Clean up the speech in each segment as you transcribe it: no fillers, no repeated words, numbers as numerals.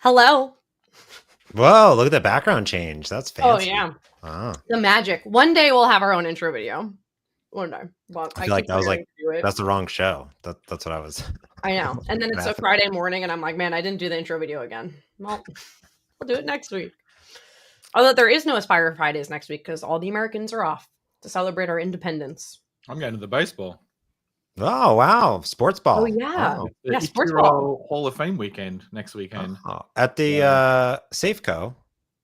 Hello. Whoa, look at the background change. That's Oh fancy. yeah, Ah. the magic. One day we'll have our own intro video. One day, but I I feel like keep that was forgetting like to do it. that's the wrong show. That's what I was I know. And then it's a laughing. Friday morning, and I'm like, man, I didn't do the intro video again. Well, we'll do it next week. Although there is no AspiriFridays next week because all the Americans are off to celebrate our independence. I'm going to the baseball. Oh wow, sports ball. Oh yeah, Oh. yeah, sports ball. Hall of Fame weekend next weekend. Oh. At the Safeco.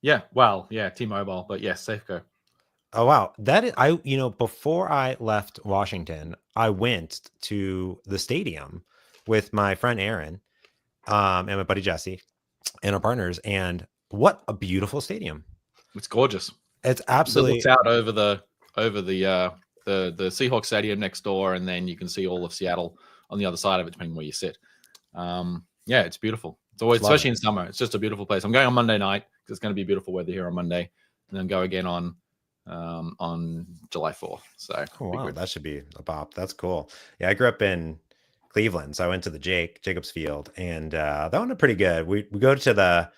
Yeah, well, yeah, T-Mobile, but yes, Safeco. Oh wow, that is, before I left Washington, I went to the stadium with my friend Aaron, and my buddy Jesse, and our partners. And what a beautiful stadium! It's gorgeous. It's absolutely. It looks out over the Seahawks stadium next door, and then you can see all of Seattle on the other side of it, depending where you sit. Yeah, it's beautiful. It's always, especially in summer, it's just a beautiful place. I'm going on Monday night because it's going to be beautiful weather here on Monday, and then go again on July 4th. So wow, that should be a bop. That's cool. Yeah, I grew up in Cleveland, so I went to the Jacobs Field, and that went pretty good. We go to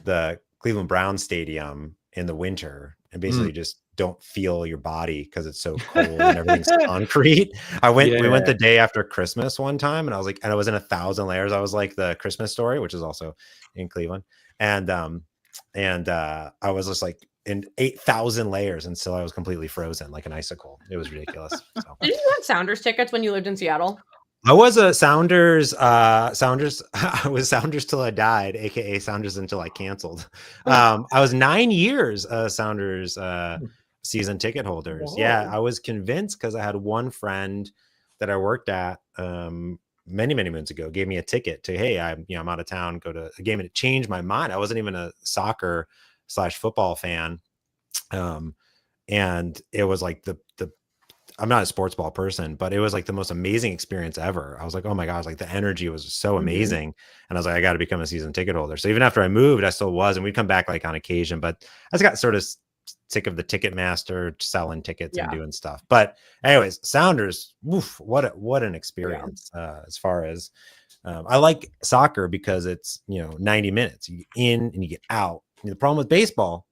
the Cleveland Browns stadium in the winter and basically just don't feel your body because it's so cold and everything's concrete. We went the day after Christmas one time, and I was in 1,000 layers. I was like the Christmas Story, which is also in Cleveland, and I was just like in 8,000 layers until I was completely frozen like an icicle. It was ridiculous. So. Didn't you have Sounders tickets when you lived in Seattle? I was a Sounders. I was Sounders till I died, aka Sounders until I canceled. I was 9 years Sounders season ticket holders. Whoa. Yeah, I was convinced because I had one friend that I worked at many moons ago gave me a ticket to, hey, I'm out of town, go to a game, and it changed my mind. I wasn't even a soccer/football fan, and it was like the I'm not a sports ball person, but it was like the most amazing experience ever. I was like, oh my gosh, like the energy was so amazing. And I was like, I got to become a season ticket holder. So even after I moved, I still was, and we'd come back like on occasion, but I just got sort of sick of the Ticketmaster selling tickets and doing stuff. But anyways, Sounders, woof, what an experience. As far as I like soccer because it's 90 minutes. You get in and you get out. The problem with baseball,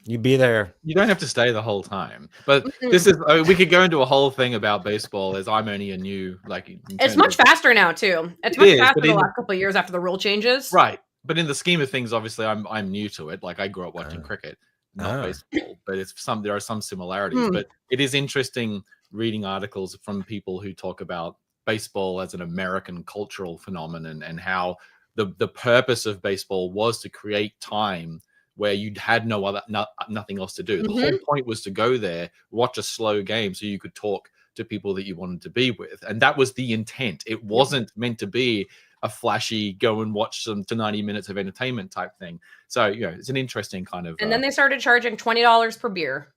you'd be there. You don't have to stay the whole time. But this is, we could go into a whole thing about baseball as I'm only a new, it's much faster now too. It's much faster the last couple of years after the rule changes. Right. But in the scheme of things, obviously I'm new to it. Like I grew up watching cricket, not baseball, but there are some similarities. But it is interesting reading articles from people who talk about baseball as an American cultural phenomenon and how the purpose of baseball was to create time where you had nothing else to do. The whole point was to go there, watch a slow game so you could talk to people that you wanted to be with. And that was the intent. It wasn't meant to be a flashy, go and watch some to 90 minutes of entertainment type thing. So, it's an interesting kind of... And then they started charging $20 per beer.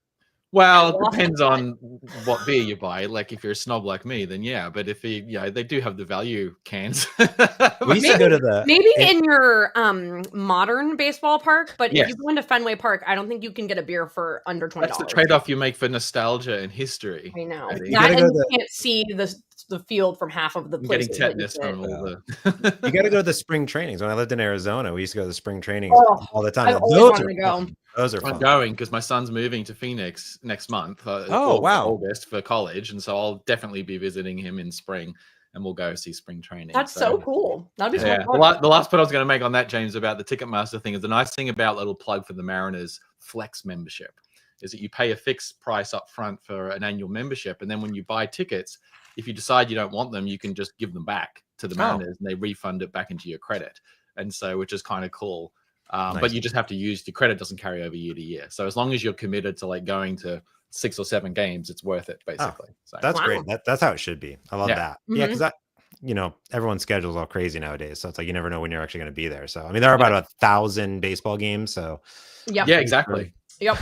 Well, it depends on what beer you buy. Like if you're a snob like me, then yeah. But if they do have the value cans. We used to go to maybe in your modern baseball park, but if you go into Fenway Park, I don't think you can get a beer for under $20. That's the trade-off you make for nostalgia and history. I know. You can't see the field from half of the place. Getting tetanus from all the. You got to go to the spring trainings. When I lived in Arizona, we used to go to the spring trainings all the time. I always wanted to go. Those are fun. I'm going because my son's moving to Phoenix next month. August for college, and so I'll definitely be visiting him in spring, and we'll go see spring training. That's so cool. That'd be so fun. The last point I was going to make on that, James, about the Ticketmaster thing is the nice thing about little plug for the Mariners Flex membership is that you pay a fixed price up front for an annual membership, and then when you buy tickets, if you decide you don't want them, you can just give them back to the Mariners, and they refund it back into your credit, and so which is kind of cool. Nice. But you just have to use your credit doesn't carry over year to year. So as long as you're committed to going to 6 or 7 games, it's worth it basically. So that's great. That's how it should be. I love that. Yeah, because everyone's schedule's all crazy nowadays. So it's like you never know when you're actually going to be there. So I mean, there are about 1,000 baseball games. So yeah, exactly. Yep.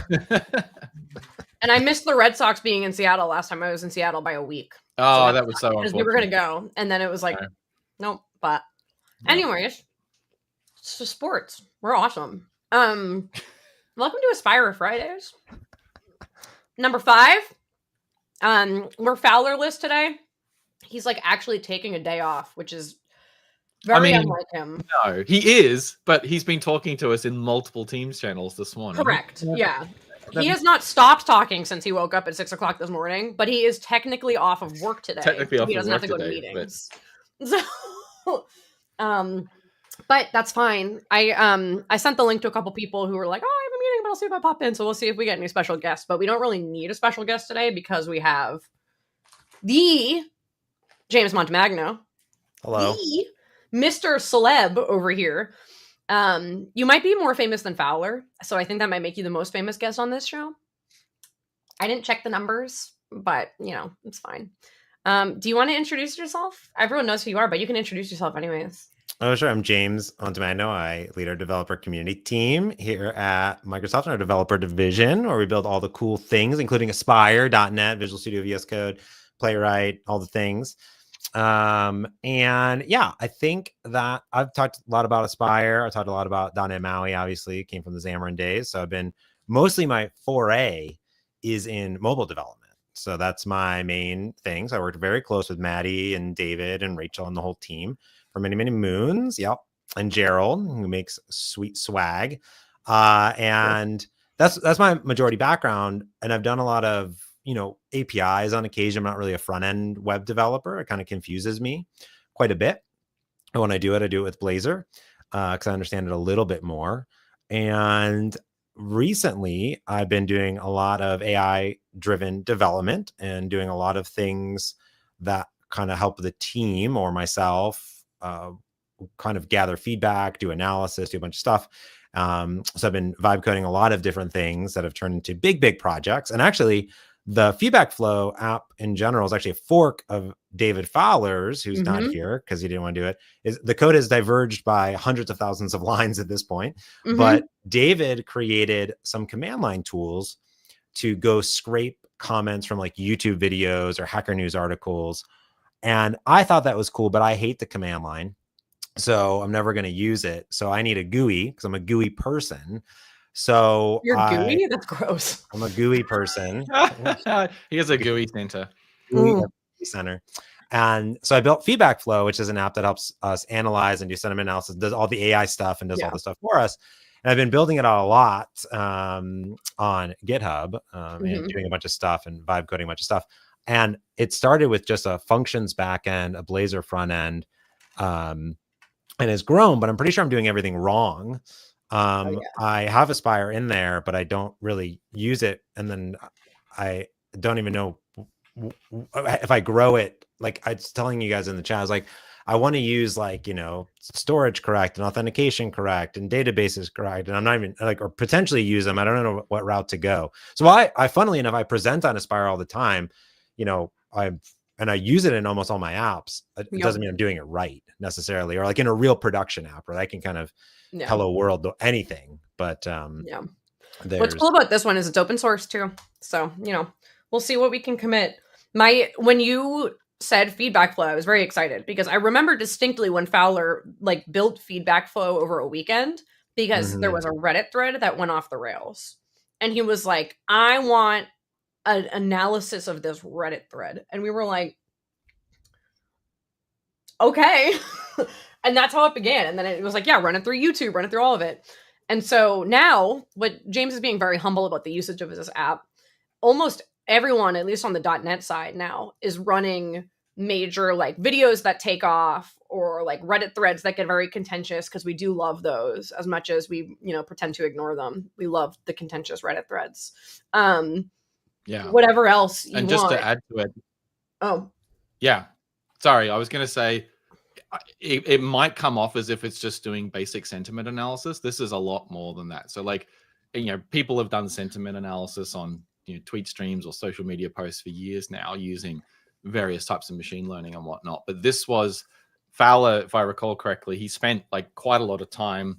And I missed the Red Sox being in Seattle last time I was in Seattle by a week. Oh, that was so because we were going to go, and then it was like, nope. But anyways. It's just sports. We're awesome. Welcome to AspiriFridays. Number 5. We're Fowler list today. He's actually taking a day off, which is Very unlike him. No, he is, but he's been talking to us in multiple Teams channels this morning. Correct. Yeah. He has not stopped talking since he woke up at 6 o'clock this morning, but he is technically off of work today. Technically off he of doesn't work have to go to today, meetings. So, but that's fine. I sent the link to a couple people who were like, "Oh, I have a meeting, but I'll see if I pop in." So we'll see if we get any special guests. But we don't really need a special guest today because we have the James Montemagno. Hello. The Mr. Celeb over here. You might be more famous than Fowler, so I think that might make you the most famous guest on this show. I didn't check the numbers, but it's fine. Do you want to introduce yourself? Everyone knows who you are, but you can introduce yourself anyways. Oh, sure. I'm James Montemagno. I lead our developer community team here at Microsoft in our developer division, where we build all the cool things, including Aspire.net, Visual Studio, VS Code, Playwright, all the things. And yeah, I think that I've talked a lot about Aspire. I talked a lot about .NET MAUI, obviously, came from the Xamarin days. So I've been mostly my foray is in mobile development. So that's my main thing. So I worked very close with Maddy and David and Rachel and the whole team for many, many moons. Yep. And Gerald, who makes sweet swag. And that's my majority background. And I've done a lot of, APIs on occasion. I'm not really a front-end web developer. It kind of confuses me quite a bit. And when I do it with Blazor because I understand it a little bit more. And recently, I've been doing a lot of AI-driven development and doing a lot of things that kind of help the team or myself kind of gather feedback, do analysis, do a bunch of stuff. So I've been vibe coding a lot of different things that have turned into big projects. And actually, the Feedback Flow app in general is actually a fork of David Fowler's, who's not here because he didn't want to do it. The code is diverged by hundreds of thousands of lines at this point. But David created some command line tools to go scrape comments from like YouTube videos or Hacker News articles. And I thought that was cool, but I hate the command line. So I'm never going to use it. So I need a GUI because I'm a GUI person. So you're GUI? That's gross. I'm a GUI person. He has a GUI center. GUI center. And so I built Feedback Flow, which is an app that helps us analyze and do sentiment analysis, does all the AI stuff and does all the stuff for us. And I've been building it out a lot on GitHub and doing a bunch of stuff and vibe coding a bunch of stuff. And it started with just a functions backend, a Blazor front end, and has grown, but I'm pretty sure I'm doing everything wrong. I have Aspire in there, but I don't really use it. And then I don't even know if I grow it. Like I was telling you guys in the chat, I was like, I want to use like, storage correct and authentication correct and databases correct. And I'm not even like, or potentially use them. I don't know what route to go. So I funnily enough, I present on Aspire all the time. I use it in almost all my apps. It doesn't mean I'm doing it right necessarily, or like in a real production app where I can kind of hello world anything. But what's cool about this one is it's open source too. So, we'll see what we can commit. When you said Feedback Flow, I was very excited because I remember distinctly when Fowler like built Feedback Flow over a weekend because there was a Reddit thread that went off the rails. And he was like, I want an analysis of this Reddit thread. And we were like, okay. And that's how it began. And then it was like, run it through YouTube, run it through all of it. And so now what James is being very humble about the usage of this app, almost everyone, at least on the .NET side now, is running major like videos that take off or like Reddit threads that get very contentious because we do love those as much as we, pretend to ignore them. We love the contentious Reddit threads. Whatever else you want. And just to add to it. Oh. Yeah. Sorry, I was going to say it might come off as if it's just doing basic sentiment analysis. This is a lot more than that. So like, people have done sentiment analysis on tweet streams or social media posts for years now using various types of machine learning and whatnot. But this was Fowler, if I recall correctly, he spent like quite a lot of time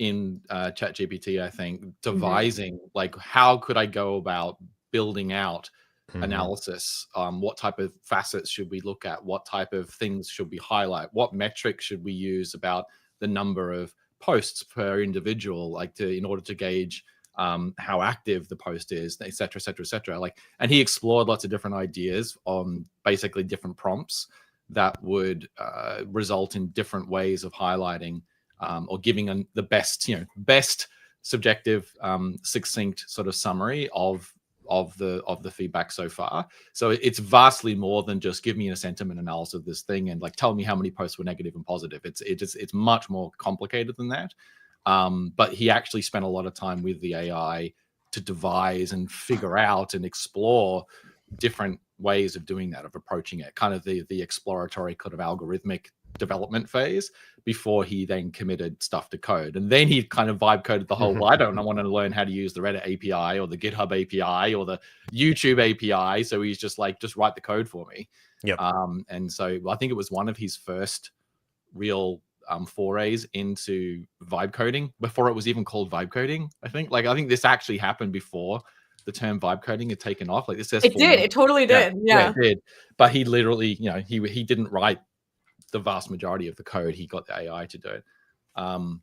in ChatGPT, I think, devising like how could I go about building out analysis, what type of facets should we look at, what type of things should we highlight, what metrics should we use about the number of posts per individual, like in order to gauge how active the post is, et cetera, et cetera, et cetera. Like, and he explored lots of different ideas on basically different prompts that would result in different ways of highlighting or giving the best subjective, succinct sort of summary of the feedback so far. So it's vastly more than just give me a sentiment analysis of this thing and like tell me how many posts were negative and positive. It's much more complicated than that. But he actually spent a lot of time with the AI to devise and figure out and explore different ways of doing that, of approaching it, kind of the exploratory kind of algorithmic development phase before he then committed stuff to code. And then he kind of vibe coded the whole, well, I don't want to learn how to use the Reddit API or the GitHub API or the YouTube API. So he's just like, just write the code for me. Yep. And so I think it was one of his first real forays into vibe coding before it was even called vibe coding. I think this actually happened before the term vibe coding had taken off. Like this, it did. It totally did. Yeah, it did. But he literally, he didn't write the vast majority of the code. He got the AI to do it. And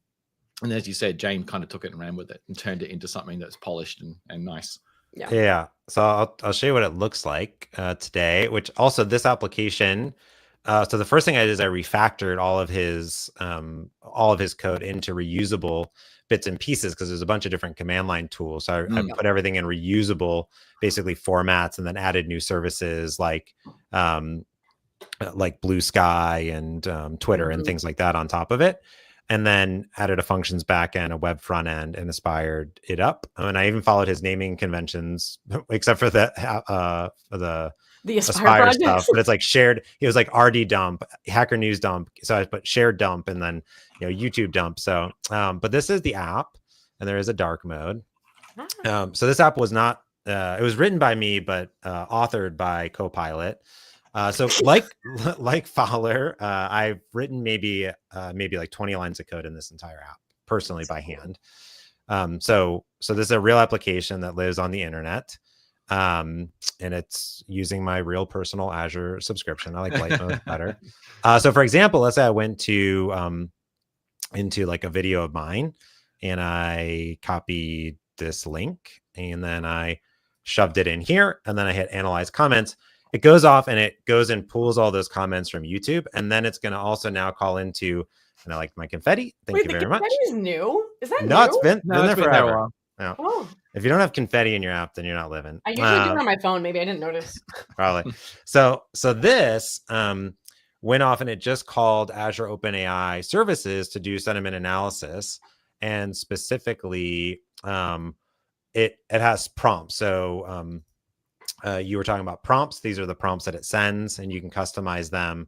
as you said, James kind of took it and ran with it and turned it into something that's polished and nice. Yeah. So I'll show you what it looks like today, which also this application. So the first thing I did is I refactored all of his code into reusable bits and pieces because there's a bunch of different command line tools. So I put everything in reusable, basically formats, and then added new services like Blue Sky and Twitter and things like that on top of it. And then added a functions backend, a web front end, and aspired it up. And I even followed his naming conventions, except for the Aspire stuff. But it's like shared. It was like RD dump, Hacker News dump. So I put shared dump and then YouTube dump. So, but this is the app, and there is a dark mode. So this app was not. It was written by me, but authored by Copilot. So like Fowler, I've written maybe like 20 lines of code in this entire app personally by hand. So this is a real application that lives on the internet. And it's using my real personal Azure subscription. I like light mode better. So for example, let's say I went to into like a video of mine and I copied this link and then I shoved it in here and then I hit analyze comments. It goes off and it goes and pulls all those comments from YouTube. And then it's going to also now call into, and I like my confetti. Thank you very much. Confetti is new? Is that new? No, it's been there forever. No. Oh. If you don't have confetti in your app, then you're not living. I usually do it on my phone. Maybe I didn't notice. Probably. So this went off and it just called Azure OpenAI services to do sentiment analysis. And specifically, it has prompts. So you were talking about prompts. These are the prompts that it sends, and you can customize them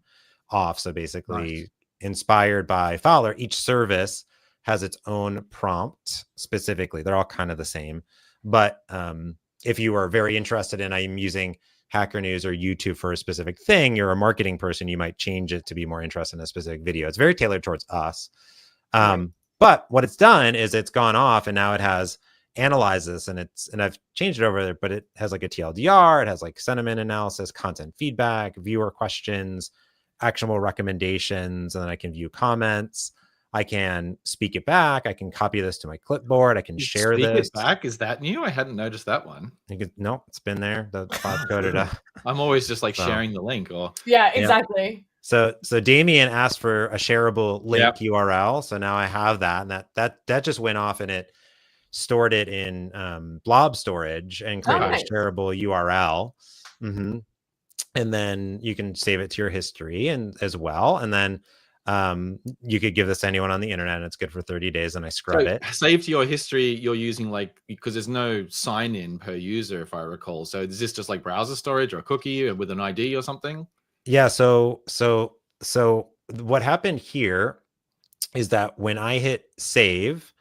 off. So basically, inspired by Fowler, each service has its own prompt specifically. They're all kind of the same. But if you are very interested in, I'm using Hacker News or YouTube for a specific thing, you're a marketing person, you might change it to be more interested in a specific video. It's very tailored towards us. But what it's done is it's gone off and now it has analyzed this and I've changed it over there, but it has like a TLDR, it has like sentiment analysis, content feedback, viewer questions, actionable recommendations, and then I can view comments. I can speak it back. I can copy this to my clipboard. I can share this. It back? Is that new? I hadn't noticed that one. No, it's been there. The cloud coded up. I'm always just like sharing the link or. Yeah, exactly. So Damian asked for a shareable link URL. So now I have that, and that just went off and it stored it in blob storage and created a shareable URL. And then you can save it to your history and as well. And then you could give this to anyone on the internet and it's good for 30 days and I scrub it. Save to your history, you're using because there's no sign in per user, if I recall. So is this just like browser storage or a cookie with an ID or something? Yeah. So what happened here is that when I hit save,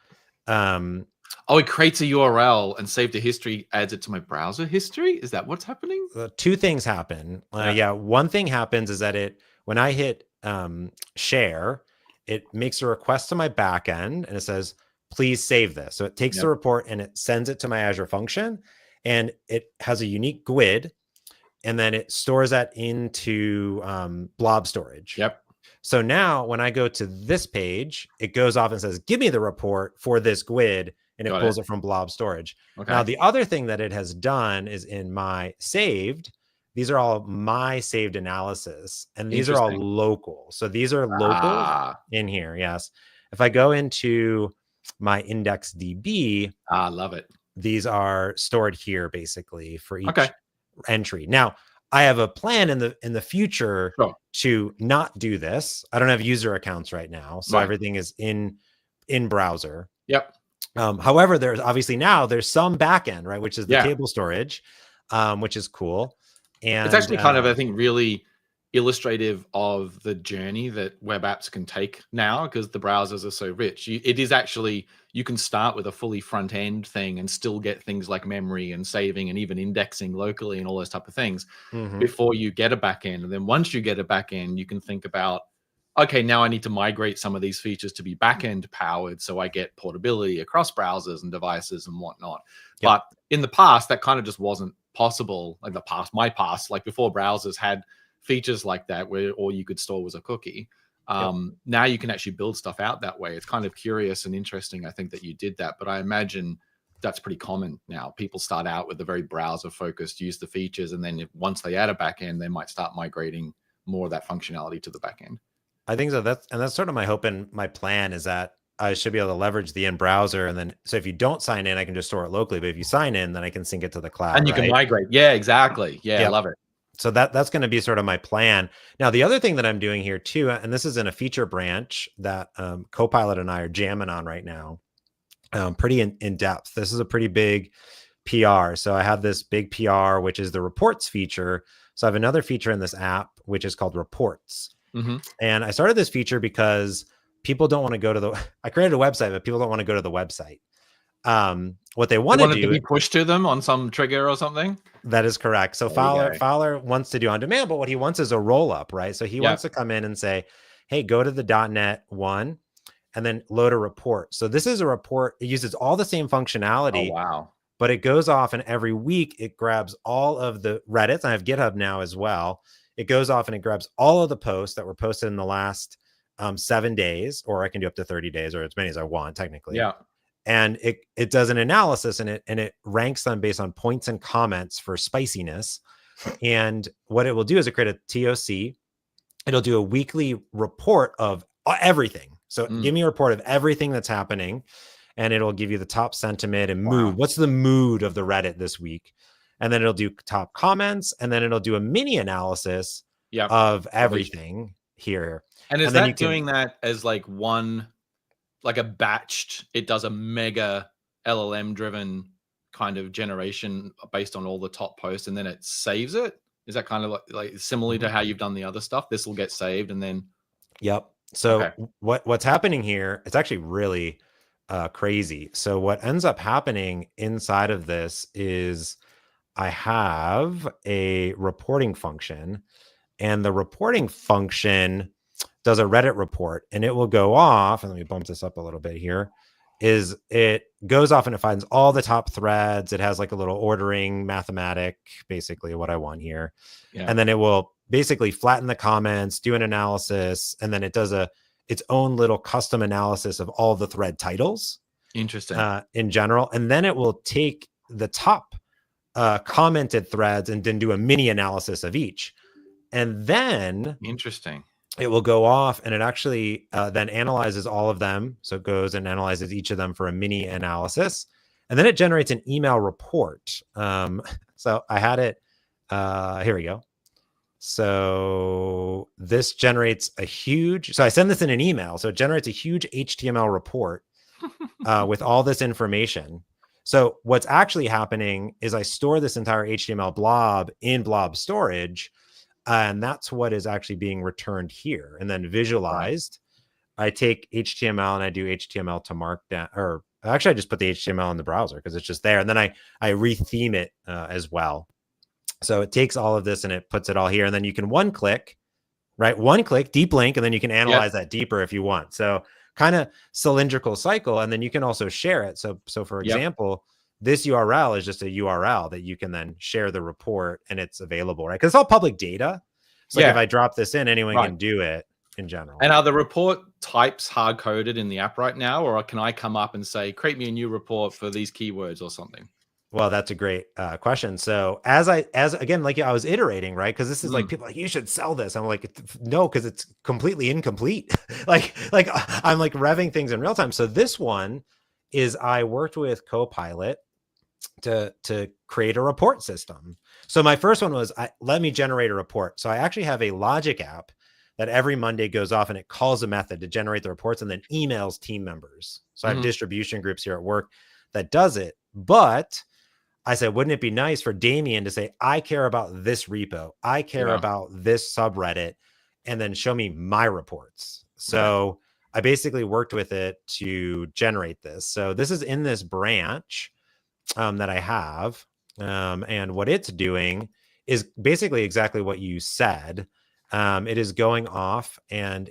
it creates a URL and save to history, adds it to my browser history. Is that what's happening? Two things happen. One thing happens is that when I hit share, it makes a request to my backend and it says, please save this. So it takes the report and it sends it to my Azure function and it has a unique GUID and then it stores that into blob storage. So now when I go to this page, it goes off and says, give me the report for this GUID and it pulls it from blob storage. Now, the other thing that it has done is in my saved, these are all my saved analysis, and these are all local. So these are local in here. Yes. If I go into my index DB, love it. These are stored here basically for each entry. Now, I have a plan in the future to not do this. I don't have user accounts right now, so everything is in browser. Yep. However, there's obviously there's some backend, right, which is the table storage, which is cool. And it's actually kind of, I think, really illustrative of the journey that web apps can take now, because the browsers are so rich. It is actually, you can start with a fully front end thing and still get things like memory and saving and even indexing locally and all those type of things before you get a back end. And then once you get a back end, you can think about, okay, now I need to migrate some of these features to be back end powered, so I get portability across browsers and devices and whatnot. But in the past, that kind of just wasn't possible. In the past, like before browsers had features like that, where all you could store was a cookie. Now you can actually build stuff out that way. It's kind of curious and interesting, I think, that you did that. But I imagine that's pretty common now. People start out with a very browser focused, use the features, and then once they add a backend, they might start migrating more of that functionality to the backend. I think so. That's sort of my hope and my plan, is that I should be able to leverage the in browser, and then so if you don't sign in, I can just store it locally. But if you sign in, then I can sync it to the cloud. And you can migrate. Yeah, exactly. Yeah, I love it. So that's going to be sort of my plan. Now, the other thing that I'm doing here too, and this is in a feature branch that Copilot and I are jamming on right now, pretty in depth. This is a pretty big PR. So I have this big PR, which is the reports feature. So I have another feature in this app, which is called reports. And I started this feature because people don't want to go to I created a website, but people don't want to go to the website. What they want to do, to be pushed to them on some trigger or something. That is correct. So Fowler wants to do on demand, but what he wants is a roll up, right? So he wants to come in and say, hey, go to the .NET one and then load a report. So this is a report. It uses all the same functionality. Oh, wow. But it goes off, and every week it grabs all of the Reddits. I have GitHub now as well. It goes off and it grabs all of the posts that were posted in the last 7 days, or I can do up to 30 days, or as many as I want technically. Yeah. And it does an analysis, and it ranks them based on points and comments for spiciness. And what it will do is it create a TOC. It'll do a weekly report of everything. So give me a report of everything that's happening, and it'll give you the top sentiment and mood. What's the mood of the Reddit this week? And then it'll do top comments, and then it'll do a mini analysis of everything here. And is that doing that as like one, like a batched, it does a mega LLM driven kind of generation based on all the top posts, and then it saves it? Is that kind of like similar to how you've done the other stuff? This will get saved and then. Yep. So what's happening here, it's actually really crazy. So what ends up happening inside of this is I have a reporting function, and the reporting function does a Reddit report, and it will go off, and let me bump this up a little bit here, is it goes off and it finds all the top threads. It has like a little ordering mathematic, basically what I want here. And then it will basically flatten the comments, do an analysis, and then it does its own little custom analysis of all the thread titles. Interesting. In general. And then it will take the top commented threads and then do a mini analysis of each. And then interesting. It will go off and it actually then analyzes all of them. So it goes and analyzes each of them for a mini analysis. And then it generates an email report. So I had it. Here we go. So this generates so I send this in an email. So it generates a huge HTML report with all this information. So what's actually happening is I store this entire HTML blob in blob storage. And that's what is actually being returned here and then visualized. I take HTML and I do HTML to Markdown, or actually I just put the HTML in the browser because it's just there. And then I retheme it as well. So it takes all of this and it puts it all here. And then you can one click, deep link, and then you can analyze that deeper if you want. So kind of cylindrical cycle. And then you can also share it. So for example, this URL is just a URL that you can then share the report and it's available, right? Because it's all public data. So if I drop this in, anyone can do it in general. And are the report types hard coded in the app right now? Or can I come up and say, create me a new report for these keywords or something? Well, that's a great question. So as again, like I was iterating, right? Because this is like people are like, you should sell this. I'm like, no, because it's completely incomplete. like I'm like revving things in real time. So this one is I worked with Copilot to create a report system. So my first one was let me generate a report. So I actually have a logic app that every Monday goes off and it calls a method to generate the reports and then emails team members. So I have distribution groups here at work that does it. But I said, wouldn't it be nice for Damian to say, I care about this repo, I care about this subreddit, and then show me my reports. So I basically worked with it to generate this. So this is in this branch that I have. And what it's doing is basically exactly what you said. It is going off and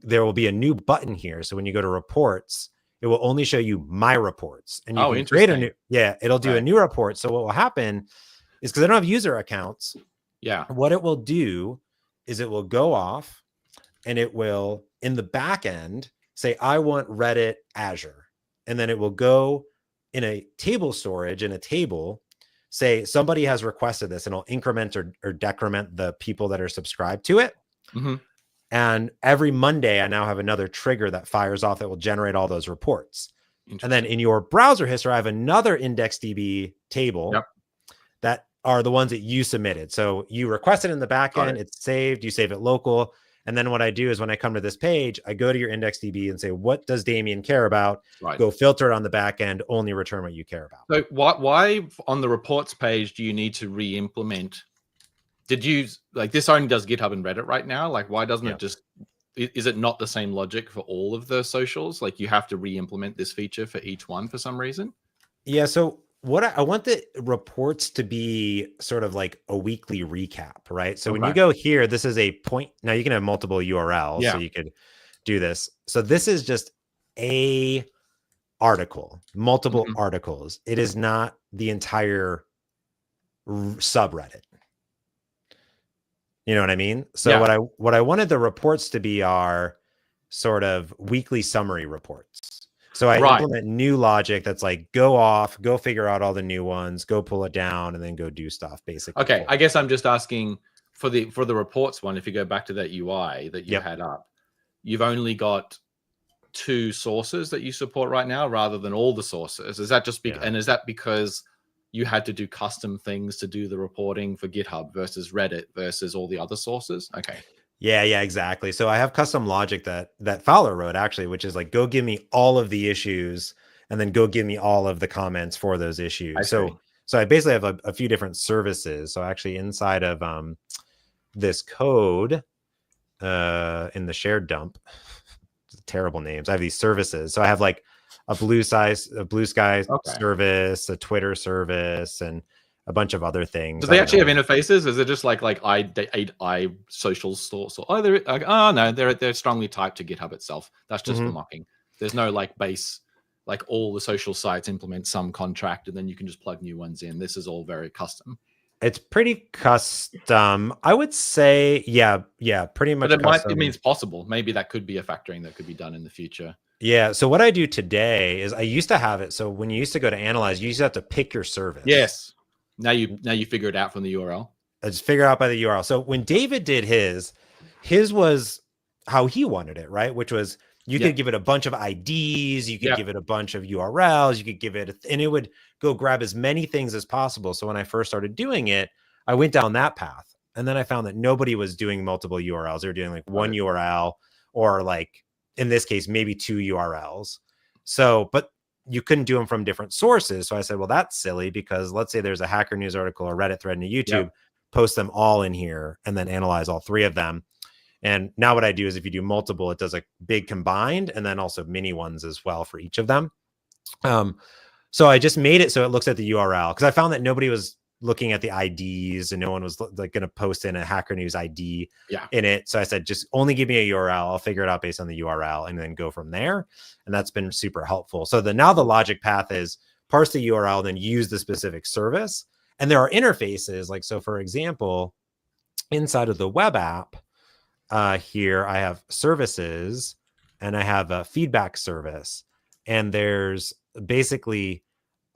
there will be a new button here. So when you go to reports, it will only show you my reports, and you can create a new, it'll do a new report. So what will happen is, because I don't have user accounts, what it will do is it will go off and it will, in the back end, say, I want Reddit Azure. And then it will go in a table storage in a table, say somebody has requested this, and it'll increment or decrement the people that are subscribed to it. And every Monday, I now have another trigger that fires off that will generate all those reports. And then in your browser history, I have another IndexedDB table that are the ones that you submitted. So you requested in the back end, it's saved, you save it local. And then what I do is when I come to this page, I go to your IndexedDB and say, what does Damian care about? Go filter it on the back end, only return what you care about. So why on the reports page do you need to re-implement? Did you, like, this only does GitHub and Reddit right now? Like, why doesn't it just, is it not the same logic for all of the socials? Like, you have to re-implement this feature for each one for some reason? Yeah, so what I want the reports to be sort of like a weekly recap, right? So when you go here, this is a point. Now you can have multiple URLs, so you could do this. So this is just a article, multiple articles. It is not the entire subreddit. You know what I mean? So what I wanted the reports to be are sort of weekly summary reports. So I implement new logic that's like, go off, go figure out all the new ones, go pull it down, and then go do stuff, basically. Okay, I guess I'm just asking for the reports one. If you go back to that UI that you had up, you've only got 2 sources that you support right now, rather than all the sources. Is that just and is that because you had to do custom things to do the reporting for GitHub versus Reddit versus all the other sources? Okay. Yeah, exactly. So I have custom logic that Fowler wrote, actually, which is like, go give me all of the issues and then go give me all of the comments for those issues. So I basically have a few different services. So actually inside of this code in the shared dump, terrible names, I have these services. So I have like a blue sky service, a Twitter service, and a bunch of other things. Do they actually have interfaces? Is it just like I social source? Or no, they're strongly typed to GitHub itself. That's just for mocking. There's no like base, like all the social sites implement some contract and then you can just plug new ones in. This is all very custom. It's pretty custom, I would say. Yeah, pretty much. But it means possible. Maybe that could be a factoring that could be done in the future. Yeah. So what I do today is I used to have it. So when you used to go to analyze, you used to have to pick your service. Yes. Now you figure it out from the URL. I just figure out by the URL. So when David did his was how he wanted it, right? Which was you could give it a bunch of IDs, you could give it a bunch of URLs, you could give it, and it would go grab as many things as possible. So when I first started doing it, I went down that path. And then I found that nobody was doing multiple URLs. They were doing like one URL, or like in this case, maybe 2 URLs. So, but you couldn't do them from different sources. So I said, well, that's silly, because let's say there's a Hacker News article, or Reddit thread, and a YouTube, post them all in here and then analyze all 3 of them. And now what I do is if you do multiple, it does a big combined and then also mini ones as well for each of them. So I just made it so it looks at the URL, because I found that nobody was looking at the IDs and no one was like going to post in a Hacker News ID in it. So I said, just only give me a URL. I'll figure it out based on the URL and then go from there. And that's been super helpful. So now the logic path is parse the URL, then use the specific service. And there are interfaces. Like, so for example, inside of the web app here, I have services and I have a feedback service. And there's basically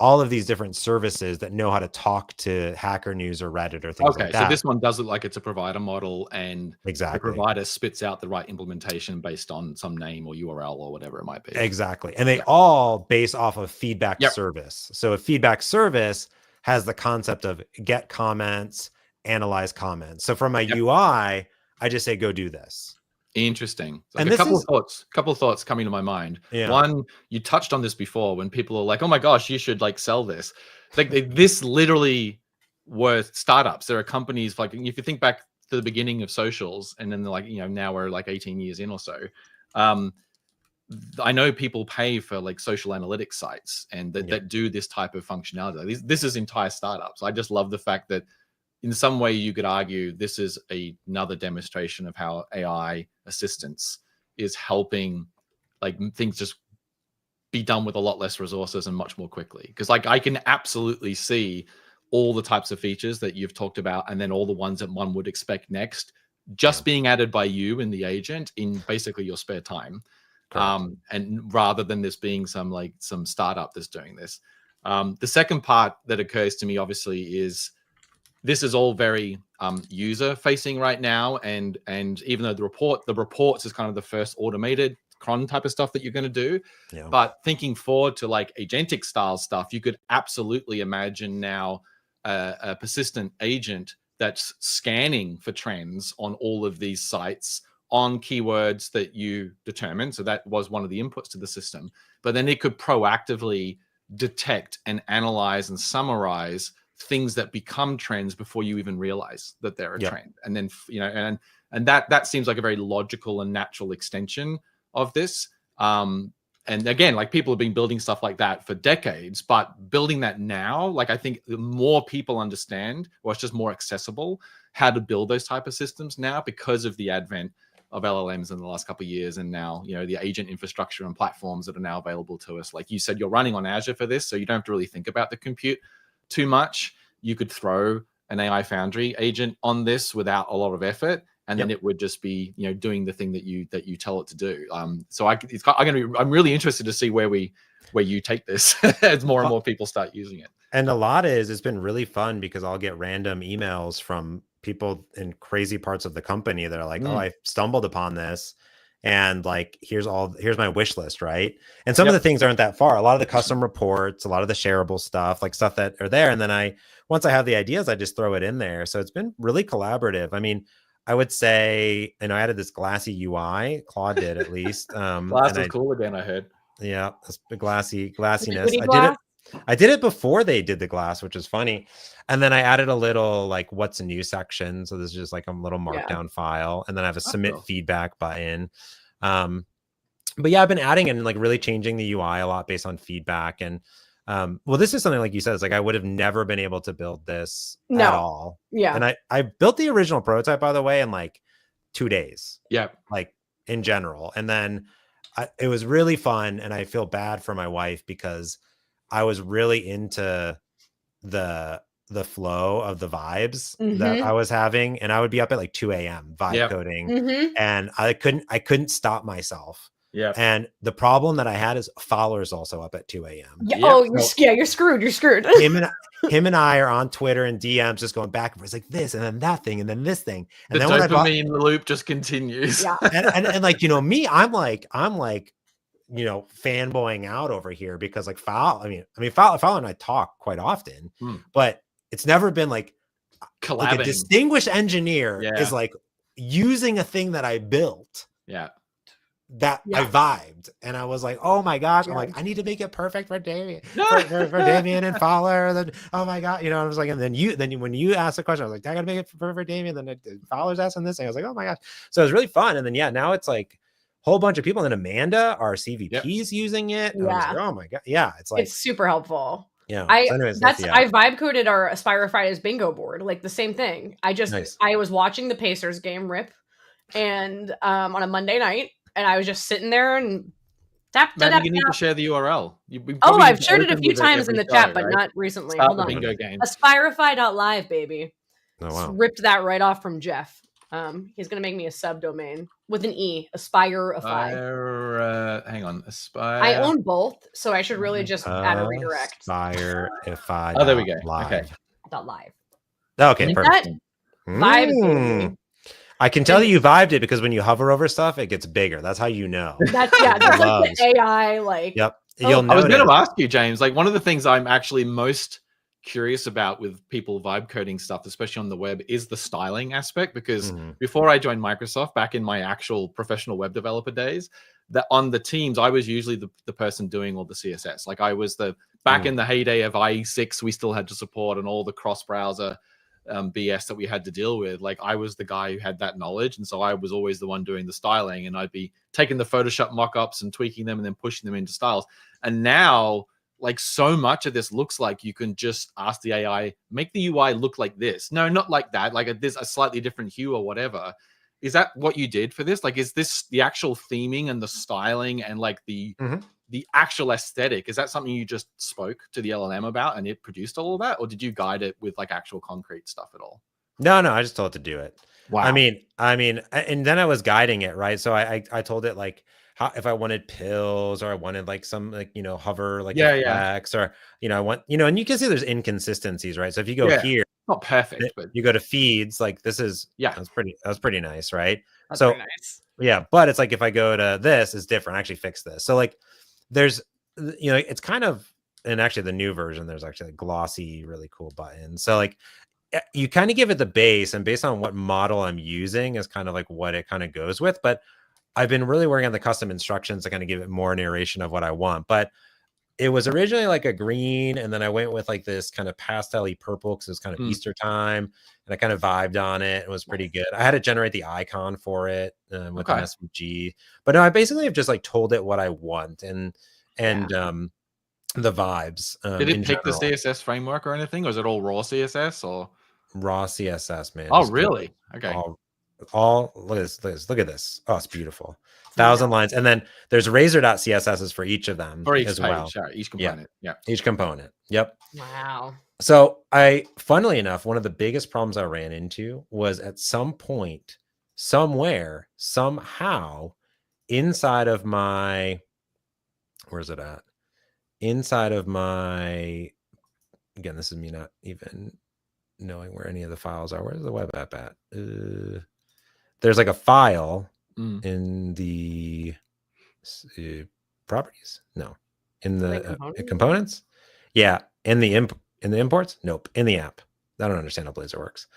all of these different services that know how to talk to Hacker News or Reddit or things like that. So this one does look like it's a provider model, and exactly, the provider spits out the right implementation based on some name or URL or whatever it might be. Exactly. And they all base off of feedback service. So a feedback service has the concept of get comments, analyze comments. So from my UI, I just say, go do this. Interesting. Like and a couple of thoughts coming to my mind. One, you touched on this before when people are like, oh my gosh, you should like sell this. Like this literally were startups. There are companies like, if you think back to the beginning of socials, and then they're like, now we're like 18 years in or so. I know people pay for like social analytics sites and that do this type of functionality. This is entire startups. I just love the fact that in some way you could argue this is another demonstration of how AI assistance is helping like things just be done with a lot less resources and much more quickly. Because like I can absolutely see all the types of features that you've talked about, and then all the ones that one would expect next just being added by you and the agent in basically your spare time. And rather than this being some startup that's doing this. The second part that occurs to me obviously is this is all very user facing right now, and even though the reports is kind of the first automated cron type of stuff that you're going to do, but thinking forward to like agentic style stuff, you could absolutely imagine now a persistent agent that's scanning for trends on all of these sites on keywords that you determine. So that was one of the inputs to the system, but then it could proactively detect and analyze and summarize things that become trends before you even realize that they're a trend. And then, and that seems like a very logical and natural extension of this. And again, like people have been building stuff like that for decades, but building that now, like I think the more people understand, or it's just more accessible how to build those type of systems now because of the advent of LLMs in the last couple of years. And now, the agent infrastructure and platforms that are now available to us. Like you said, you're running on Azure for this, so you don't have to really think about the compute too much. You could throw an AI Foundry agent on this without a lot of effort, and then it would just be, doing the thing that you tell it to do. So I'm really interested to see where you take this as more and more people start using it. And a lot it's been really fun because I'll get random emails from people in crazy parts of the company that are like, oh, I stumbled upon this. And like, here's my wish list. Right. And some of the things aren't that far. A lot of the custom reports, a lot of the shareable stuff, like stuff that are there. And then once I have the ideas, I just throw it in there. So it's been really collaborative. I mean, I would say, I added this glassy UI. Claude did at least. Glass is cool again, I heard. Yeah. The glassiness. I did it before they did the glass, which is funny. And then I added a little like what's new section. So this is just like a little markdown file. And then I have a submit feedback button. But yeah, I've been adding and like really changing the UI a lot based on feedback. And well, this is something like you said, it's like I would have never been able to build this at all. Yeah. And I built the original prototype, by the way, in like 2 days. Yeah. Like in general. And then it was really fun. And I feel bad for my wife because I was really into the flow of the vibes that I was having. And I would be up at like 2 a.m. vibe coding. And I couldn't stop myself. Yeah. And the problem that I had is Fowler's also up at 2 a.m. Yeah. Oh, you're screwed. You're screwed. him and I are on Twitter and DMs just going back and forth. It's like this and then that thing and then this thing. And the dopamine loop just continues. Yeah. and like, me, I'm like, fanboying out over here because like Fowler and I talk quite often, but it's never been like a distinguished engineer is like using a thing that I built. Yeah. I vibed and I was like, oh my gosh, I'm like, I need to make it perfect for Damian, for Damian and Fowler. Then, oh my God, I was like, and then when you asked the question, I was like, I gotta make it for Damian. Then Fowler's asking this thing. I was like, oh my gosh. So it was really fun. And then, now it's like a whole bunch of people. And then Amanda, our CVP's using it. And I was like, oh my God. Yeah. It's super helpful. Yeah. I vibe coded our AspiriFridays bingo board, like the same thing. I was watching the Pacers game rip and on a Monday night. And I was just sitting there and Maddy, you need to share the URL. I've shared it a few times in the chat, but not recently. Hold on. Bingo game. AspiriFriday.live, baby. Oh, wow. Ripped that right off from Jeff. He's gonna make me a subdomain with an E, AspiriFied. Hang on, Aspire. I own both, so I should really just add a redirect. AspiriFied. Oh, there we go. Live. Okay. .live. Okay, perfect. Vibes. I can tell you vibed it because when you hover over stuff, it gets bigger. That's how you know. That's like the AI, like. Yep. I was going to ask you, James, like one of the things I'm actually most curious about with people vibe coding stuff, especially on the web, is the styling aspect. Because before I joined Microsoft, back in my actual professional web developer days, that on the teams, I was usually the person doing all the CSS. Like I was back in the heyday of IE6, we still had to support and all the cross-browser BS that we had to deal with. Like I was the guy who had that knowledge, and so I was always the one doing the styling, and I'd be taking the Photoshop mock-ups and tweaking them and then pushing them into styles. And now, like so much of this looks like you can just ask the AI, make the UI look like this. No, not like that. Like this a slightly different hue or whatever. Is that what you did for this? Like, is this the actual theming and the styling and like the actual aesthetic? Is that something you just spoke to the LLM about and it produced all of that? Or did you guide it with like actual concrete stuff at all? No, I just told it to do it. Wow. I mean, and then I was guiding it, right? So I told it like how, if I wanted pills or I wanted like some like, hover like effects or, I want, and you can see there's inconsistencies, right? So if you go here, not perfect, but you go to feeds, like this is, that's pretty nice, right? That's so pretty nice. Yeah, but it's like if I go to this, it's different. I actually fix this. So like there's, it's kind of, and actually the new version, there's actually a glossy, really cool button. So like you kind of give it the base, and based on what model I'm using is kind of like what it kind of goes with. But I've been really working on the custom instructions to kind of give it more narration of what I want. But it was originally like a green, and then I went with like this kind of pastel-y purple because it was kind of Easter time, and I kind of vibed on it. It was pretty good. I had to generate the icon for it with an SVG, but no, I basically have just like told it what I want and the vibes. Did it pick the CSS framework or anything, or is it all raw CSS or raw CSS, man? Oh, really? Okay. All look at this. Oh, it's beautiful. 1,000 lines, and then there's razor.css's for each of them for each as page, well. Sorry, each component. Yeah, each component. Yep. Wow. So funnily enough, one of the biggest problems I ran into was at some point, somewhere, somehow, inside of my, where's it at? Inside of my, again, this is me not even knowing where any of the files are. Where's the web app at? There's like a file in the properties. No, in the components. Yeah, in the imports. Nope, in the app. I don't understand how Blazor works.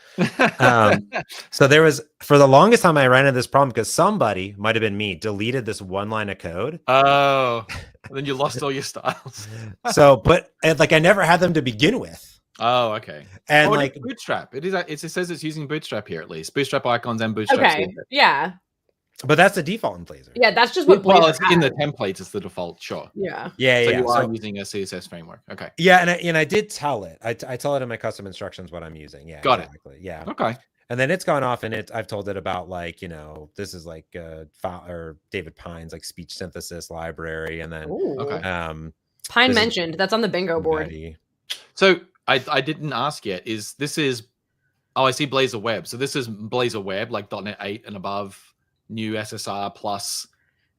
So there was, for the longest time, I ran into this problem because somebody, might have been me, deleted this one line of code. Oh, then you lost all your styles. So, but like I never had them to begin with. Oh, okay. And like Bootstrap, it says it's using Bootstrap here at least. Bootstrap icons and Bootstrap. Okay, yeah. But that's the default in Blazor. Yeah, that's just what Blazor Well, it's in the templates. It's the default, sure. Yeah. So you are using a CSS framework. Okay. Yeah, and I did tell it. I tell it in my custom instructions what I'm using. Yeah. Got exactly. It. Yeah. Okay. And then it's gone off, and I've told it about like, this is like Fowler, David Pine's like speech synthesis library, and then Pine mentioned that's on the bingo board. Maddy. So I didn't ask yet. I see Blazor Web. So this is Blazor Web, like .NET 8 and above, new SSR plus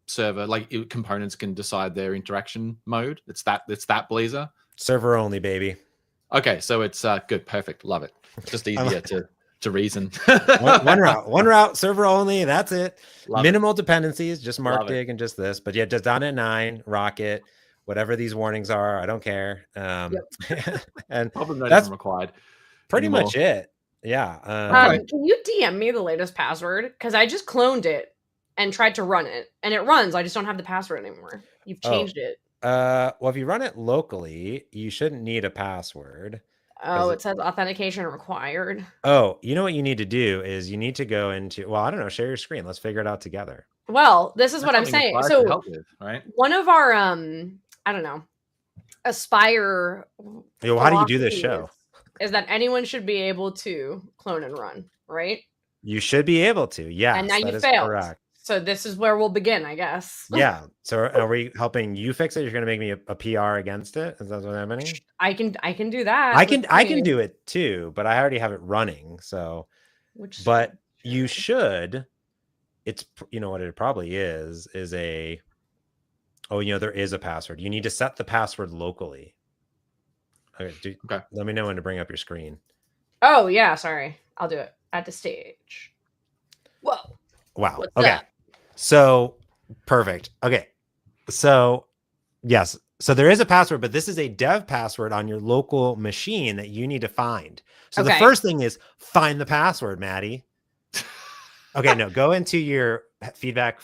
server. Like components can decide their interaction mode. It's that Blazor. Server only, baby. Okay, so it's good, perfect, love it. Just easier to reason. one route, server only. That's it. Love Minimal dependencies, just Markdig and just this. But yeah, just .NET 9, Rocket. Whatever these warnings are, I don't care. And that's required. Pretty much it. Yeah. Can you DM me the latest password? Because I just cloned it and tried to run it, and it runs. I just don't have the password anymore. You've changed it. Well, if you run it locally, you shouldn't need a password. Oh, it says authentication required. Oh, you know what you need to do is you need to go into, well, I don't know, share your screen. Let's figure it out together. Well, this is what I'm saying. So right? One of our I don't know, Aspire. Well, how do you do this show? Is that anyone should be able to clone and run, right? You should be able to, yeah. And now you failed. Correct. So this is where we'll begin, I guess. Yeah. So are we helping you fix it? You're going to make me a PR against it? Is that what's happening? I can do that. I can do it too, but I already have it running. So, you should, it's, you know what it probably is a, oh, you know, there is a password. You need to set the password locally. Okay. Okay. Let me know when to bring up your screen. Oh yeah, sorry. I'll do it at the stage. Whoa. Wow. What's okay. up? So perfect. Okay. So yes. So there is a password, but this is a dev password on your local machine that you need to find. So the first thing is find the password, Maddy. Okay, no, go into your feedback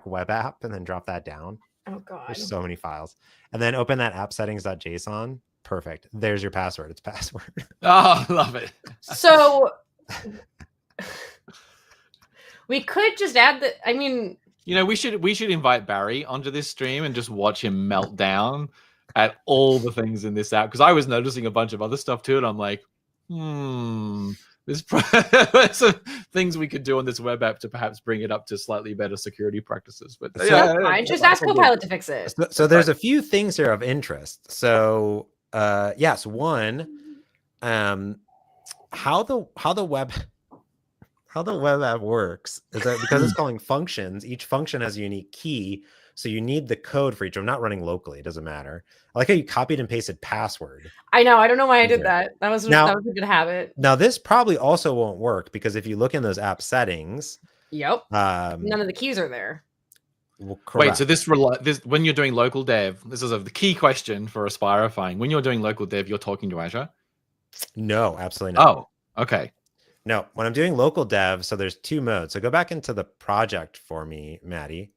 web app and then drop that down. Oh god. There's so many files. And then open that app settings.json. Perfect. There's your password. It's password. Oh, love it. So we could just add the, I mean, you know, we should invite Barry onto this stream and just watch him melt down at all the things in this app, because I was noticing a bunch of other stuff too, and I'm like, there's some things we could do on this web app to perhaps bring it up to slightly better security practices. But fine. Just ask Copilot to fix it. So there's a few things here of interest. So yes, one, how the web app works is that because it's calling functions, each function has a unique key. So you need the code for each. I'm not running locally. It doesn't matter. I like how you copied and pasted password. I know. I don't know why I did that. That was a good habit. Now this probably also won't work because if you look in those app settings, none of the keys are there. Well, wait, so this when you're doing local dev, this is the key question for Aspirifying. When you're doing local dev, you're talking to Azure? No, absolutely not. Oh, okay. No, when I'm doing local dev, so there's two modes. So go back into the project for me, Maddy.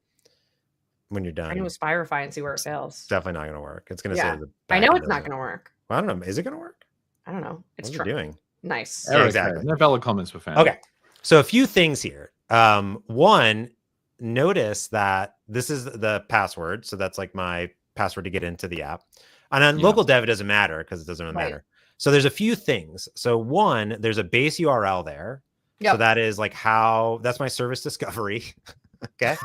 When you're done, I know Aspirify and see where it fails. It's definitely not going to work. It's going to say I know it's not going to work. Well, I don't know. Is it going to work? I don't know. It's doing nice. Yeah, exactly. No valid comments for fans. Okay, so a few things here. One, notice that this is the password, so that's like my password to get into the app. And on local dev, it doesn't matter because it doesn't really matter. So there's a few things. So one, there's a base URL there. Yep. So that is like that's my service discovery. Okay.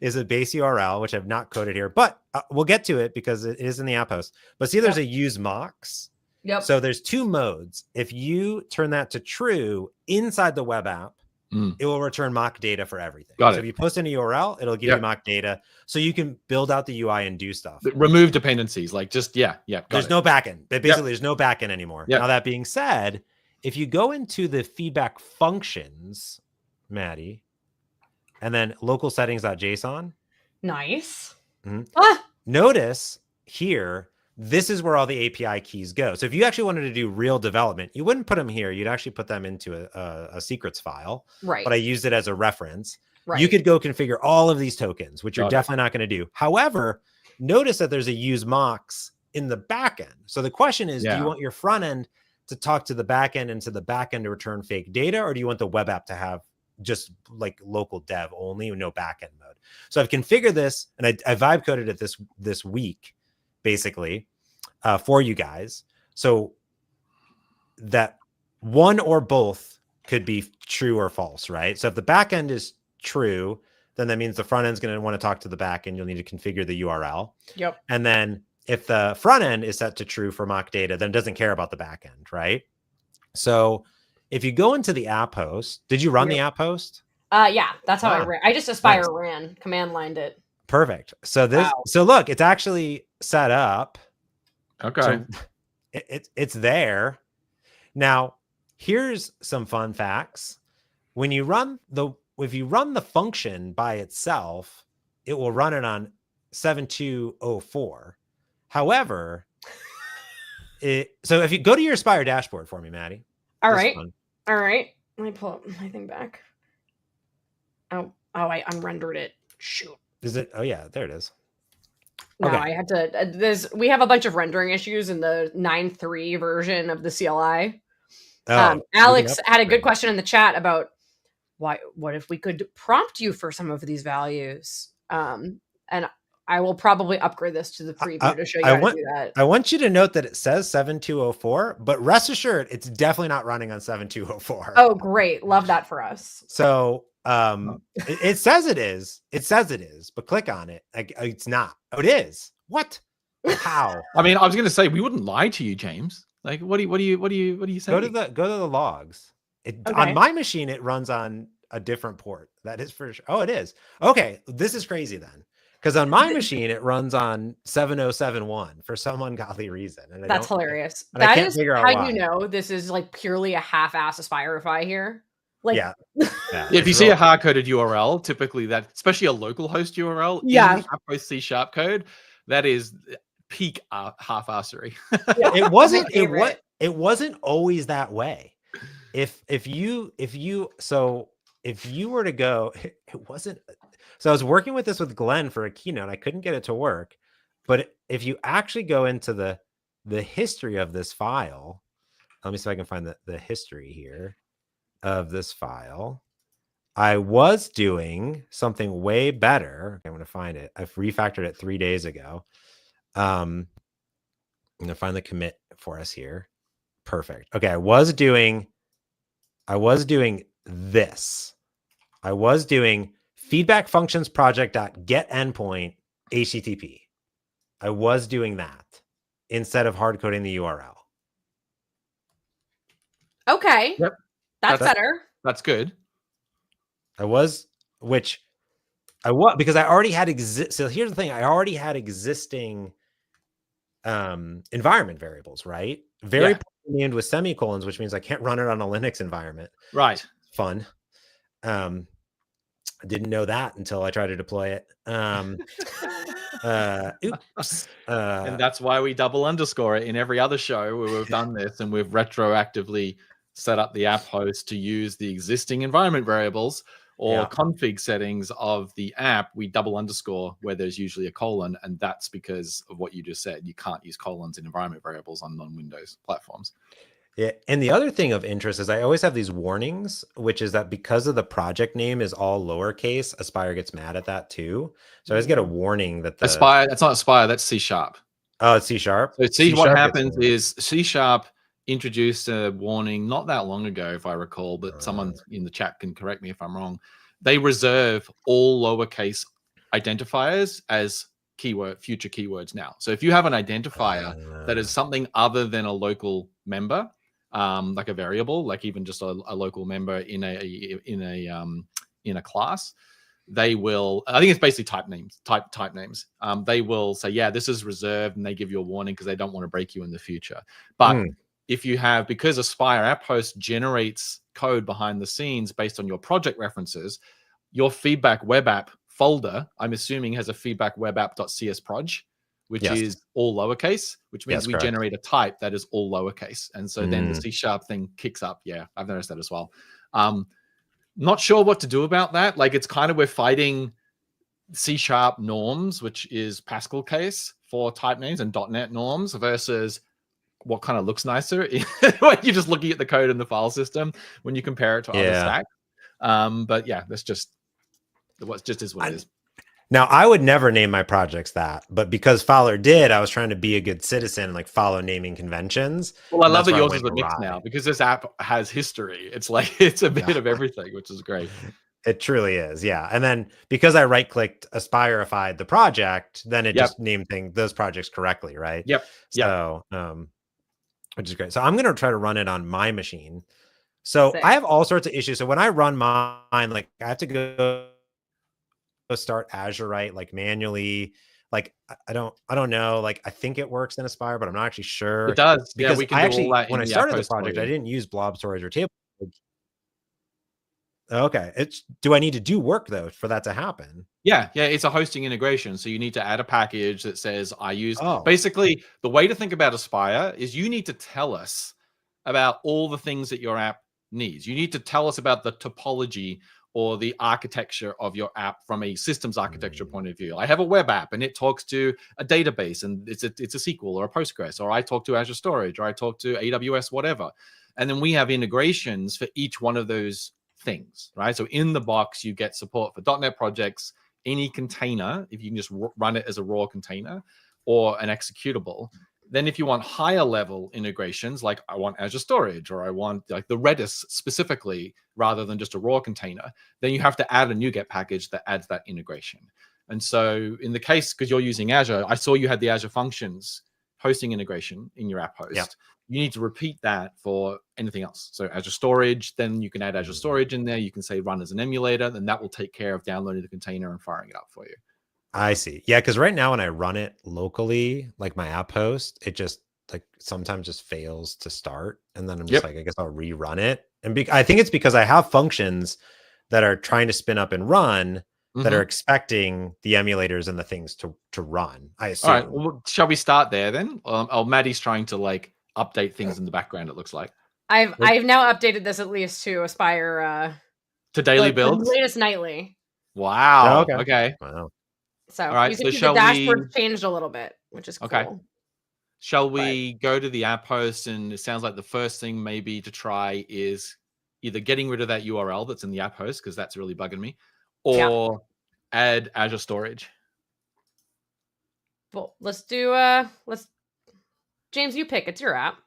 Is a base URL, which I've not coded here, but we'll get to it because it is in the app host. But see, there's a use mocks. Yep. So there's two modes. If you turn that to true inside the web app, it will return mock data for everything. So if you post in a URL, it'll give you mock data so you can build out the UI and do stuff. Remove dependencies, like just, There's no backend. But basically, there's no backend anymore. Now, that being said, if you go into the feedback functions, Maddy, and then local settings.json. Nice. Notice here, this is where all the API keys go. So if you actually wanted to do real development, you wouldn't put them here. You'd actually put them into a secrets file. Right. But I used it as a reference. Right. You could go configure all of these tokens, which you're definitely not going to do. However, notice that there's a use mocks in the backend. So the question is, do you want your front end to talk to the backend and to the backend to return fake data, or do you want the web app to have just like local dev only, no backend mode? So I've configured this and I vibe coded it this week, basically, for you guys. So that one or both could be true or false, right? So if the backend is true, then that means the front end is going to want to talk to the backend. You'll need to configure the URL. Yep. And then if the front end is set to true for mock data, then it doesn't care about the backend, right? So if you go into the app host, did you run the app host? Yeah, that's how I ran. I just Aspire ran, command lined it. Perfect. So so look, it's actually set up. Okay. So it's there. Now, here's some fun facts. If you run the function by itself, it will run it on 7204. However, so if you go to your Aspire dashboard for me, Maddy. All right. Let me pull up my thing back. I unrendered it. Shoot. Is it? Oh yeah, there it is. No, I had to. We have a bunch of rendering issues in the 9.3 version of the CLI. Alex had a good question in the chat about what if we could prompt you for some of these values? And I will probably upgrade this to the preview to show you how to do that. I want you to note that it says 7204, but rest assured, it's definitely not running on 7204. Oh, great. Love that for us. So it says it is. It says it is, but click on it. Like, it's not. Oh, it is. What? How? I mean, I was going to say we wouldn't lie to you, James. Like, what do you say? Go to the logs. On my machine, it runs on a different port. That is for sure. Oh, it is. Okay, this is crazy then. Because on my machine, it runs on 7071 for some ungodly reason. And that's hilarious. And I can't figure out how why. you know this is like purely a half-ass AspiriFi here. Like, yeah. If you see a hard-coded URL, typically that, especially a local host URL, in the app host C# code, that is peak half-assery. It wasn't always that way. If you were to go, it wasn't. So I was working with this with Glenn for a keynote. I couldn't get it to work. But if you actually go into the history of this file, let me see if I can find the history here of this file. I was doing something way better. I'm going to find it. I've refactored it 3 days ago. I'm going to find the commit for us here. Perfect. Okay. I was doing this. I was doing feedback functions project.get endpoint HTTP. I was doing that instead of hard coding the URL. Okay. Yep. That's better. That's good. Because I already had so here's the thing. I already had existing environment variables, right? Named with semicolons, which means I can't run it on a Linux environment. Right. Fun. I didn't know that until I tried to deploy it. Oops. And that's why we double underscore it in every other show where we've done this, and we've retroactively set up the app host to use the existing environment variables or config settings of the app. We double underscore where there's usually a colon, and that's because of what you just said. You can't use colons in environment variables on non-Windows platforms. Yeah, and the other thing of interest is I alwaase have these warnings, which is that because of the project name is all lowercase, Aspire gets mad at that too. So I always get a warning that Aspire, that's not Aspire, that's C#. Oh, it's C#. So what happens is C# introduced a warning not that long ago, if I recall, but someone in the chat can correct me if I'm wrong. They reserve all lowercase identifiers as future keywords now. So if you have an identifier that is something other than a local member, like a variable, like even just a local member in a class, they will, I think it's basically type names. They will say, yeah, this is reserved, and they give you a warning because they don't want to break you in the future. But if you have, because Aspire app host generates code behind the scenes based on your project references, your feedback web app folder, I'm assuming, has a feedback web app.csproj, which is all lowercase, which means we generate a type that is all lowercase. And so then the C# thing kicks up. Yeah, I've noticed that as well. Not sure what to do about that. Like, it's kind of, we're fighting C# norms, which is Pascal case for type names, and .NET norms versus what kind of looks nicer when you're just looking at the code in the file system when you compare it to other stacks. But yeah, that's just what it is. Now, I would never name my projects that, but because Fowler did, I was trying to be a good citizen and like follow naming conventions. Well, I love that yours is a mix now, because this app has history. It's like, it's a bit of everything, which is great. It truly is. Yeah. And then because I right-clicked AspiriFied the project, then it just named those projects correctly, right? Yep. So, which is great. So I'm going to try to run it on my machine. So I have all sorts of issues. So when I run mine, like I have to go start Azure, right? Like manually, like I don't know. Like I think it works in Aspire, but I'm not actually sure. It does. Because we can do all that when I started the project, I didn't use blob storage or table. Okay. Do I need to do work though for that to happen? Yeah. It's a hosting integration. So you need to add a package that says I use. Basically, the way to think about Aspire is you need to tell us about all the things that your app needs. You need to tell us about the topology or the architecture of your app from a systems architecture point of view. I have a web app and it talks to a database and it's a SQL or a Postgres, or I talk to Azure Storage, or I talk to AWS, whatever. And then we have integrations for each one of those things, right? So in the box, you get support for .NET projects, any container, if you can just run it as a raw container or an executable. Then if you want higher level integrations, like I want Azure Storage, or I want like the Redis specifically, rather than just a raw container, then you have to add a NuGet package that adds that integration. And so in the case, because you're using Azure, I saw you had the Azure Functions hosting integration in your app host, you need to repeat that for anything else. So Azure Storage, then you can add Azure Storage in there. You can say run as an emulator, then that will take care of downloading the container and firing it up for you. I see. Yeah, because right now when I run it locally, like my app host, it just like sometimes just fails to start. And then I'm just like, I guess I'll rerun it. And I think it's because I have functions that are trying to spin up and run that are expecting the emulators and the things to run, I assume. All right, well, shall we start there then? Maddy's trying to like update things in the background, it looks like. I've now updated this at least to Aspire to daily builds? The latest nightly. Wow. Okay. Wow. So all right, you can see the dashboard changed a little bit, which is cool. Okay. Shall we go to the app host? And it sounds like the first thing maybe to try is either getting rid of that URL that's in the app host, because that's really bugging me, or add Azure Storage. Well, let's do James, you pick. It's your app.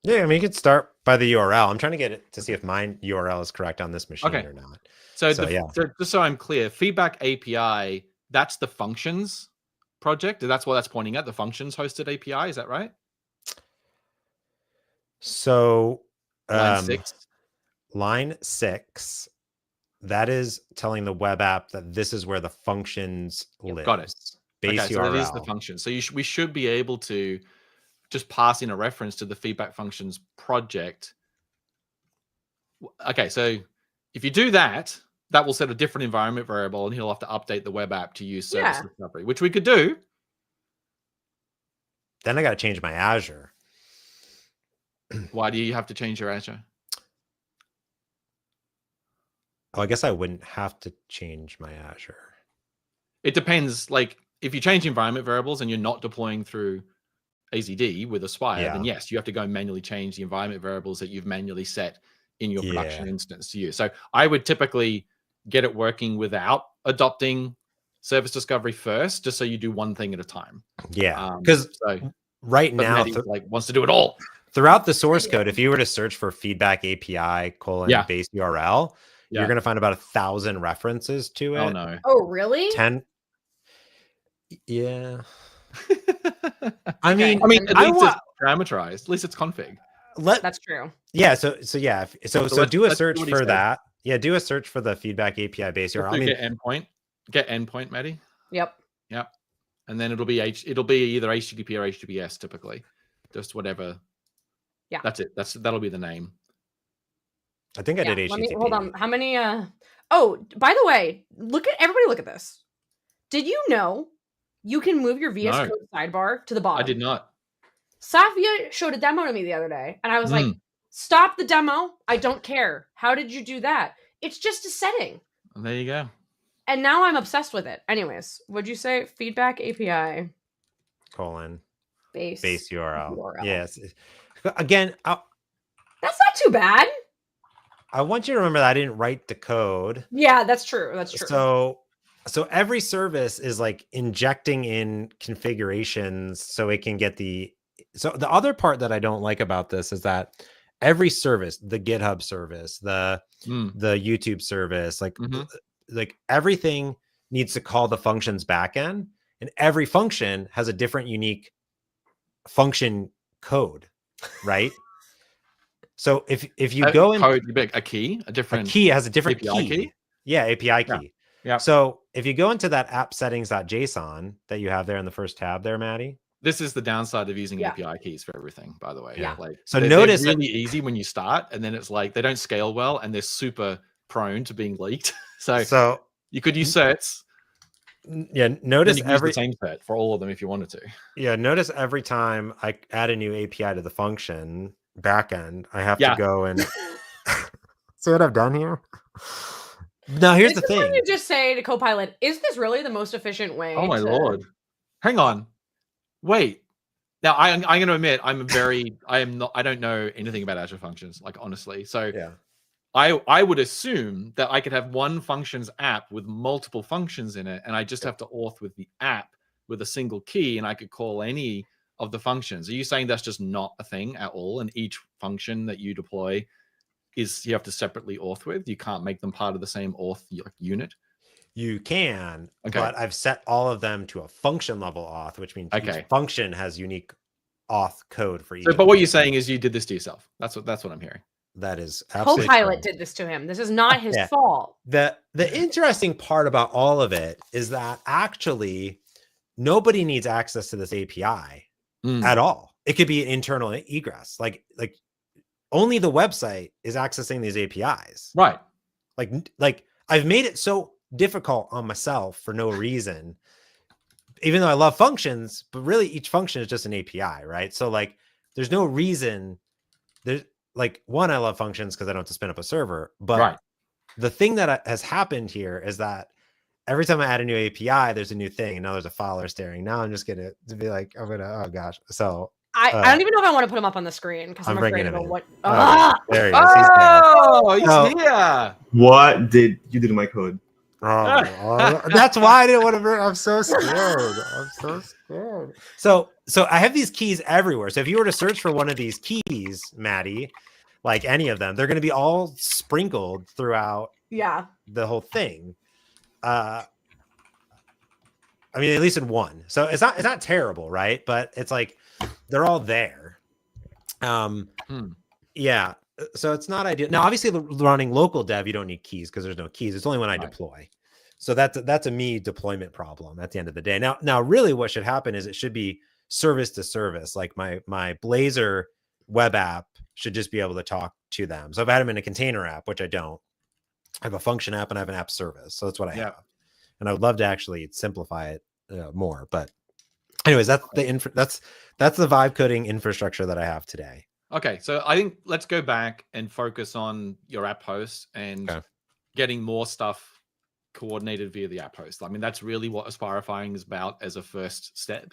Yeah, I mean, you could start by the URL. I'm trying to get it to see if my URL is correct on this machine or not. So just so I'm clear, Feedback API, that's the functions project. That's what that's pointing at, the functions hosted API. Is that right? So line 6, that is telling the web app that this is where the functions live. Got it. Base URL. So it is the function. So we should be able to just pass in a reference to the feedback functions project. Okay, so if you do that, that will set a different environment variable, and he'll have to update the web app to use service discovery, which we could do. Then I got to change my Azure. Why do you have to change your Azure? Oh, I guess I wouldn't have to change my Azure. It depends. Like if you change environment variables and you're not deploying through AZD with Aspire, then yes, you have to go and manually change the environment variables that you've manually set in your production instance to use. So I would typically get it working without adopting service discovery first, just so you do one thing at a time. Yeah, because right now Maddy, like wants to do it all. Throughout the source code, if you were to search for feedback API : base URL, you're going to find about 1,000 references to it. Oh no! Oh really? 10. Yeah. I mean, at least it's parameterized. At least it's config. That's true. Yeah. So do a search for that. Yeah. Do a search for the feedback API base URL. I mean, get endpoint, Maddy. Yep. And then it'll be either HTTP or HTTPS typically, just whatever. Yeah. That's it. That'll be the name. I think I did HTTP. Hold on. How many? Oh, by the way, everybody look at this. Did you know you can move your VS Code sidebar to the bottom? I did not. Safia showed a demo to me the other day, and I was like, stop the demo. I don't care. How did you do that? It's just a setting. Well, there you go. And now I'm obsessed with it. Anyways, would you say feedback API : base URL? Yes. Again, that's not too bad. I want you to remember that I didn't write the code. Yeah, that's true. That's true. So every service is like injecting in configurations so it can get so the other part that I don't like about this is that every service, the GitHub service, the YouTube service, like everything needs to call the functions backend, and every function has a different unique function code, right? So if you go in a key has a different API key. Yeah, API key. Yeah. So if you go into that app settings.json that you have there in the first tab there, Maddy. This is the downside of using API keys for everything, by the way. Yeah. Like, so notice they're really easy when you start, and then it's like they don't scale well, and they're super prone to being leaked. so you could use certs. Yeah, notice use the same cert for all of them if you wanted to. Yeah, notice every time I add a new API to the function backend, I have to go and see what I've done here. Now here's the thing. When you just say to Copilot, "Is this really the most efficient way?" Oh my lord! Hang on, wait. Now I'm going to admit I don't know anything about Azure Functions, like honestly. So I would assume that I could have one functions app with multiple functions in it, and I just have to auth with the app with a single key, and I could call any of the functions. Are you saying that's just not a thing at all? And each function that you deploy you have to separately auth with? You can't make them part of the same auth unit? You can, but I've set all of them to a function level auth, which means each function has unique auth code for each. So, but what you're saying is you did this to yourself. That's what I'm hearing. That is absolutely Copilot correct. did this to him. This is not his Yeah. fault. The interesting part about all of it is that actually nobody needs access to this API at all. It could be an internal egress. Like only the website is accessing these APIs. Right. Like I've made it so difficult on myself for no reason, even though I love functions, but really each function is just an API, right? So like there's no reason there's like one, I love functions because I don't have to spin up a server, but the thing that has happened here is that every time I add a new API, there's a new thing, and now there's a Fowler staring. Now I'm just gonna be like, oh gosh. So I don't even know if I want to put him up on the screen because I'm afraid of what. There he is. He's here. What did you do to my code? That's why I didn't want to. I'm so scared. So I have these keys everywhere. So if you were to search for one of these keys, Maddy, like any of them, they're going to be all sprinkled throughout. The whole thing. I mean, at least in one. So it's not terrible, right? But it's like they're all there. Yeah. So it's not ideal. Now, obviously, running local dev, you don't need keys because there's no keys. It's only when I deploy. So that's a me deployment problem at the end of the day. Now, really, what should happen is it should be service to service. Like my Blazor web app should just be able to talk to them. So if I had them in a container app, which I don't, I have a function app and I have an app service. So that's what I have. And I would love to actually simplify it more. But anyways, that's the vibe coding infrastructure that I have today. Okay, so I think let's go back and focus on your app host and getting more stuff coordinated via the app host. I mean, that's really what Aspirifying is about as a first step,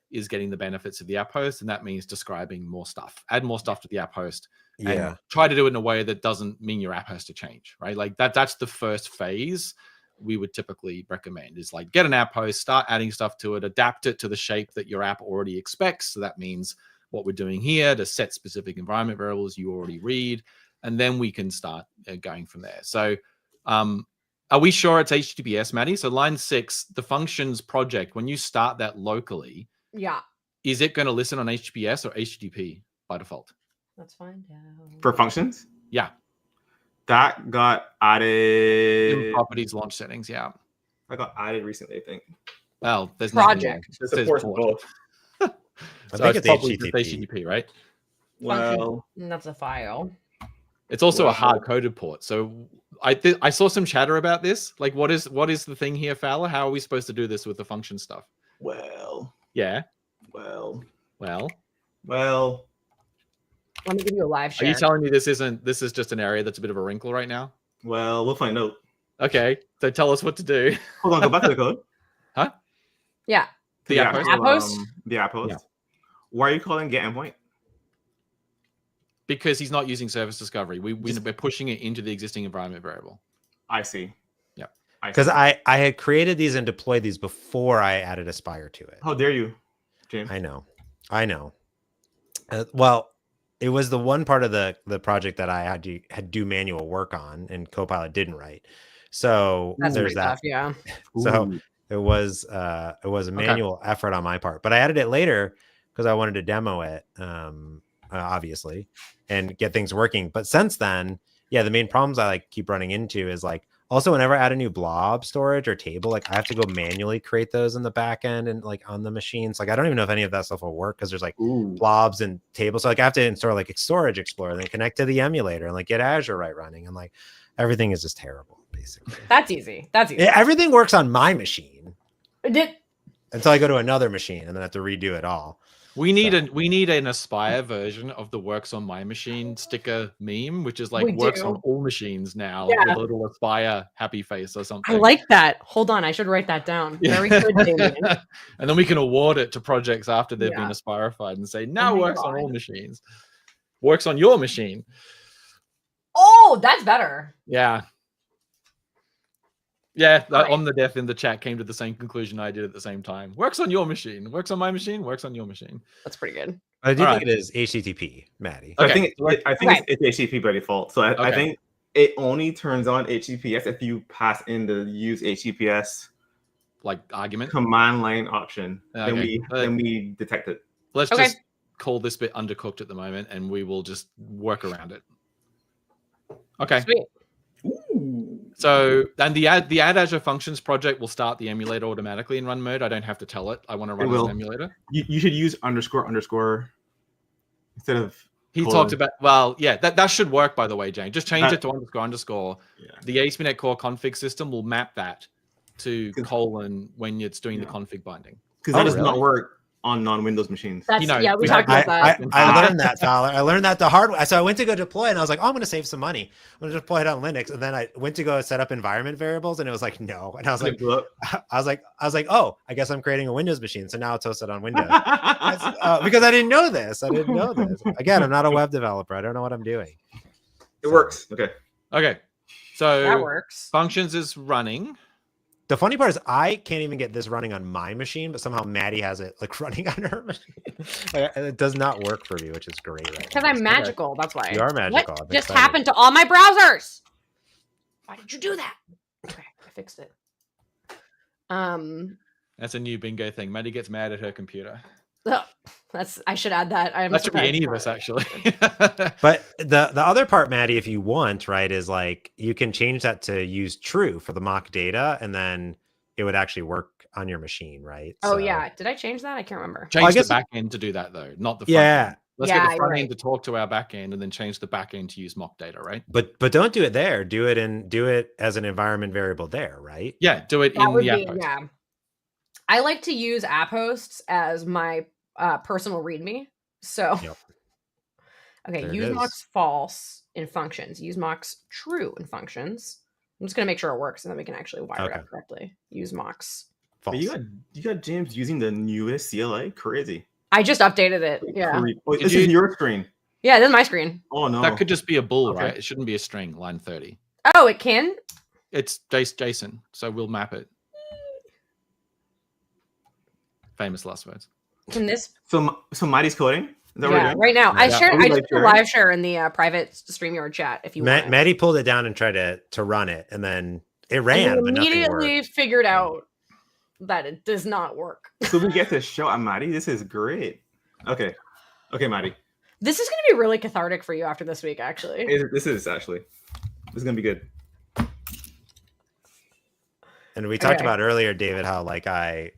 is getting the benefits of the app host. And that means describing more stuff, add more stuff to the app host, and try to do it in a way that doesn't mean your app has to change, right? Like that's the first phase we would typically recommend, is like get an app host, start adding stuff to it, adapt it to the shape that your app already expects. So that means what we're doing here to set specific environment variables you already read, and then we can start going from there. So are we sure it's HTTPS, Maddy? So line 6, the functions project, when you start that locally, is it going to listen on HTTPS or HTTP by default? Let's find out. For functions? Yeah. That got added in properties launch settings, that got added recently, I think. Well, there's project. It supports both. I think it's HTTP, right? Well, that's a file. It's also a hard-coded port. So I saw some chatter about this. Like, what is the thing here, Fowler? How are we supposed to do this with the function stuff? Well. Let me give you a live share. Are you telling me this is just an area that's a bit of a wrinkle right now? Well, we'll find out. Okay, so tell us what to do. Hold on, go back to the code. Huh? Yeah. The app host. The app host. Yeah. Why are you calling get endpoint? Because he's not using service discovery. We're pushing it into the existing environment variable. I see. Yeah. Because I had created these and deployed these before I added Aspire to it. How dare you, James? I know. Well, it was the one part of the project that I had to do manual work on, and Copilot didn't write. So there's that. Tough, So it was a manual effort on my part, but I added it later because I wanted to demo it, obviously, and get things working. But since then, the main problems I keep running into is also whenever I add a new blob storage or table, I have to go manually create those in the back end and on the machines. I don't even know if any of that stuff will work because there's blobs and tables. So I have to install Storage Explorer, then connect to the emulator and get Azure running, and everything is just terrible basically. That's easy. Everything works on my machine until I go to another machine and then have to redo it all. We need an Aspire version of the works on my machine sticker meme, which is works on all machines now with a little Aspire happy face or something. I like that. Hold on, I should write that down. Very good, Damian. And then we can award it to projects after they've been Aspirified and say, now works on all machines. Works on your machine. Oh, that's better. Yeah. Yeah, on the dev in the chat came to the same conclusion I did at the same time. Works on your machine. Works on my machine. Works on your machine. That's pretty good. I do think it is HTTP, Maddy. Okay. I think it's HTTP by default. So I think it only turns on HTTPS if you pass in the use HTTPS argument command line option. Then we detect it. Let's just call this bit undercooked at the moment, and we will just work around it. Okay. Sweet. Ooh. So, and the add Azure Functions project will start the emulator automatically in run mode. I don't have to tell it. I want to run an emulator. You should use __ instead of. He talked about, well, yeah, that should work, by the way, Jane. Just change it to __. Yeah. The ASP.NET Core config system will map that to : when it's doing the config binding. Because that does not work on non-Windows machines. That's, yeah, we talked about that. I learned that, Fowler. I learned that the hard way. So I went to go deploy, and I was like, oh, I'm going to save some money. I'm going to deploy it on Linux. And then I went to go set up environment variables, and it was like, no. And I was like, oh, I guess I'm creating a Windows machine. So now it's hosted on Windows. Because I didn't know this. Again, I'm not a web developer. I don't know what I'm doing. It works. Okay. So that works. Functions is running. The funny part is I can't even get this running on my machine, but somehow Maddy has it like running on her machine. It does not work for me, which is great. Because I'm magical. That's why. You are magical. What just happened to all my browsers? Why did you do that? Okay, I fixed it. That's a new bingo thing. Maddy gets mad at her computer. Oh, I should add that. That should be any of us, actually. But the other part, Maddy, if you want, right, is like you can change that to use true for the mock data, and then it would actually work on your machine, right? Oh, yeah. Did I change that? I can't remember. Change the back end to do that, though, not the front end. Let's get the front end to talk to our back end, and then change the back end to use mock data, right? But don't do it there. Do it as an environment variable there, right? Yeah, do it in the app host. Yeah. I like to use app hosts as my personal README. So, okay, use mocks false in functions. Use mocks true in functions. I'm just gonna make sure it works, and then we can actually wire it up correctly. Use mocks false. You got James using the newest CLI. Crazy. I just updated it. Yeah. Oh, this is your screen. Yeah, this is my screen. Oh no, that could just be a bool, right? It shouldn't be a string. Line 30. Oh, it can. It's JSON, so we'll map it. Famous last words. Can this? So Maddy's coding. Is that right now. I shared. I just live share in the private StreamYard chat. If you want. Maddy pulled it down and tried to run it, and then it ran. And immediately figured out that it does not work. So we get to show at Maddy. This is great. Okay, Maddy. This is going to be really cathartic for you after this week. Actually, this is gonna be good. And we talked about earlier, David, how like I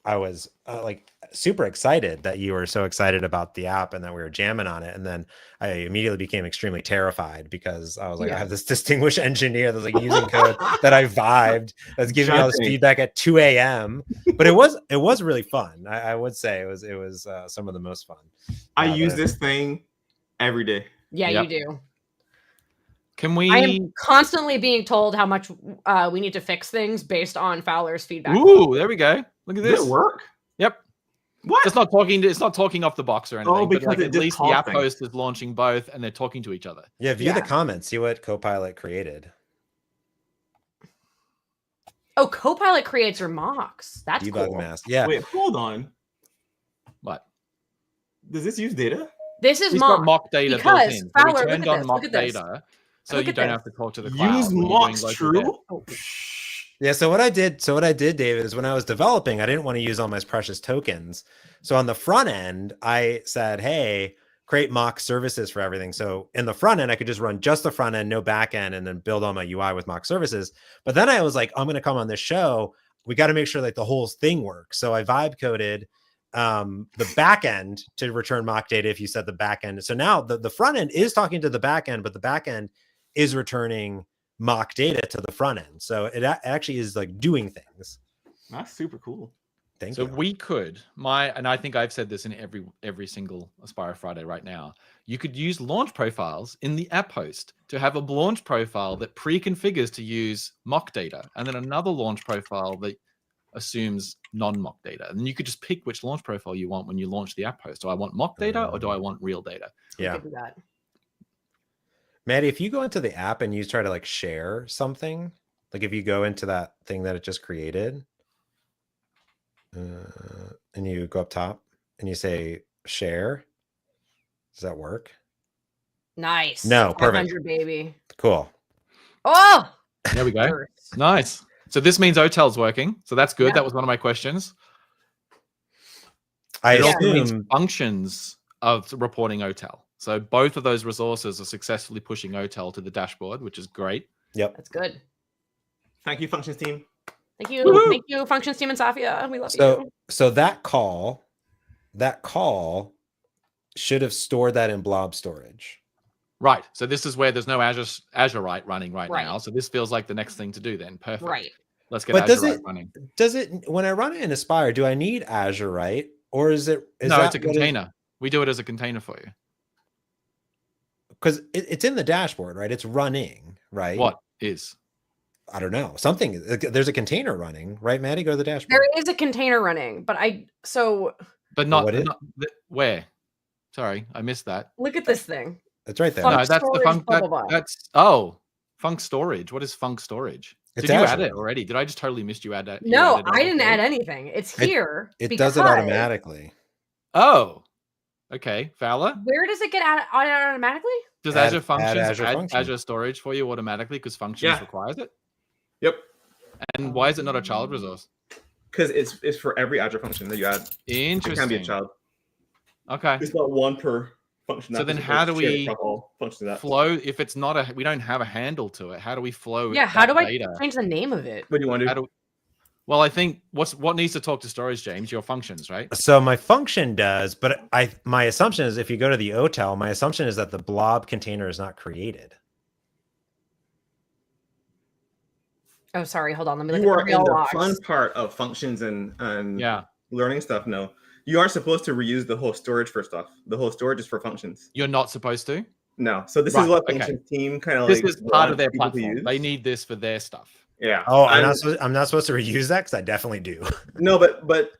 was like super excited that you were so excited about the app and that we were jamming on it. And then I immediately became extremely terrified because I was like, I have this distinguished engineer that's like using code that I vibed, that's giving me all this feedback at 2 a.m. But it was really fun. I would say it was some of the most fun. I use this thing every day. Yeah, you do. Can we? I am constantly being told how much we need to fix things based on Fowler's feedback. Ooh, there we go. Look at this. Did it work? Yep. What? It's not talking off the box or anything. Oh, because at least the app host is launching both, and they're talking to each other. Yeah, view the comments. See what Copilot created. Oh, Copilot creates your mocks. That's debug cool. mask. Yeah. Wait, hold on. What? Does this use data? This is mock data because built in. Fowler, we turned on mock data, so you don't have to talk to the cloud. Use mocks true. Yeah, so what I did, David, is when I was developing, I didn't want to use all my precious tokens. So on the front end, I said, hey, create mock services for everything. So in the front end, I could just run just the front end, no back end, and then build all my UI with mock services. But then I was like, I'm going to come on this show. We got to make sure like the whole thing works. So I vibe coded the back end to return mock data if you set the back end. So now the front end is talking to the back end, but the back end is returning mock data to the front end. So it actually is like doing things. That's super cool. Thank you. So we could, and I think I've said this in every single AspiriFriday right now, you could use launch profiles in the app host to have a launch profile that pre-configures to use mock data, and then another launch profile that assumes non-mock data. And you could just pick which launch profile you want when you launch the app host. Do I want mock data or do I want real data? Yeah. Maddy, if you go into the app and you try to like share something, like if you go into that thing that it just created, and you go up top and you say share, does that work? Nice. No, perfect. Baby. Cool. Oh, there we go. Nice. So this means OTel's working. So that's good. Yeah. That was one of my questions. I assume functions of reporting OTel. So both of those resources are successfully pushing OTel to the dashboard, which is great. Yep. That's good. Thank you, Functions team. Thank you. Woo-hoo. Thank you, Functions team and Safia. We love you. So that call should have stored that in blob storage. Right. So this is where there's no Azure Write running right now. So this feels like the next thing to do then. Perfect. Right. Let's get Azure Write running. Does it, when I run it in Aspire, do I need Azure Write, or is it? No, it's a container. We do it as a container for you. Because it's in the dashboard, right? It's running, right? What is? I don't know. Something. There's a container running, right, Maddy? Go to the dashboard. There is a container running, but But not where? Sorry, I missed that. Look at this thing. It's right there. Funk no, that's storage, the funk. blah, blah, blah. That's Funk storage. What is Funk storage? Did you add it already? Did I just totally missed you add that? No, I didn't add anything. It's here. It does it automatically. Oh, okay. Fowler, where does it get added automatically? Does Azure Functions add Azure storage for you automatically because Functions requires it? Yep. And why is it not a child resource? Because it's for every Azure function that you add. Interesting. It can be a child. Okay. It's not one per function. So then how do we flow if it's not we don't have a handle to it? How do we flow? Yeah, how do I change the name of it? What do you want to do? Well, I think what needs to talk to storage, James? Your functions, right? So my function does, but my assumption is if you go to the OTel, my assumption is that the blob container is not created. Oh, sorry. Hold on. Let me look you at are the real in the logs. fun part of functions and learning stuff. No, you are supposed to reuse the whole storage for stuff. The whole storage is for functions. You're not supposed to. No. So this is what functions team kind of this is part of their platform. They need this for their stuff. Yeah. Oh, I'm not supposed to reuse that because I definitely do. No, but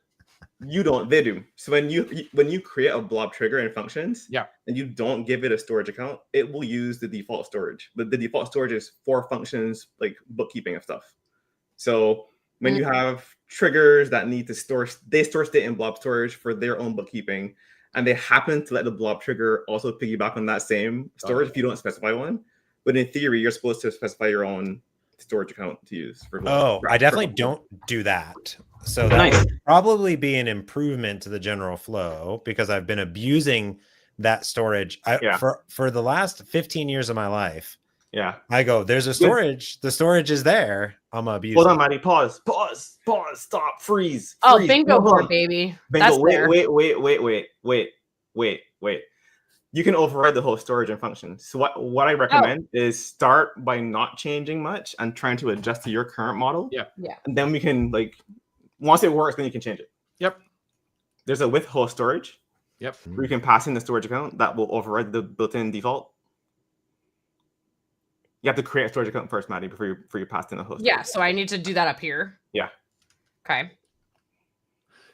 you don't. They do. So when you create a blob trigger in functions, and you don't give it a storage account, it will use the default storage. But the default storage is for functions like bookkeeping and stuff. So when you have triggers that need to store state in blob storage for their own bookkeeping, and they happen to let the blob trigger also piggyback on that same storage if you don't specify one. But in theory, you're supposed to specify your own storage account to use for blob. I definitely don't do that. So that would probably be an improvement to the general flow because I've been abusing that storage for the last 15 years of my life. Yeah. I go, there's a storage. The storage is there. I'm gonna abuse Hold on, Maddy. Pause. Stop. Freeze. Oh, bingo board, baby. Bingo. Wait. You can override the whole storage and functions. So what I recommend is start by not changing much and trying to adjust to your current model. Yeah. And then we can once it works, then you can change it. Yep. There's a with host storage. Yep. Where you can pass in the storage account that will override the built-in default. You have to create a storage account first, Maddy, before you pass in the host. Yeah. So I need to do that up here. Yeah. Okay.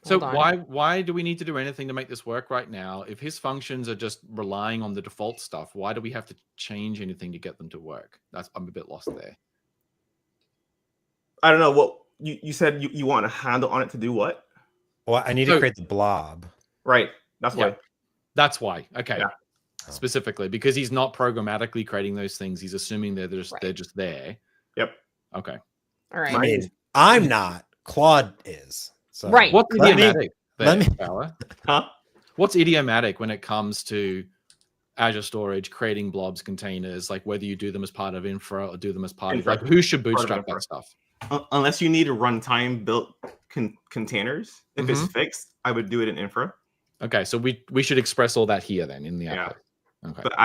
So why do we need to do anything to make this work right now? If his functions are just relying on the default stuff, why do we have to change anything to get them to work? I'm a bit lost there. I don't know what you said. You want a handle on it to do what? Well, I need to create the blob. Right. That's why. That's why. Okay. Yeah. Specifically because he's not programmatically creating those things. He's assuming they're just there. Yep. Okay. All right. I mean, I'm not. Claude is. So right. What's idiomatic? Huh? What's idiomatic when it comes to Azure storage, creating blobs, containers, like whether you do them as part of infra or do them as part of who should bootstrap that stuff? Unless you need a runtime built containers. If it's fixed, I would do it in infra. Okay, so we should express all that here then in the app. Okay. But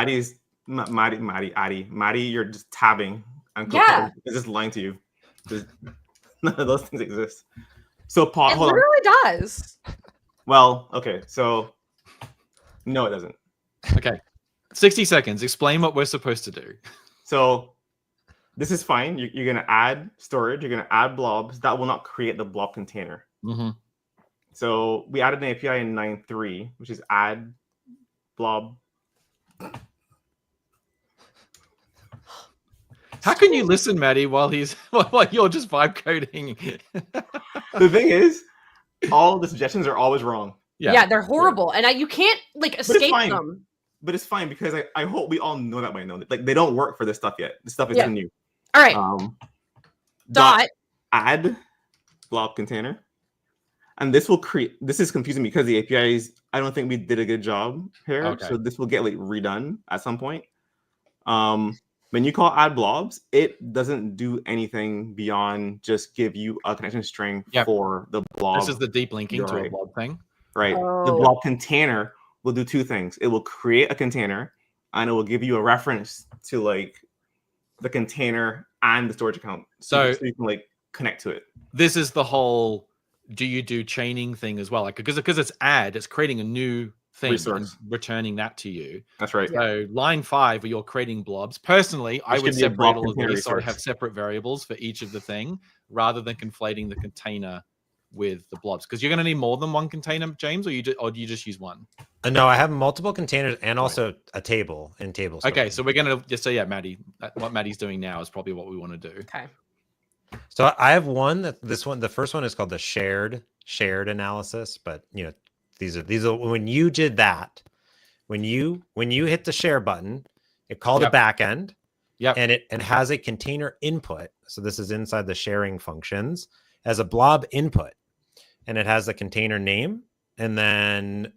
Maddy, you're just tabbing and it's just lying to you. None of those things exist. So it literally does. Well, okay, so no, it doesn't. Okay, 60 seconds. Explain what we're supposed to do. So this is fine. You're gonna add storage. You're gonna add blobs. That will not create the blob container. So we added an API in 9.3, which is add blob. How can you listen, Maddy, while you're just vibe coding? The thing is, all the suggestions are always wrong. Yeah, they're horrible, and you can't escape them. But it's fine because I hope we all know that by now. Like they don't work for this stuff yet. This stuff is new. All right. Add blob container. And this will create. This is confusing because the APIs. I don't think we did a good job here. Okay. So this will get like redone at some point. When you call add blobs, it doesn't do anything beyond just give you a connection string for the blob. This is the deep linking to a blob thing. Right. The blob container will do two things. It will create a container and it will give you a reference to like the container and the storage account. So you can like connect to it. This is the whole do you do chaining thing as well? Like because it's add, it's creating a new thing and returning that to you. That's right. So line 5 where you're creating blobs. Personally, I would separate all of these so I have separate variables for each of the thing rather than conflating the container with the blobs, because you're going to need more than one container, James, or do you just use one? No, I have multiple containers and also a table in table storage. Okay, so we're going to just say Maddy. What Maddy's doing now is probably what we want to do. Okay. So I have one the first one is called the shared analysis, but you know these are when you did that, when you hit the share button, it called a backend, and it has a container input. So this is inside the sharing functions as a blob input. And it has the container name, and then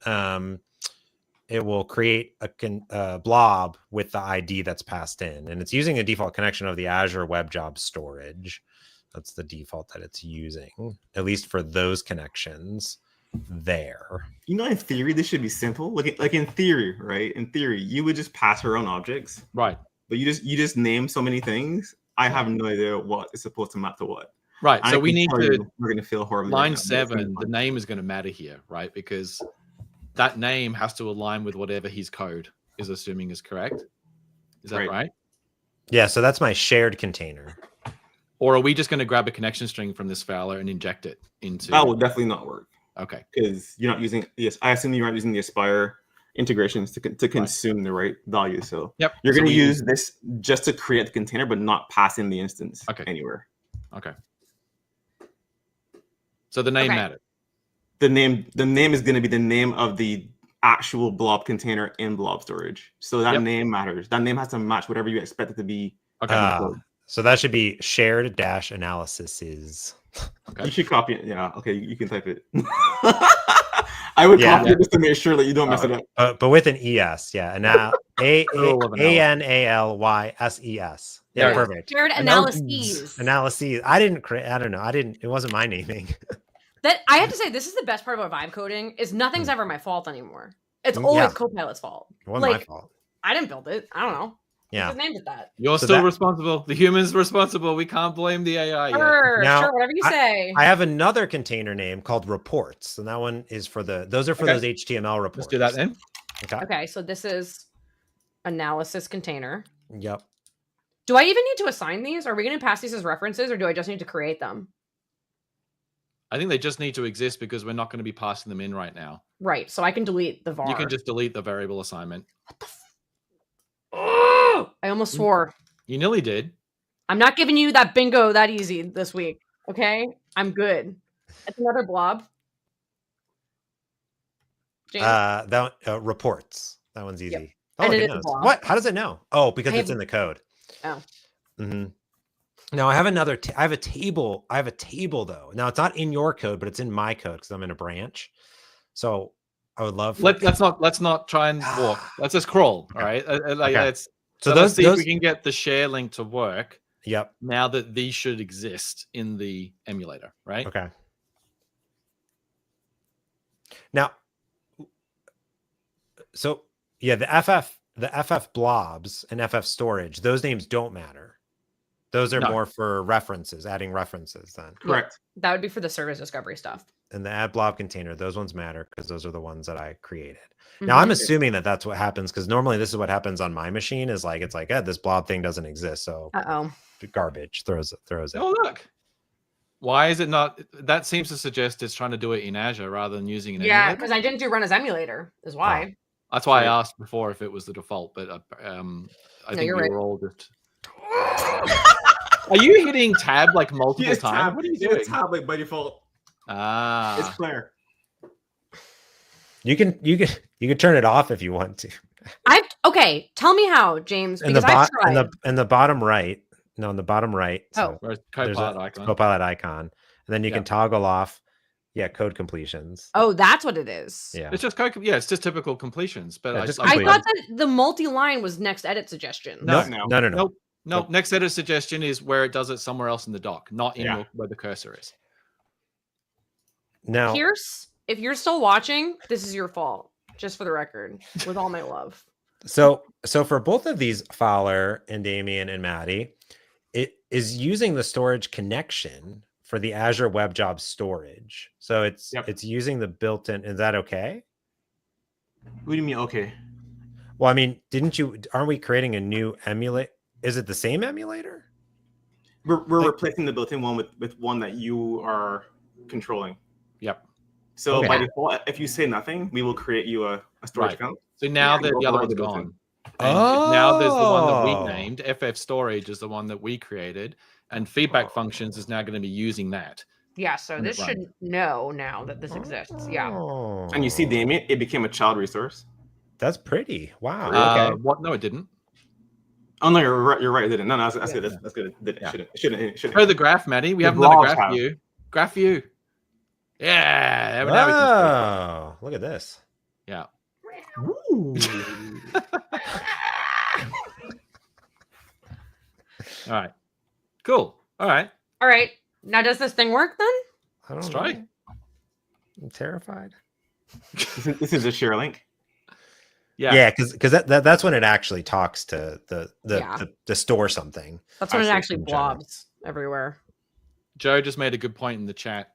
it will create a blob with the ID that's passed in, and it's using a default connection of the Azure Web Job Storage. That's the default that it's using, at least for those connections there. You know, in theory, this should be simple. Like in theory, right? In theory, you would just pass your own objects, right? But you just name so many things. I have no idea what is supposed to map to what. Right, so we need to. We're going to feel horribly. Line 7, the name is going to matter here, right? Because that name has to align with whatever his code is assuming is correct. Is that right? Yeah, so that's my shared container. Or are we just going to grab a connection string from this Fowler and inject it into? That will definitely not work. Okay, because you're not using. Yes, I assume you're not using the Aspire integrations to consume the right value. So you're going to use this just to create the container, but not pass in the instance anywhere. Okay. So the name matters. The name is going to be the name of the actual blob container in blob storage. So that name matters. That name has to match whatever you expect it to be. Okay. So that should be shared analysis. Okay. You should copy it. Yeah. Okay. You can type it. I would copy it just to make sure that you don't mess it up. But with an ES. Yeah. ANALYSES. Yeah, perfect. Shared analyses. Analyses. I don't know. It wasn't my naming. That I have to say, this is the best part about vibe coding is nothing's ever my fault anymore. It's always Copilot's fault. It wasn't my fault. I didn't build it. I don't know. Yeah. Just named it that. You're still responsible. The human's responsible. We can't blame the AI sure, yet. Sure, whatever you say. I have another container name called reports, and that one is for those are for those HTML reports. Let's do that then. Okay, so this is analysis container. Yep. Do I even need to assign these? Are we going to pass these as references, or do I just need to create them? I think they just need to exist because we're not going to be passing them in right now. Right. So I can delete the var. You can just delete the variable assignment. What the oh, I almost swore. You nearly did. I'm not giving you that bingo that easy this week. Okay? I'm good. It's another blob. James? Reports. That one's easy. Yep. Oh, it knows. What? How does it know? Oh, because it's in the code. Oh. Mm-hmm. Now I have another. I have a table. I have a table though. Now it's not in your code, but it's in my code because I'm in a branch. So I would love. Let's not try and walk. Let's just crawl. All right. Let's see if we can get the share link to work. Yep. Now that these should exist in the emulator, right? Okay. Now, so yeah, the FF blobs and FF storage, those names don't matter. Those are more for references, adding references then. Correct. That would be for the service discovery stuff. And the add blob container, those ones matter because those are the ones that I created. Now I'm assuming that that's what happens because normally this is what happens on my machine is like, it's like, this blob thing doesn't exist. So garbage throws it. Oh, look. Why is it not? That seems to suggest it's trying to do it in Azure rather than using an emulator. Yeah, because I didn't do run as emulator is why. Oh. That's why I asked before if it was the default, but I think you're all just... Are you hitting tab like multiple times? What are you doing? Tab like by default. It's clear. You can turn it off if you want to. Okay. Tell me how, James. Because I've tried. In the bottom right. No, in the bottom right. There's a Copilot icon. Copilot icon, and then you can toggle off Yeah, code completions. Oh, that's what it is. Yeah, it's just code. Yeah, it's just typical completions. But Yeah, just I thought that the multi-line was next edit suggestion. No. Nope. Next edit suggestion is where it does it somewhere else in the doc, not in where the cursor is. Now, Pierce, if you're still watching, this is your fault. Just for the record, with all my love. So for both of these, Fowler and Damian and Maddy, it is using the storage connection for the Azure Web Job storage. So it's using the built-in. Is that okay? What do you mean okay? Well, I mean, aren't we creating a new emulate? Is it the same emulator? We're replacing the built-in one with one that you are controlling. Yep. So by default, if you say nothing, we will create you a storage account. So now the other one's gone. Now there's the one that we named. FF Storage is the one that we created, and Feedback Functions is now going to be using that. Yeah, so this should know now that this exists. Yeah. And you see, Damian, it became a child resource. That's pretty. Wow. Okay. What? No, it didn't. Oh no, you're right. It didn't. No, that's good. That's good. It shouldn't. Show the graph, Maddy. We haven't done a graph view. Graph view. Yeah. Oh, look at this. Yeah. Ooh. All right. Cool. All right. Now, does this thing work then? I don't Let's know. try. I'm terrified. This is a share link. Yeah, because that's when it actually talks to the store something. That's when it actually blobs everywhere. Joe just made a good point in the chat,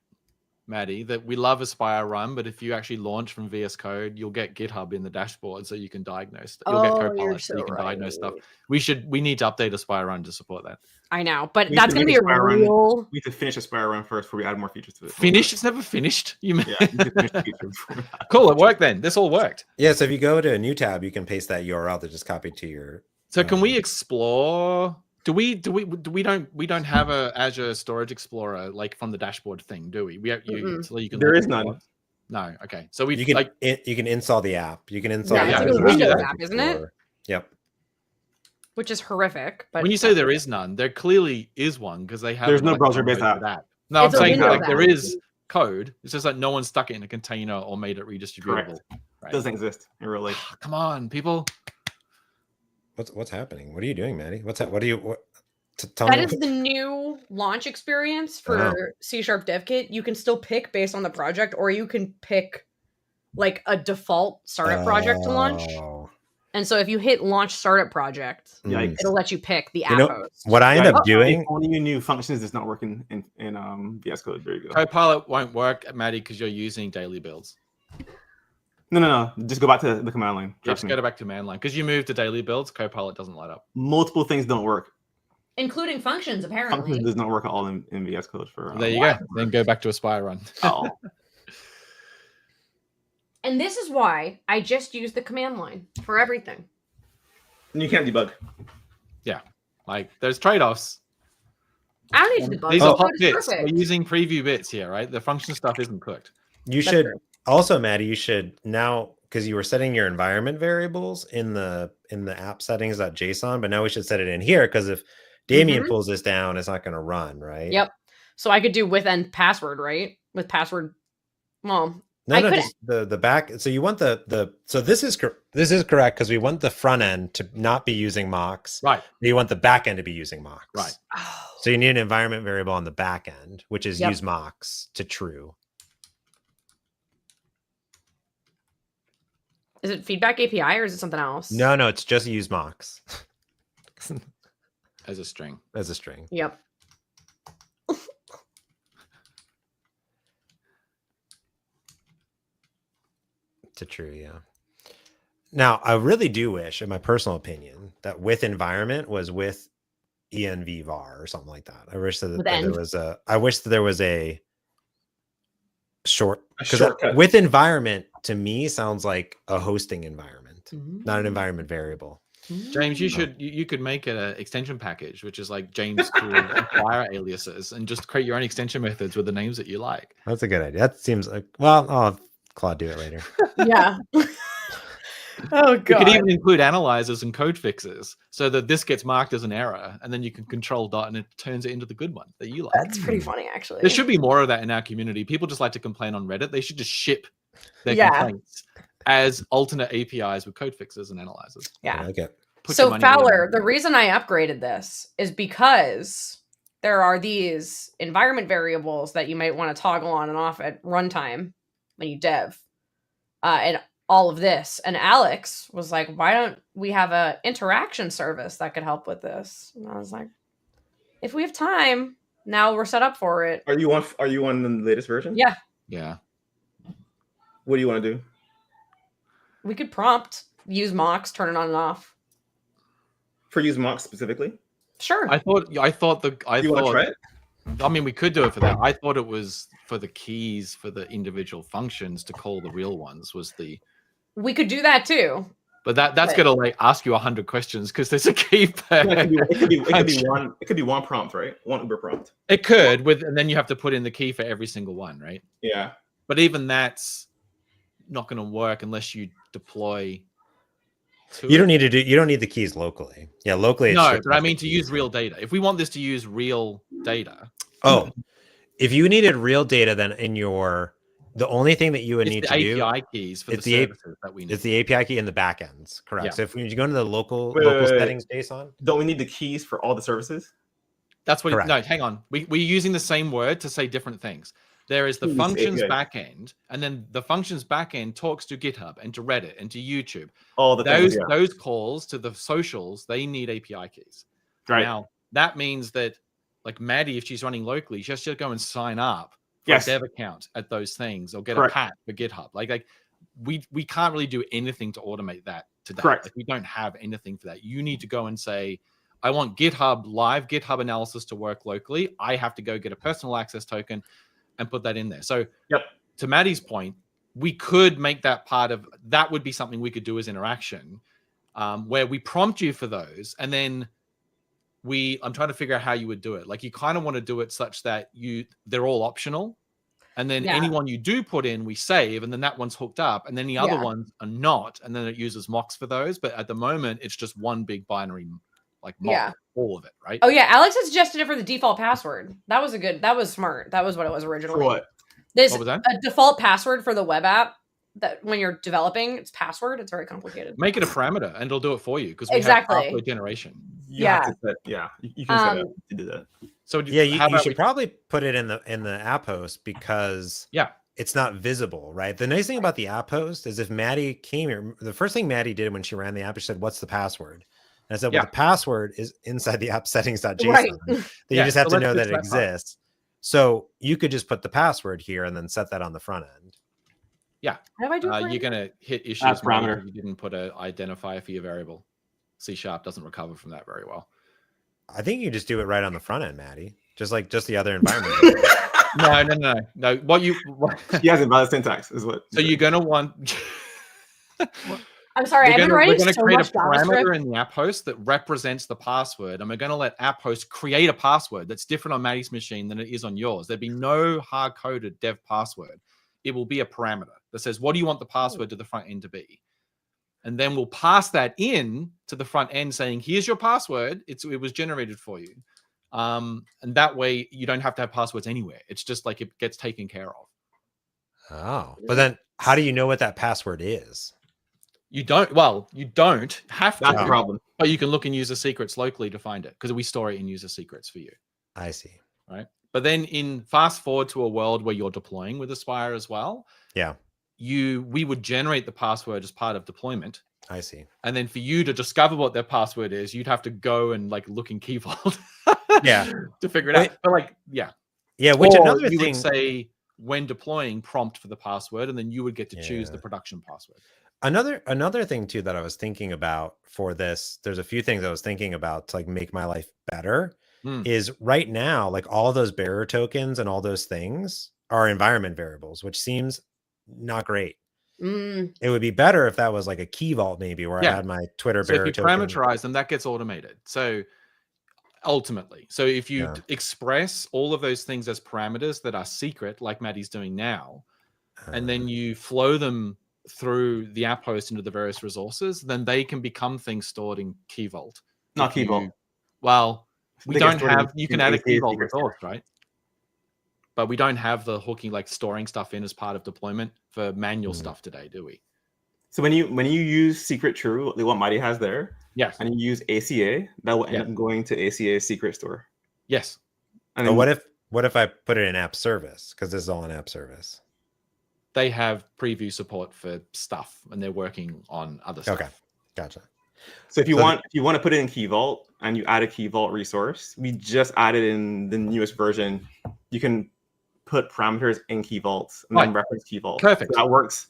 Maddy, that we love Aspire Run, but if you actually launch from VS Code, you'll get GitHub in the dashboard so you can diagnose. You'll get Copilot so you can diagnose stuff. We need to update Aspire Run to support that. I know, but that's going to be a real. We need to finish Aspire Run first before we add more features to it. Finish? It's never finished. You mean? Yeah, we need to finish the features before. Cool. It worked then. This all worked. Yeah. So if you go to a new tab, you can paste that URL that just copied to your. So can we explore? We don't have a Azure Storage Explorer like from the dashboard thing, do we? We have so you can. There is none. No. Okay. So you can install the app. You can install. Yeah, it's a Windows app, isn't it? Yep. Which is horrific. But when you say there is none, there clearly is one because they have. There's no browser-based app. No, I'm saying like there is code. It's just like no one stuck it in a container or made it redistributable. Right. Doesn't exist in real life. Come on, people. What's happening? What are you doing, Maddy? Tell that me. Is the new launch experience for C# Dev Kit. You can still pick based on the project, or you can pick like a default startup project to launch. And so if you hit launch startup project, it'll let you pick the app host. What I end up doing, only new functions does not work in VS Code. There you go. Copilot won't work, Maddy, because you're using daily builds. No. Just go back to the command line. Just go back to command line because you move to daily builds. Copilot doesn't light up. Multiple things don't work, including functions. Apparently, functions does not work at all in VS Code. For there you go. Then go back to Aspire Run. And this is why I just use the command line for everything. And you can't debug. Yeah, like there's trade-offs. I don't need to debug. These are hot bits. We're using preview bits here, right? The function stuff isn't cooked. You should also, Maddy. You should now, because you were setting your environment variables in the app settings.json, but now we should set it in here because if Damian pulls this down, it's not going to run, right? Yep. So I could do with and password, right? With password. Well. Just the back. So you want so this is correct because we want the front end to not be using mocks. Right. You want the back end to be using mocks. Right. So you need an environment variable on the back end, which is use mocks to true. Is it feedback API or is it something else? No, it's just use mocks. As a string. Yep. To true, yeah. Now, I really do wish, in my personal opinion, that with environment was with env var or something like that. I wish that there was a shortcut. With environment to me sounds like a hosting environment, not an environment variable. James, you could make an extension package, which is like James cool Aspire aliases, and just create your own extension methods with the names that you like. That's a good idea. That seems like I'll Claude do it later. Yeah. Oh god. You could even include analyzers and code fixes so that this gets marked as an error, and then you can control dot and it turns it into the good one that you like. That's pretty funny, actually. There should be more of that in our community. People just like to complain on Reddit. They should just ship their complaints as alternate APIs with code fixes and analyzers. Yeah. I like it. So Fowler, the reason I upgraded this is because there are these environment variables that you might want to toggle on and off at runtime when you dev, and all of this. And Alex was like, "Why don't we have a interaction service that could help with this?" And I was like, "If we have time, now we're set up for it." Are you on the latest version? Yeah. Yeah. What do you want to do? We could prompt, use mocks, turn it on and off. For use mocks specifically? Sure. I thought you want to try it? I mean, we could do it for that. I thought it was for the keys for the individual functions to call the real ones was the. We could do that too. But that's gonna like ask you 100 questions because there's a key per. It could be one prompt, right? One Uber prompt. It could and then you have to put in the key for every single one, right? Yeah. But even that's not going to work unless you deploy. You don't need the keys locally. Yeah, locally. No, but I mean to use real data. If we want this to use real data. Oh, if you needed real data, then the only thing that you would need to do the API keys for the services that we need. It's the API key in the backends, correct? Yeah. So if you go into the local settings JSON, don't we need the keys for all the services? That's what. No, hang on. We're using the same word to say different things. There is the functions backend, and then the functions backend talks to GitHub and to Reddit and to YouTube. All the those calls to the socials, they need API keys. Right. Now that means that, like Maddy, if she's running locally, she has to go and sign up for a dev account at those things or get a patch for GitHub. Like we can't really do anything to automate that today. Correct. Like we don't have anything for that. You need to go and say, I want live GitHub analysis to work locally. I have to go get a personal access token and put that in there. So to Maddy's point, we could make that that would be something we could do as interaction, where we prompt you for those. And then I'm trying to figure out how you would do it. Like you kind of want to do it such that they're all optional. And then anyone you do put in, we save, and then that one's hooked up. And then the other ones are not. And then it uses mocks for those. But at the moment, it's just one big binary mock, all of it, right? Oh yeah, Alex had suggested it for the default password. That was smart. That was what it was originally. For what? There's what was that? A default password for the web app that when you're developing, it's password. It's very complicated. Make it a parameter and it'll do it for you because we have password generation. You can set up to do that. So you should probably put it in the app host because it's not visible, right? The nice thing about the app host is if Maddy came here, the first thing Maddy did when she ran the app, she said, "What's the password?" And I said, well, the password is inside the app settings.json. Right. You just have to know that it exists. So you could just put the password here and then set that on the front end. Yeah. How do I do you're going to hit issues parameter. You didn't put an identifier for your variable. C# doesn't recover from that very well. I think you just do it right on the front end, Maddy. Just the other environment. No. He has invalid syntax is what. So you're going to want... I'm sorry, we're going to create a parameter in the app host that represents the password, and we're going to let app host create a password that's different on Maddy's machine than it is on yours. There'd be no hard-coded dev password. It will be a parameter that says, what do you want the password to the front end to be? And then we'll pass that in to the front end saying, here's your password. It was generated for you. And that way you don't have to have passwords anywhere. It's just like it gets taken care of. Oh, but then how do you know what that password is? You don't have to. That's the problem. But you can look in user secrets locally to find it because we store it in user secrets for you. I see. Right. But then fast forward to a world where you're deploying with Aspire as well. Yeah. We would generate the password as part of deployment. I see. And then for you to discover what their password is, you'd have to go and look in Key Vault. To figure it out. But Yeah, which another thing would say when deploying prompt for the password, and then you would get to choose the production password. Another thing too that I was thinking about for this, there's a few things I was thinking about to make my life better. Is right now, all those bearer tokens and all those things are environment variables, which seems not great. It would be better if that was a key vault, maybe where I had my Twitter bearer token. So if you parameterize them, that gets automated. So ultimately, if you express all of those things as parameters that are secret, like Maddy's doing now, and then you flow them through the app host into the various resources, then they can become things stored in Key Vault. Not Key Vault. Well, we don't have. You can add a Key Vault secret resource, right? But we don't have the hooking, like storing stuff in as part of deployment for manual stuff today, do we? So when you use secret true, like what Maddy has there, yes, and you use ACA, that will end up going to ACA's secret store. Yes. And then what if I put it in app service? Because this is all in app service. They have preview support for stuff, and they're working on other stuff. Okay, gotcha. So if you want to put it in Key Vault and you add a Key Vault resource, we just added in the newest version. You can put parameters in Key Vault and then reference Key Vault. Perfect. So that works.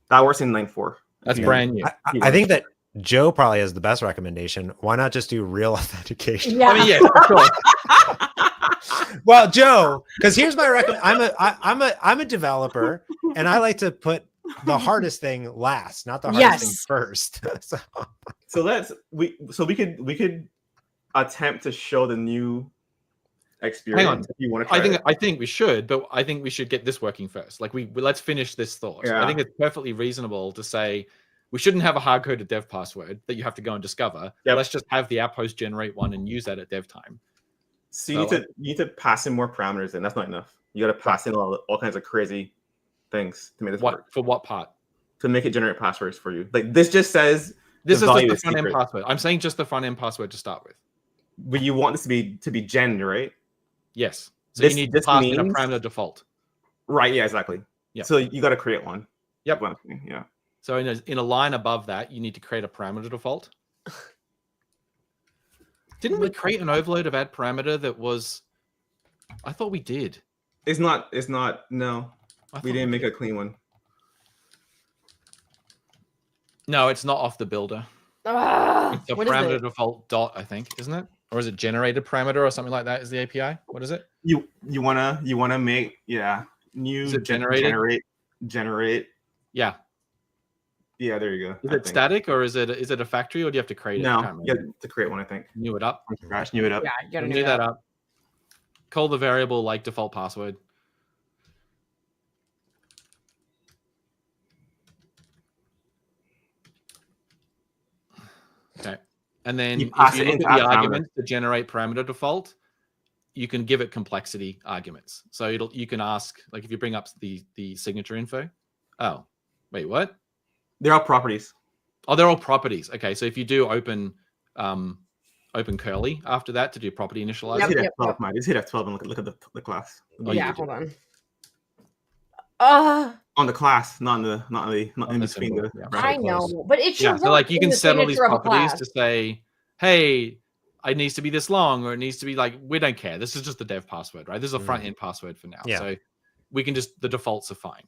That works in 9.4. That's brand new. I think that Joe probably has the best recommendation. Why not just do real authentication? Yeah. I mean, yeah, for sure. Well, Joe, because here's my recommendation. I'm a developer, and I like to put the hardest thing last, not the hardest thing first. we could attempt to show the new experience. Hang on. If you want to try I think we should, but I think we should get this working first. Like let's finish this thought. Yeah. I think it's perfectly reasonable to say we shouldn't have a hard-coded dev password that you have to go and discover. Yep. Let's just have the app host generate one and use that at dev time. So you need to pass in more parameters, and that's not enough. You got to pass in all kinds of crazy things to make this work. For what part? To make it generate passwords for you. Like this just says this is just the front end password. I'm saying just the front end password to start with. But you want this to be gen, right? Yes. So you need to pass in a parameter default. Right. Yeah. Exactly. Yeah. So you got to create one. Yep. Yeah. So in a line above that, you need to create a parameter default. Didn't we create an overload of add parameter that was? I thought we did. It's not. No, we didn't make a clean one. No, it's not off the builder. It's a parameter default dot, I think, isn't it? Or is it generated parameter or something like that? Is the API? What is it? You wanna make new is it generate. Yeah. Yeah, there you go. Is it static or is it a factory or do you have to create it? No, you have to create one, I think. New it up. From scratch, new it up. Yeah, you gotta new that up. Call the variable like default password. Okay. And then if you look at the arguments to generate parameter default, you can give it complexity arguments. So you can ask, like if you bring up the signature info. Oh, wait, what? They're all properties. Oh, they're all properties. Okay, so if you do open curly after that to do property initialization. Just hit F12, Mike. Just hit F12 and look at the class. Oh, yeah, hold on. On the class, not in between the. I know, but it should. Yeah, so like you can set all these properties to say, hey, it needs to be this long, or it needs to be like, we don't care. This is just the dev password, right? This is a front end password for now. Yeah. So we can just, the defaults are fine.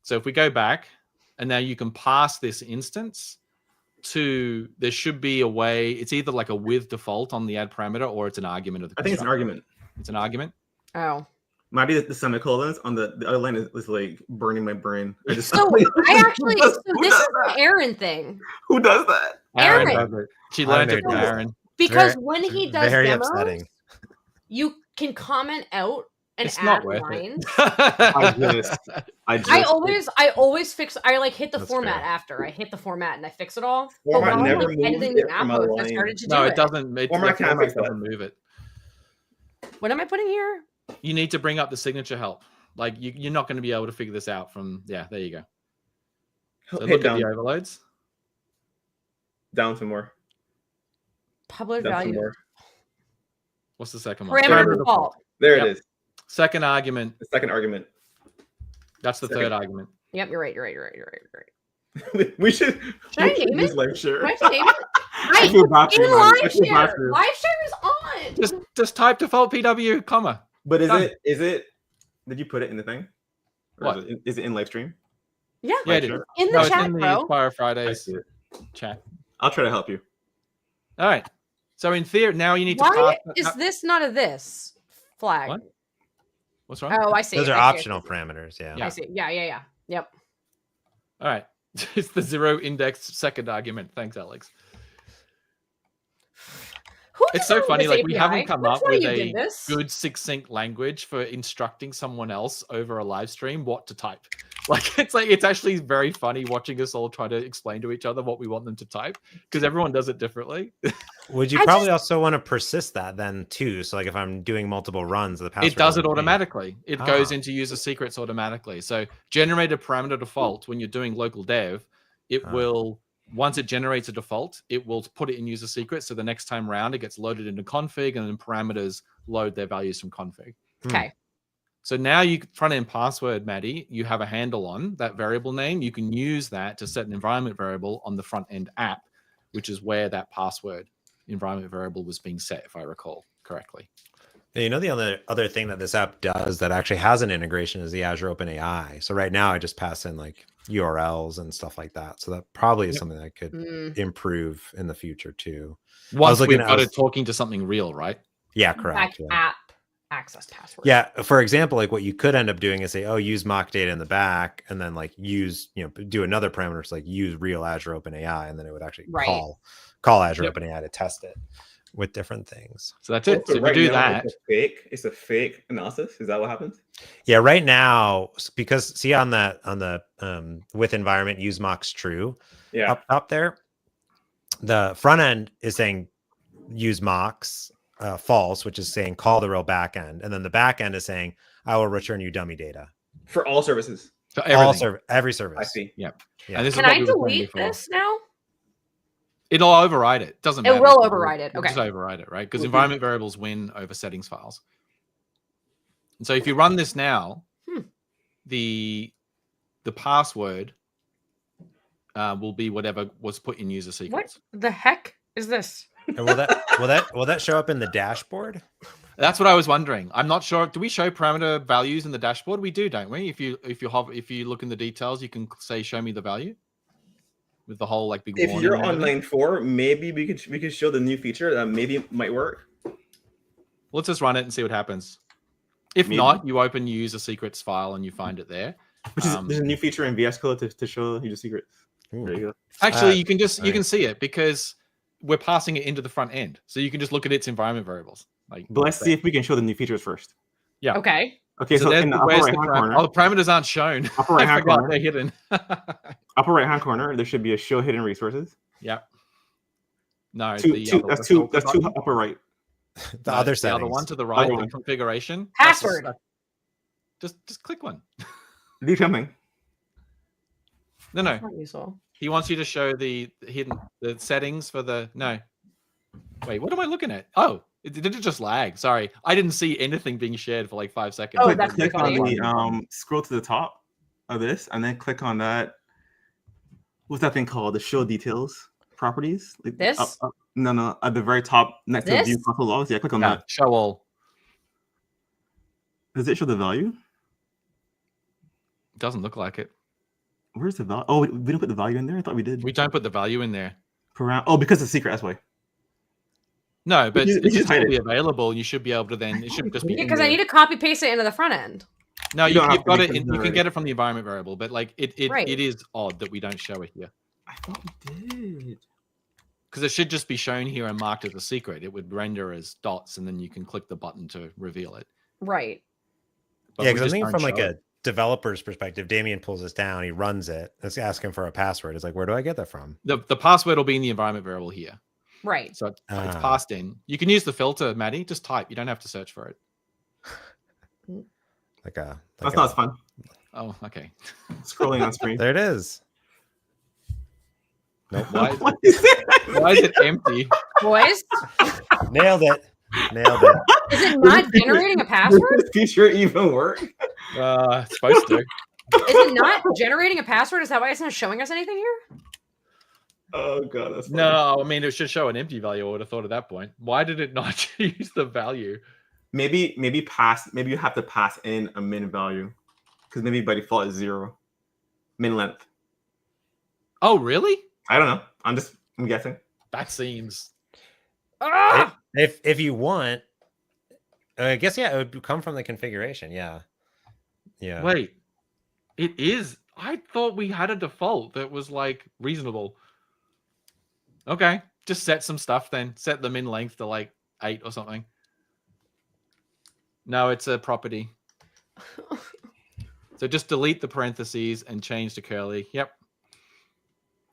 So if we go back, and now you can pass this instance to, there should be a way, it's either like a with default on the add parameter or it's an argument of the I think it's an argument. It's an argument? Oh. Might be the semicolons on the other line is like burning my brain. So this is an Aaron thing. Who does that? Aaron. She learned it from Aaron. Because when he does demos, upsetting. You can comment out and it's add not worth lines. I always fix. I like hit the That's format fair. after I hit the format and I fix it all. Format but when never I'm moves editing it the from app, a I line. started to No, do it doesn't. Format can't fix doesn't that. move it. What am I putting here? You need to bring up the signature help. Like you're not going to be able to figure this out from. Yeah, there you go. So look at the overloads. Down some more. Public Down some value. more. What's the second one? Parameter default. There it is. Second argument. The second argument. That's the third argument. Yep, you're right. we should. Should I name it? Live share. Should I name it? I feel bad for you, Live share. Live share is on. Just type default PW, comma. But is it? Did you put it in the thing? Or What? Is it in live stream? Yeah, it is. in the chat, it's in the bro. AspiriFridays chat. I'll try to help you. All right. So in theory, now you need to. Why pass is this not a this flag? What? What's wrong? Oh, I see. Those are optional parameters. Yeah. I see. Yeah. Yep. All right. It's the zero index second argument. Thanks, Alex. It's so funny. Like, we haven't come up with a good, succinct language for instructing someone else over a live stream what to type. Like it's actually very funny watching us all try to explain to each other what we want them to type because everyone does it differently. Would you probably also want to persist that then too? So like if I'm doing multiple runs, the password it does it automatically. It goes into user secrets automatically. So generate a parameter default when you're doing local dev. It will, once it generates a default, it will put it in user secrets. So the next time around, it gets loaded into config, and then parameters load their values from config. Okay. So now you front end password, Maddy, you have a handle on that variable name. You can use that to set an environment variable on the front end app, which is where that password environment variable was being set, if I recall correctly. You know, the other thing that this app does that actually has an integration is the Azure OpenAI. So right now I just pass in like URLs and stuff like that. So that probably is something that could improve in the future too. Once we've got it talking to something real, right? Yeah, correct. Like app access password. Yeah. For example, like what you could end up doing is say, oh, use mock data in the back, and then like use, do another parameter, so like use real Azure OpenAI, and then it would actually call Azure OpenAI to test it with different things. So that's it. So right, you do that. It's a fake analysis. Is that what happens? Yeah, right now, because see on the with environment use mocks true. Yeah. Up there, the front end is saying use mocks false, which is saying call the real back end, and then the back end is saying I will return you dummy data for all services. So every service. I see. Yep. Yeah. And this Can is I delete this now? It'll override it. Doesn't matter. It will override it. Okay. Just override it, right? Because environment variables win over settings files. And so if you run this now, the password will be whatever was put in user secrets. What the heck is this? And will that show up in the dashboard? That's what I was wondering. I'm not sure. Do we show parameter values in the dashboard? We do, don't we? If you look in the details, you can say show me the value with the whole like big. If you're on line 4, maybe we could show the new feature that maybe might work. Let's just run it and see what happens. If not, you open your user secrets file and you find it there. Which is there's a new feature in VS Code to show user secrets. There you go. Actually, you can can see it because we're passing it into the front end, so you can just look at its environment variables. Like, but let's see if we can show the new features first. Yeah. Okay. Okay. So in the upper right hand corner, the parameters aren't shown. Upper right hand corner, they're hidden. Upper right hand corner, there should be a show hidden resources. Yep. No, that's two upper right. The other settings. The other one to the right, the configuration. Password. Just click one. Do something. No. He wants you to show the settings for the Wait, what am I looking at? Oh, did it just lag? Sorry, I didn't see anything being shared for like 5 seconds. Oh, that's click on the scroll to the top of this, and then click on that. What's that thing called? The show details properties. Like this? No, at the very top next to view console logs. Yeah, click on that. Show all. Does it show the value? It doesn't look like it. Where's the value? Oh, we didn't put the value in there. I thought we did. We don't put the value in there. Oh, because it's secret. That's why. No, but it should be available. You should be able to then. It should just be because I need to copy paste it into the front end. No, you've got it. You can get it from the environment variable, but like it is odd that we don't show it here. I thought we did. Because it should just be shown here and marked as a secret. It would render as dots, and then you can click the button to reveal it. Right. But because I think from like a developer's perspective, Damian pulls this down, he runs it. Let's ask him for a password. It's like, where do I get that from? The password will be in the environment variable here. Right. So it's passed in. You can use the filter, Maddy. Just type. You don't have to search for it. That's not as fun. Oh, okay. Scrolling on screen. There it is. Nope. Why is it empty? Boys? Nailed it. Is it not generating a password? Does this feature even work? It's supposed to. Is it not generating a password? Is that why it's not showing us anything here? Oh god, that's funny. No. I mean, it should show an empty value. I would have thought at that point. Why did it not use the value? Maybe you have to pass in a min value because maybe by default is 0 min length. Oh, really? I don't know. I'm guessing. That seems. If you want, I guess it would come from the configuration. Yeah. Wait, it is. I thought we had a default that was like reasonable. Okay, just set some stuff then. Set the min length to like 8 or something. No, it's a property. So just delete the parentheses and change to curly. Yep.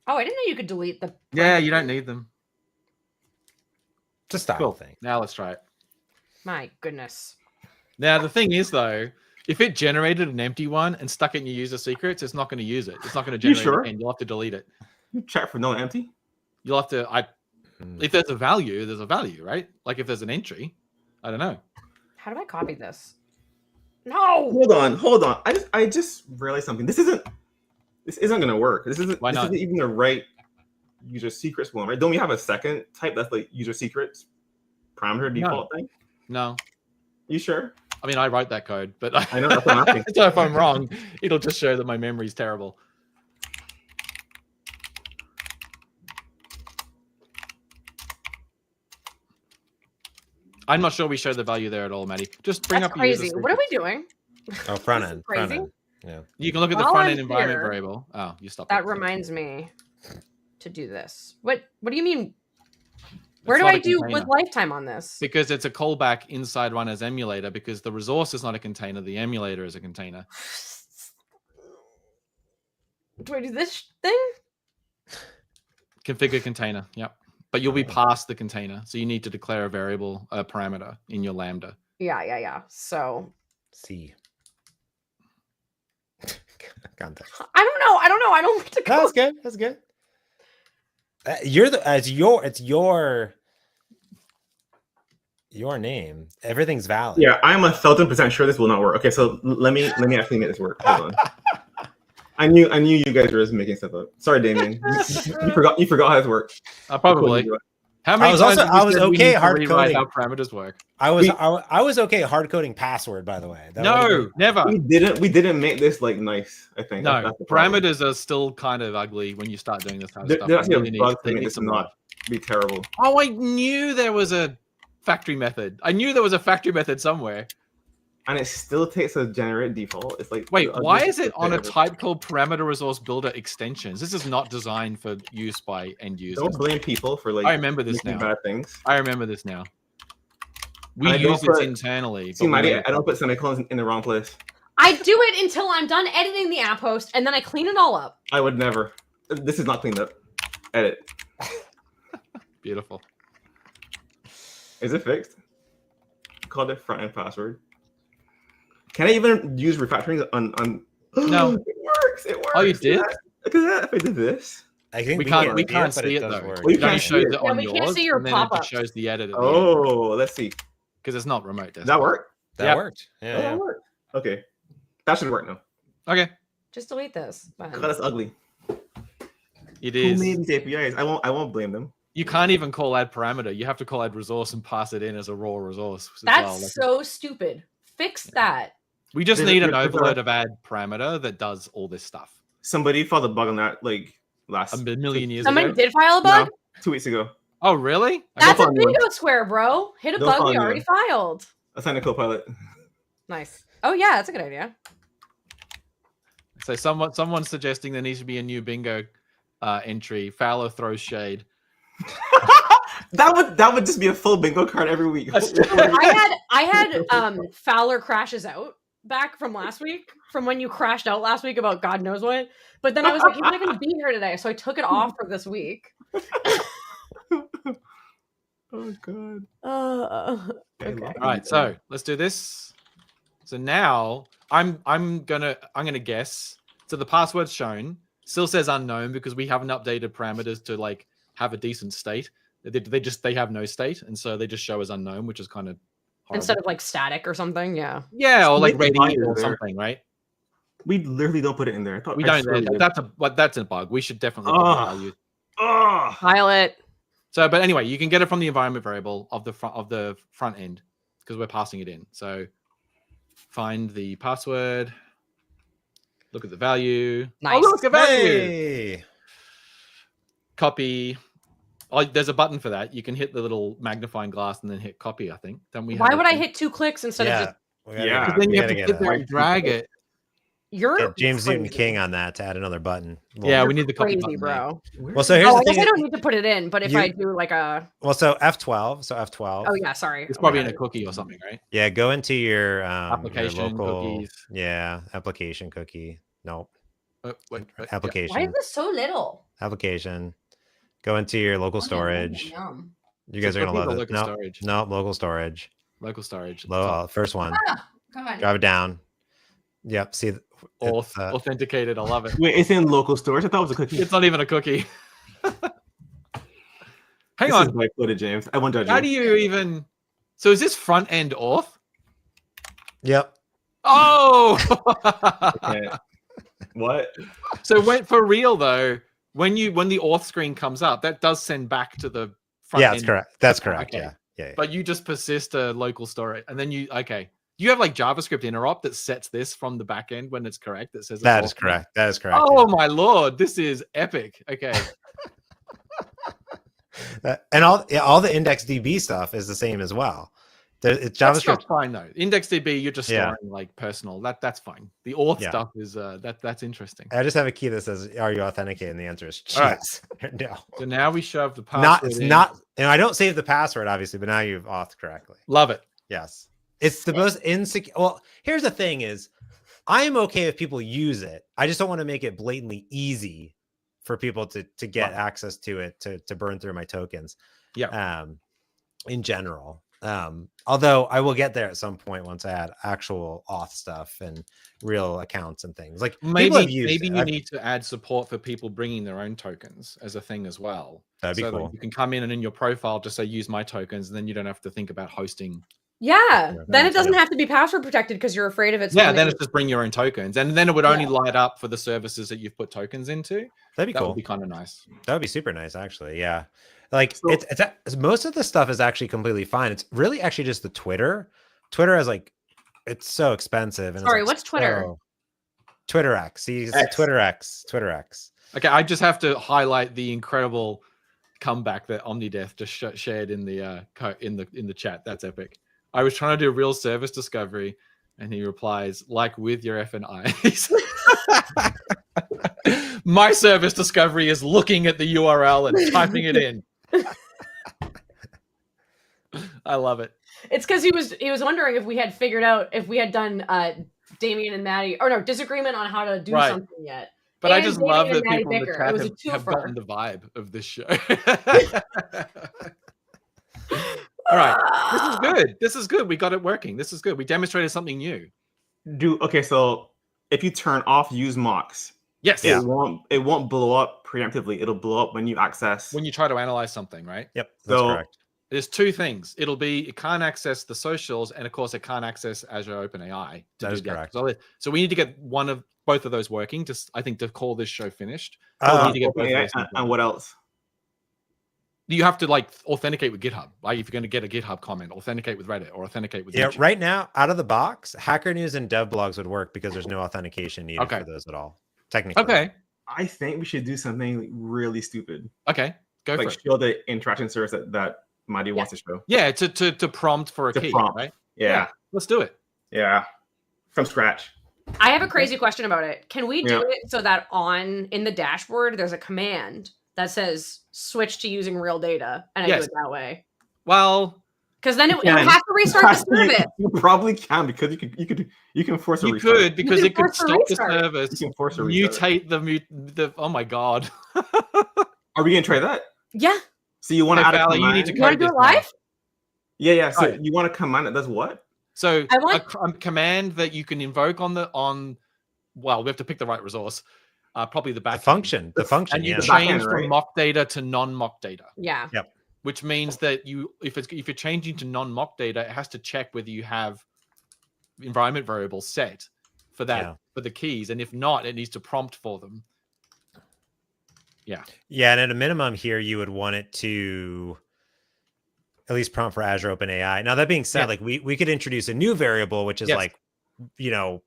Oh, I didn't know you could delete the. Yeah, you don't need them. It's a style thing. Now let's try it. My goodness. Now the thing is though, if it generated an empty one and stuck it in your user secrets, it's not going to use it. It's not going to generate it again. You'll have to delete it. You check for no empty? You'll have to. If there's a value, there's a value, right? Like if there's an entry, I don't know. How do I copy this? No. Hold on. I just realized something. This isn't gonna work. This isn't even the right user secrets one, right? Don't we have a second type that's like user secrets parameter default thing? No. You sure? I mean, I wrote that code, but I know that's what I'm asking. So if I'm wrong, it'll just show that my memory's terrible. I'm not sure we show the value there at all, Maddy. Just bring up crazy. What are we doing? Oh, front end. Crazy. Front end. Yeah. You can look at the front end environment variable. Oh, you stopped. That reminds me to do this. What do you mean? Where do I do with lifetime on this? Because it's a callback inside one as emulator, because the resource is not a container, the emulator is a container. Do I do this thing? Configure container. Yep. But you'll be past the container, so you need to declare a variable, a parameter in your Lambda. Yeah. So C. Context. I don't know. I don't like to go. That's good. It's your name. Everything's valid. Yeah, I'm 1,000% sure this will not work. Okay, so let me actually make this work. Hold on. I knew you guys were just making stuff up. Sorry, Damian. you forgot how this works. Probably. How many times I was okay hard coding how parameters work. I was okay hard coding password, by the way. Never. We didn't make this like nice. I think. No, parameters are still kind of ugly when you start doing this kind of stuff. They're actually a bug to make this not be terrible. Oh, I knew there was a factory method. I knew there was a factory method somewhere. And it still takes a generate default. It's like, wait, why is it on a type called parameter resource builder extensions? This is not designed for use by end users. Don't blame people for like. I remember this now. Bad things. I remember this now. We use this internally. See, Maddy, I don't put semicolons in the wrong place. I do it until I'm done editing the app host, and then I clean it all up. I would never. This is not cleaned up. Edit. Beautiful. Is it fixed? Called it front end password. Can I even use refactoring on? No, it works. It works. Oh, you did? Look at that. If I did this, I think we can't see it though. Well, you can't show it on we yours, can't see your and then pop-up. it shows the edit. Let's see. Because it's not remote. Does that work? That worked. Yeah, that worked. Okay, that should work now. Okay. Just delete this. God, that's ugly. It is. Who made these APIs? I won't blame them. You can't even call add parameter. You have to call add resource and pass it in as a raw resource. That's so stupid. Fix that. We just need an overload of add parameter that does all this stuff. Somebody filed a bug on that like last a million years Somebody ago. did file a bug? No, 2 weeks ago. Oh, really? That's a bingo square, bro. Hit a Don't bug we already filed. Assign a co-pilot. Nice. Oh, yeah, that's a good idea. So someone's suggesting there needs to be a new bingo entry. Fowler throws shade. That would just be a full bingo card every week. I had Fowler crashes out back from last week, from when you crashed out last week about God knows what. But then I was like, he's not going to be here today, so I took it off for this week. Oh God. Okay. All right, so let's do this. So now I'm gonna guess. So the password's shown. Still says unknown because we haven't updated parameters to like have a decent state. They have no state, and so they just show as unknown, which is kind of horrible. Instead of like static or something. Yeah, or like radiator or something, right? We literally don't put it in there. We don't. That's a bug. We should definitely put value. Pilot. So, but anyway, you can get it from the environment variable of the front end because we're passing it in. So, find the password. Look at the value. Nice. Oh, look at value. Hey. Copy. Oh, there's a button for that. You can hit the little magnifying glass and then hit copy. I think. Then we. Why would I hit 2 clicks instead of just? Because then you have to sit there and drag it. You're James crazy. Newton King on that to add another button. Yeah, we need the copy crazy, button, bro. Well, so here's the I guess thing. I don't need to put it in, but if I do like a so F12, Oh yeah, sorry. It's probably in a cookie or something, right? Yeah, go into your application your local cookies. Yeah, application cookie. Nope. Wait, application. Why is this so little? Application. Go into your local storage. You guys are gonna love it. No, local storage. Local storage. First one. Come on. Drive it down. Yep. See, authenticated. I love it. Wait, it's in local storage. I thought it was a cookie. It's not even a cookie. Hang this on. Is my James. I won't judge you. How do you even? So is this front end auth? Yep. Oh. Okay. What? So for real though, when the auth screen comes up, that does send back to the front end. That's correct. That's correct. Okay. Yeah. But you just persist a local storage, and then you have like JavaScript interop that sets this from the back end when it's correct. That says that is correct. That is correct. Oh my lord, this is epic. Okay. And all the IndexedDB stuff is the same as well. It's JavaScript. Fine though. IndexedDB, you're just storing like personal. That's fine. The auth stuff is that's interesting. I just have a key that says, "Are you authenticated?" And the answer is yes. Right. No. So now we shove the password. It's not. And I don't save the password obviously, but now you've auth correctly. Love it. Yes. It's the most insecure. Well, here's the thing: is I am okay if people use it. I just don't want to make it blatantly easy for people to get access to it to burn through my tokens. Yeah. In general. Although I will get there at some point once I add actual auth stuff and real accounts and things. Like maybe you need to add support for people bringing their own tokens as a thing as well. That'd be cool. You can come in and in your profile just say use my tokens, and then you don't have to think about hosting. Yeah, then it doesn't have to be password protected because you're afraid of it. Yeah, then it's just bring your own tokens, and then it would only light up for the services that you've put tokens into. That'd be cool. That would be kind of nice. That would be super nice, actually. Yeah, like it's most of the stuff is actually completely fine. It's really actually just the Twitter. Twitter is like it's so expensive. And sorry, what's Twitter? Twitter X. See, Twitter X. Twitter X. Okay, I just have to highlight the incredible comeback that OmniDeath just shared in the chat. That's epic. I was trying to do a real service discovery, and he replies, like with your effing eyes. My service discovery is looking at the URL and typing it in. I love it. It's because he was wondering if we had figured out if we had done Damian and Maddy disagreement on how to do something yet. But and I just love that people in the chat have gotten the vibe of this show. All right, this is good. This is good. We got it working. This is good. We demonstrated something new. Okay, so if you turn off use mocks, yes, it won't blow up preemptively. It'll blow up when you try to analyze something, right? Yep, that's correct. There's two things. It can't access the socials, and of course, it can't access Azure OpenAI. That is correct. So we need to get both of those working. I think to call this show finished. We need to get both of those and what else? You have to authenticate with GitHub. Like if you're going to get a GitHub comment, authenticate with Reddit or authenticate with YouTube. Right now, out of the box, Hacker News and Dev Blogs would work because there's no authentication needed for those at all. Technically. Okay. I think we should do something really stupid. Okay. Go for it. Show the interaction service that Maddy wants to show. Yeah, to prompt for a key, right? Yeah. Let's do it. Yeah. From scratch. I have a crazy question about it. Can we do it so that in the dashboard there's a command that says switch to using real data, and I do it that way? Well, because then it would have to restart the service. You probably can because you can force a restart. You could because it could stop the service. You can force a restart. Mutate the. Oh my god. Are we gonna try that? Yeah. So you want to add a command? You need to do it live? Yeah. So you want a command that does what? So a command that you can invoke on. Well, we have to pick the right resource. Probably the back function. The function. And you change from mock data to non-mock data. Yeah. Yep. Which means that if you're changing to non-mock data, it has to check whether you have environment variables set for that for the keys, and if not, it needs to prompt for them. Yeah. Yeah, and at a minimum here, you would want it to at least prompt for Azure OpenAI. Now that being said, like we could introduce a new variable, which is like, if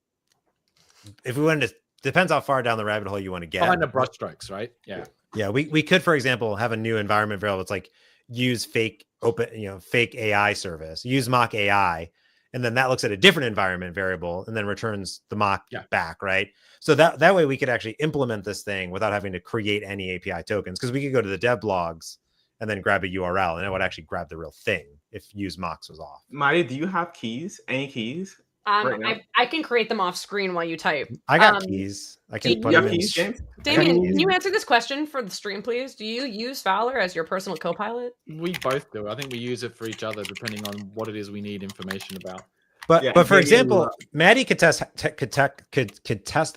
we wanted to. Depends how far down the rabbit hole you want to get. Behind the brushstrokes, right? Yeah. Yeah. We could, for example, have a new environment variable. It's like use fake AI service, use mock AI. and then that looks at a different environment variable and then returns the mock back, right? So that way we could actually implement this thing without having to create any API tokens, because we could go to the dev blogs and then grab a URL and it would actually grab the real thing if use mocks was off. Maddy, do you have keys? Any keys? Right I can create them off screen while you type. I got keys. I can put them in. Keys, James? Damian, can you answer this question for the stream, please? Do you use Fowler as your personal co-pilot? We both do. I think we use it for each other depending on what it is we need information about. But for example, Maddy could test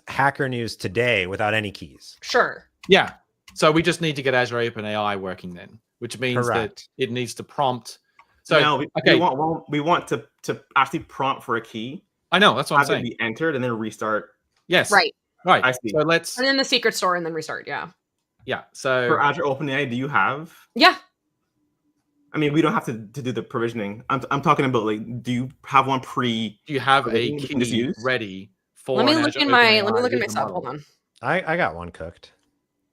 Hacker News today without any keys. Sure. Yeah. So we just need to get Azure OpenAI working then, which means that it needs to prompt. So no, we want to actually prompt for a key. I know, that's what I'm saying. Be entered and then restart. Yes. Right. I see. So let's and then the secret store and then restart. Yeah. Yeah. So for Azure OpenAI, do you have? Yeah. I mean, we don't have to do the provisioning. I'm talking about like, do you have one pre? Do you have a key ready for? Let me look in my sub. Hold on. I got one cooked.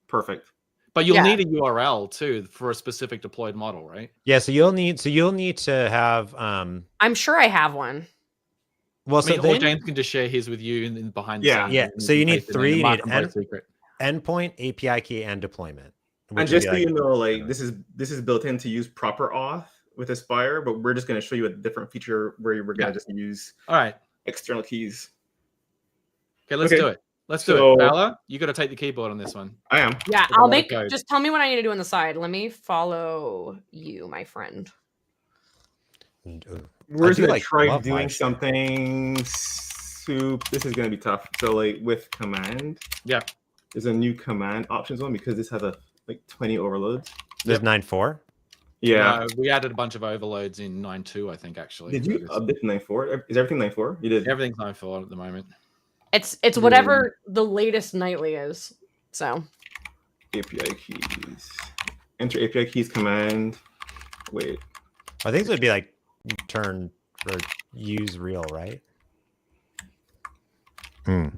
Perfect. But you'll need a URL too for a specific deployed model, right? Yeah. So you'll need to have. I'm sure I have one. Well, or James can just share his with you and behind the scenes. Yeah. So you need 3. You need endpoint, API key, and deployment. And just so you know, like this is built in to use proper auth with Aspire, but we're just going to show you a different feature where we're going to just use external keys. Okay, let's do it. Let's do it. Fowler, you got to take the keyboard on this one. I am. Yeah, I'll make. Just tell me what I need to do on the side. Let me follow you, my friend. We're just gonna try doing something. Soup. This is gonna be tough. So like with command. Yeah. There's a new command options one because this has a like 20 overloads. There's 9.4. Yeah, we added a bunch of overloads in 9.2, I think actually. Did you update 9.4? Is everything 9.4? You did. Everything's 9.4 at the moment. It's whatever the latest nightly is. So API keys. Enter API keys command. Wait. I think it would be like turn or use real, right? You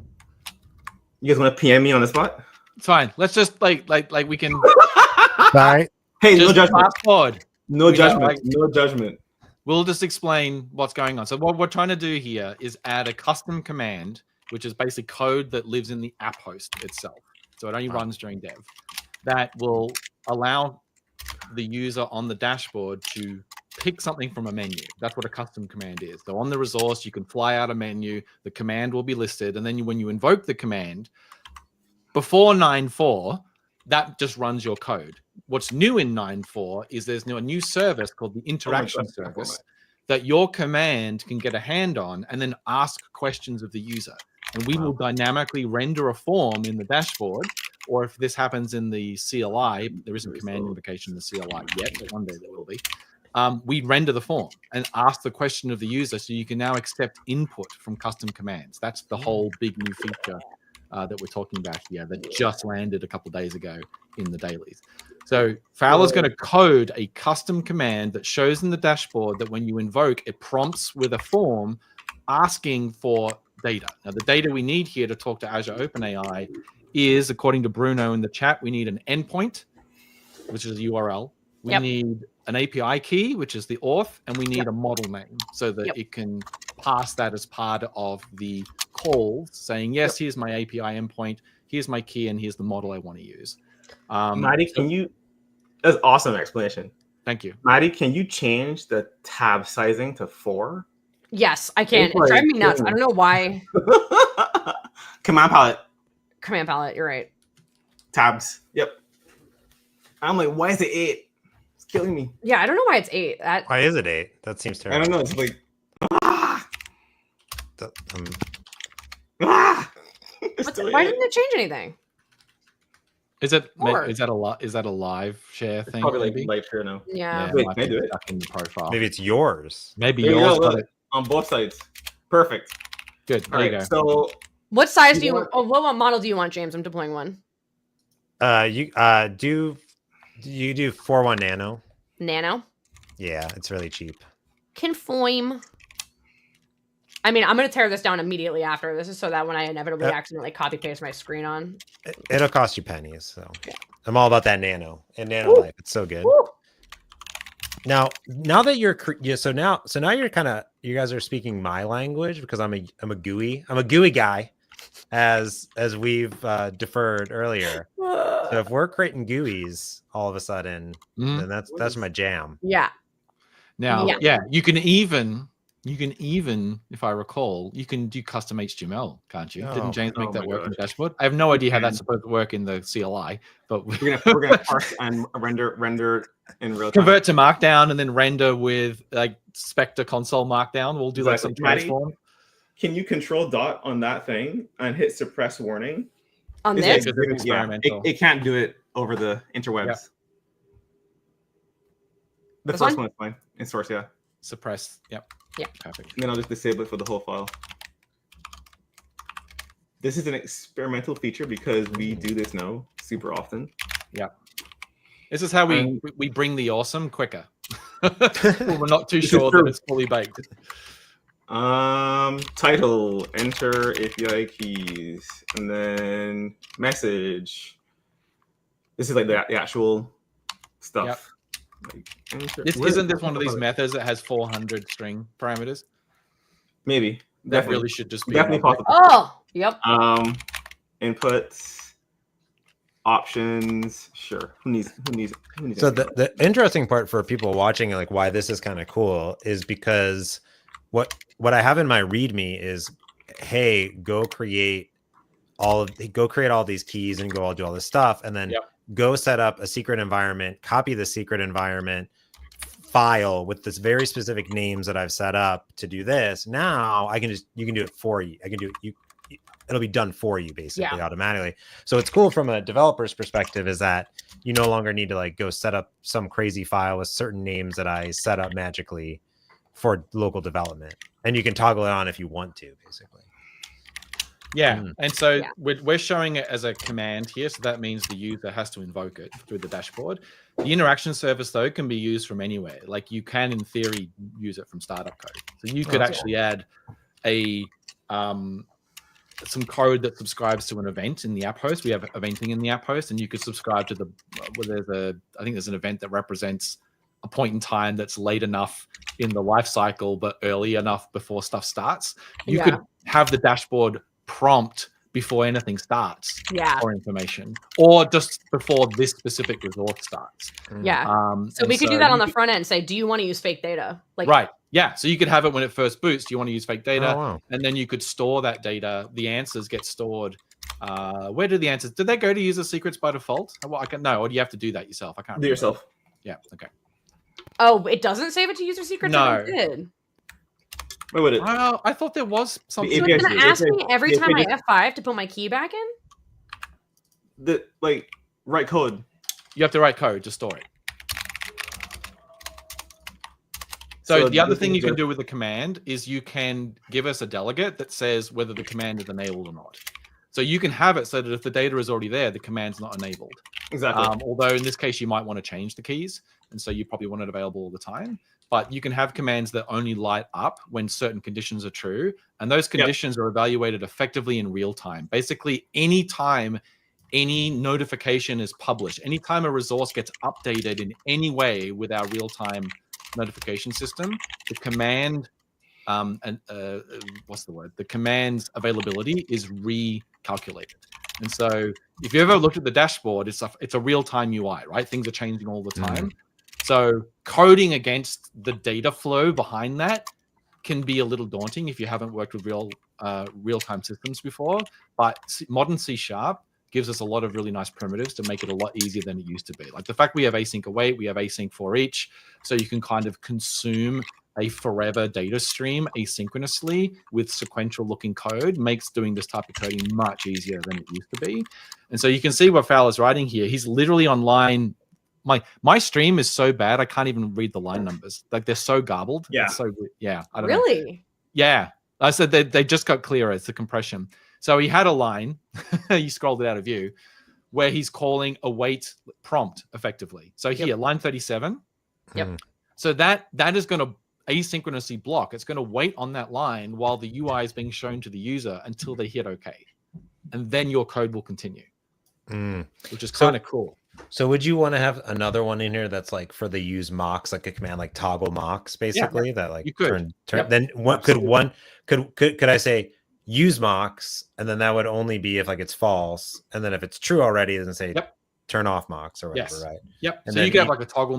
guys want to PM me on the spot? It's fine. Let's just like we can. Sorry. Hey, no judgment. Fast forward. No judgment. No judgment. We'll just explain what's going on. So what we're trying to do here is add a custom command, which is basically code that lives in the app host itself. So it only runs during dev. That will allow the user on the dashboard to pick something from a menu. That's what a custom command is. So on the resource, you can fly out a menu, the command will be listed, and then when you invoke the command, before 9.4, that just runs your code. What's new in 9.4 is there's a new service called the interaction service that your command can get a hand on and then ask questions of the user. And we will dynamically render a form in the dashboard, or if this happens in the CLI, there isn't command invocation in the CLI yet, but one day there will be. We render the form and ask the question of the user, so you can now accept input from custom commands. That's the whole big new feature that we're talking about here that just landed a couple of days ago in the dailies. So Fowler's going to code a custom command that shows in the dashboard that when you invoke, it prompts with a form asking for data. Now, the data we need here to talk to Azure OpenAI is, according to Bruno in the chat, we need an endpoint, which is a URL. We need an API key, which is the auth, and we need a model name so that it can pass that as part of the call, saying, yes, here's my API endpoint, here's my key, and here's the model I want to use. Maddy, can you... That's awesome explanation. Thank you. Maddy, can you change the tab sizing to 4? Yes, I can. It's driving me nuts. I don't know why. Command palette. Command palette, you're right. Tabs. Yep. I'm like, why is it 8? It's killing me. Yeah, I don't know why it's 8. Why is it 8? That seems terrible. I don't know. It's like, why didn't it change anything? Is that a live share thing? Probably like live share now. Yeah. Wait, can I do it? In the profile. Maybe it's yours. Maybe yours got it on both sides. Perfect. Good. There you go. So, what size do you want? Oh, what model do you want, James? I'm deploying one. You do 4.1 nano. Nano. Yeah, it's really cheap. Conform. I mean, I'm going to tear this down immediately after. This is so that when I inevitably accidentally copy paste my screen on. It'll cost you pennies. So I'm all about that nano and nano life. It's so good. Woo. Now that you're so now you're guys are speaking my language because I'm a GUI guy, as we've deferred earlier. So if we're creating GUIs all of a sudden, then that's my jam. Yeah. Now, you can even, if I recall, you can do custom HTML, can't you? Didn't James make that work in the dashboard? I have no idea how that's supposed to work in the CLI, but we're gonna parse and render in real time. Convert to Markdown and then render with like Spectre console Markdown. We'll do like some transform. Can you control dot on that thing and hit suppress warning? On this? It can't do it over the interwebs. Yep. The first one is fine. In source, Suppress. Yep. Yeah. Perfect. And then I'll just disable it for the whole file. This is an experimental feature because we do this now super often. Yeah. This is how we bring the awesome quicker. We're not too sure that it's fully baked. Title, enter API keys, and then message. This is like the actual stuff. Yep. Like, isn't this one of these methods that has 400 string parameters? Maybe. That really should just be definitely possible. Oh, yep. Inputs, options. Sure. Who needs? So the interesting part for people watching, like why this is kind of cool, is because what I have in my README is, hey, go create all these keys and go do all this stuff, and then go set up a secret environment, copy the secret environment file with this very specific names that I've set up to do this. Now you can do it for you. I can do it. It'll be done for you basically automatically. So it's cool from a developer's perspective is that you no longer need to like go set up some crazy file with certain names that I set up magically for local development. And you can toggle it on if you want to, basically. Yeah, and so we're showing it as a command here, so that means the user has to invoke it through the dashboard. The interaction service, though, can be used from anywhere. Like you can, in theory, use it from startup code. So you could actually add a some code that subscribes to an event in the app host. We have eventing in the app host, and you could subscribe to I think there's an event that represents a point in time that's late enough in the life cycle, but early enough before stuff starts. You could have the dashboard prompt before anything starts for information, or just before this specific resource starts. So we could do that on the front end and say, do you want to use fake data? Like, right. Yeah. So you could have it when it first boots. Do you want to use fake data? And then you could store that data. The answers get stored. Where do the answers? Did they go to user secrets by default? Well, or do you have to do that yourself? I can't do yourself. Yeah. Okay. Oh, it doesn't save it to user secrets? No. It did. Where would it? I thought there was something. So it's going to ask me every time I F5 to put my key back in? Write code. You have to write code to store it. So the other thing you can do with the command is you can give us a delegate that says whether the command is enabled or not. So you can have it so that if the data is already there, the command's not enabled. Exactly. Although in this case, you might want to change the keys. And so you probably want it available all the time. But you can have commands that only light up when certain conditions are true. And those conditions are evaluated effectively in real time. Basically, any time any notification is published, anytime a resource gets updated in any way with our real-time notification system, the command, the command's availability is recalculated. And so if you ever looked at the dashboard, it's a real-time UI, right? Things are changing all the time. So coding against the data flow behind that can be a little daunting if you haven't worked with real-time systems before. But modern C# gives us a lot of really nice primitives to make it a lot easier than it used to be. Like the fact we have async await, we have async for each, so you can kind of consume a forever data stream asynchronously with sequential looking code makes doing this type of coding much easier than it used to be. And so you can see what Fowler's writing here. He's literally on line. My stream is so bad I can't even read the line numbers. Like they're so garbled. Yeah. It's so I don't know. Yeah. I said they just got clearer. It's the compression. So he had a line, you scrolled it out of view, where he's calling await prompt effectively. So here, line 37. Yep. So that is going to asynchronously block. It's going to wait on that line while the UI is being shown to the user until they hit OK. And then your code will continue, which is kind of cool. So would you want to have another one in here that's like for the use mocks, like a command like toggle mocks, basically that like you could. turn. Then what could I say use mocks, and then that would only be if like it's false, and then if it's true already, it doesn't say turn off mocks or whatever, right? Yep. And so you could have like a toggle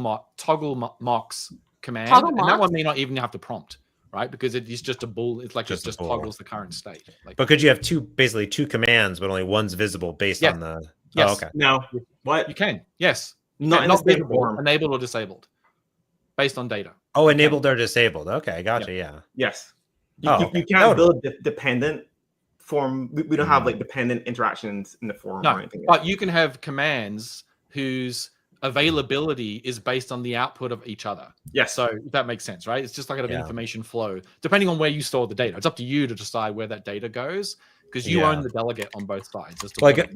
mocks command, and that one may not even have to prompt, right? Because it is just a bool. It's like it just toggles the current state. Like, but could you have basically two commands, but only one's visible based on the? Yes. Oh, okay. No. What? You can. Yes. Not visible, enabled or disabled, based on data. Oh, enabled or disabled. Okay, gotcha. Yeah. Yes. You can't build dependent form. We don't have like dependent interactions in the form or anything. But you can have commands whose availability is based on the output of each other. Yes. So that makes sense, right? It's just like an information flow, depending on where you store the data. It's up to you to decide where that data goes, because you own the delegate on both sides. Like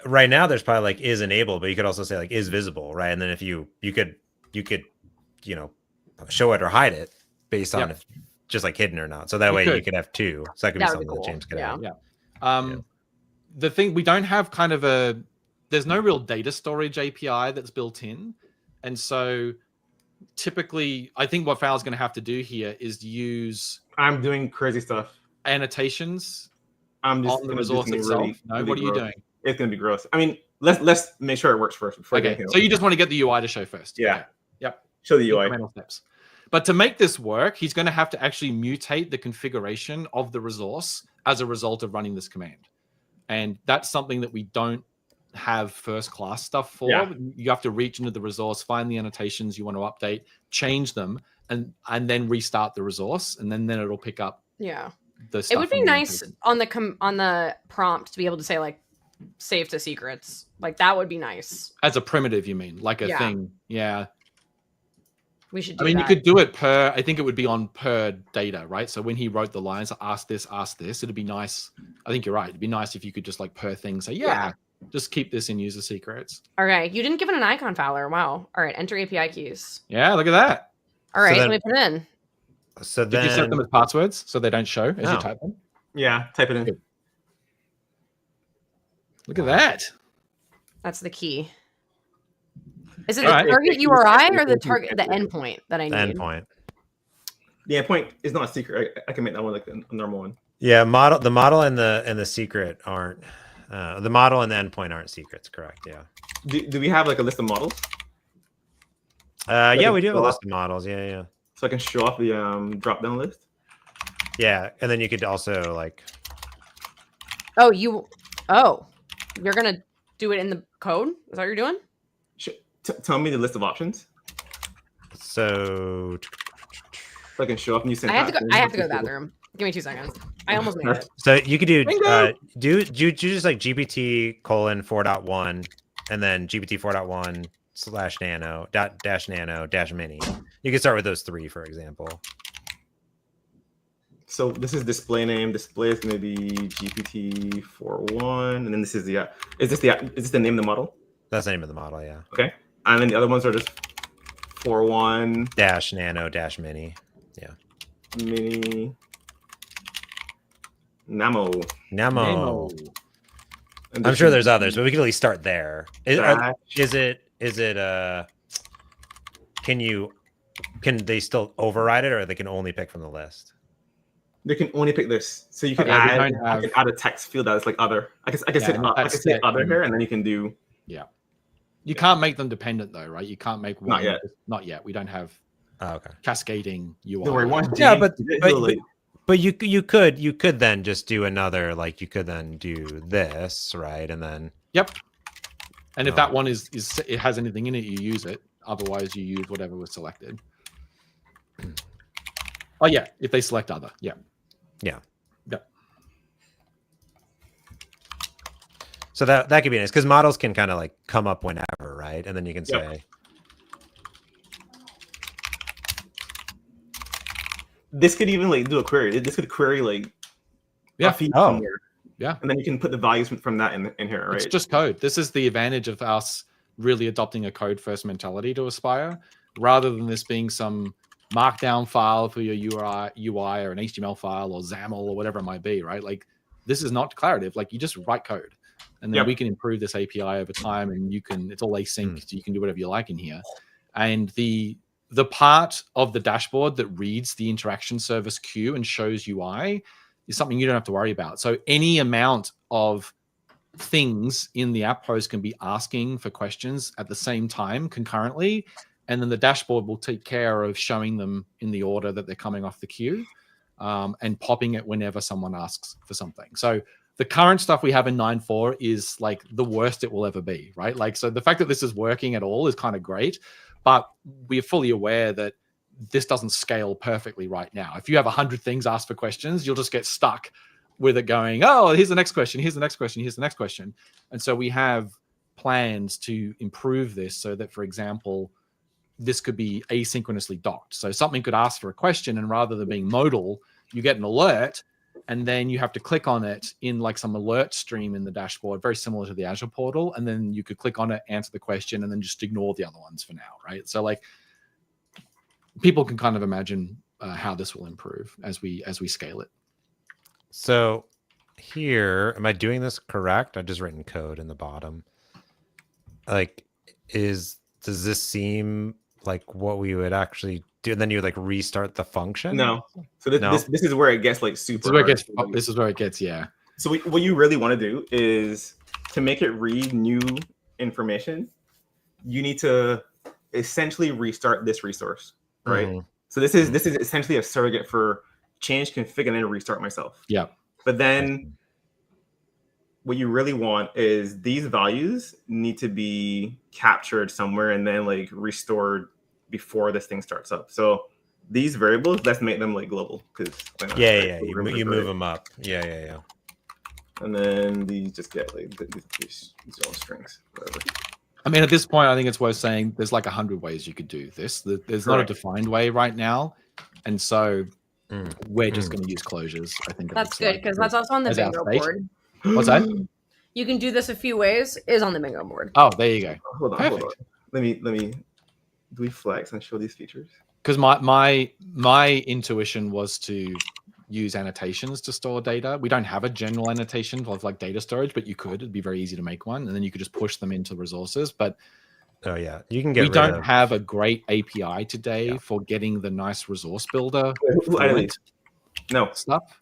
right now, there's probably like is enabled, but you could also say like is visible, right? And then if you could show it or hide it based on if just like hidden or not. So that way you could have two. So that could be something that James could have. Yeah. The thing we don't have kind of there's no real data storage API that's built in, and so typically I think what Fowler's going to have to do here is use. I'm doing crazy stuff. Annotations. I'm just on the resource itself. Really what are you doing? It's going to be gross. I mean, let's make sure it works first. Okay, so you just want to get the UI to show first. Yeah. Yep. Show the UI. Steps. But to make this work, he's going to have to actually mutate the configuration of the resource as a result of running this command. And that's something that we don't have first class stuff for. Yeah. You have to reach into the resource, find the annotations you want to update, change them, and then restart the resource, and then it'll pick up. Yeah. It would be nice on the prompt to be able to say like save to secrets. Like that would be nice. As a primitive, you mean? Like a thing. Yeah. We should do you could do it per, I think it would be on per data, right? So when he wrote the lines, ask this, it'd be nice. I think you're right. It'd be nice if you could just like per thing say, just keep this in user secrets. All right. You didn't give it an icon, Fowler. Wow. All right. Enter API keys. Yeah, look at that. All right. Let me put it in. So did you set them as passwords so they don't show as you type them? Yeah, type it in. Good. Look at that. That's the key. Is it the target URI or the endpoint that I need? The endpoint. The endpoint is not a secret. I can make that one like a normal one. Yeah, the model and the secret aren't. The model and the endpoint aren't secrets, correct? Yeah. Do we have like a list of models? Yeah, we do have a list of models. Yeah. So I can show off the drop down list. Yeah, and then you could also like. You're gonna do it in the code? Is that what you're doing? Tell me the list of options. So I can show off new syntax. I have to go to the bathroom. Give me 2 seconds. I almost made it. So you could do just like GPT 4.1 and then GPT 4.1 /nano -nano -mini. You can start with those 3, for example. So this is display name. Display is going to be GPT 4.1, and then this is is this the name of the model? That's the name of the model, yeah. Okay, and then the other ones are just 4.1 -nano -mini, yeah. Mini Namo. I'm sure there's others, but we can at least start there. Can they still override it, or they can only pick from the list? They can only pick this, so you can add a text field that's like other. I can say other here, and then you can do. Yeah, you can't make them dependent though, right? You can't make one. Not yet. Not yet. We don't have. Okay. Cascading UI. Don't worry, yeah, but you could then just do another, like you could then do this, right? And then and if that one is it has anything in it, you use it. Otherwise, you use whatever was selected. Oh yeah, if they select other, yeah. So that could be nice because models can kind of like come up whenever, right? And then you can say. This could even like do a query. This could query like a feed somewhere. Yeah. And then you can put the values from that in here, right? It's just code. This is the advantage of us really adopting a code first mentality to Aspire, rather than this being some markdown file for your UI or an HTML file or XAML or whatever it might be, right? Like this is not declarative. Like you just write code. and then we can improve this API over time, and it's all async, so you can do whatever you like in here. And the part of the dashboard that reads the interaction service queue and shows UI is something you don't have to worry about. So any amount of things in the app post can be asking for questions at the same time concurrently, and then the dashboard will take care of showing them in the order that they're coming off the queue, and popping it whenever someone asks for something. So the current stuff we have in 9.4 is like the worst it will ever be, right? Like, so the fact that this is working at all is kind of great, but we're fully aware that this doesn't scale perfectly right now. If you have 100 things asked for questions, you'll just get stuck with it going, oh, here's the next question, here's the next question, here's the next question. And so we have plans to improve this so that, for example, this could be asynchronously docked. So something could ask for a question, and rather than being modal, you get an alert, and then you have to click on it in like some alert stream in the dashboard, very similar to the Azure portal. And then you could click on it, answer the question, and then just ignore the other ones for now, right? So like people can kind of imagine how this will improve as we scale it. So here, am I doing this correct? I've just written code in the bottom. Like, does this seem like what we would actually do? And then you would like restart the function? No. So this is where it gets like super. This is where it gets, yeah. So what you really want to do is to make it read new information, you need to essentially restart this resource, right? Mm-hmm. So this is essentially a surrogate for change config and then restart myself. Yeah. But then what you really want is these values need to be captured somewhere and then like restored before this thing starts up. So these variables, let's make them like global, because you move them up. Yeah. And then these just get like these are all strings, whatever. I mean, at this point, I think it's worth saying there's like 100 ways you could do this. There's not a defined way right now, and so we're just going to use closures. I think that's good, because that's also on the bingo board. What's that? You can do this a few ways. Is on the bingo board. Oh, there you go. Hold on. Let me. Do we flex and show these features? Because my intuition was to use annotations to store data. We don't have a general annotation of like data storage, but you could. It'd be very easy to make one, and then you could just push them into resources. But you can get. We don't have a great API today for getting the nice resource builder stuff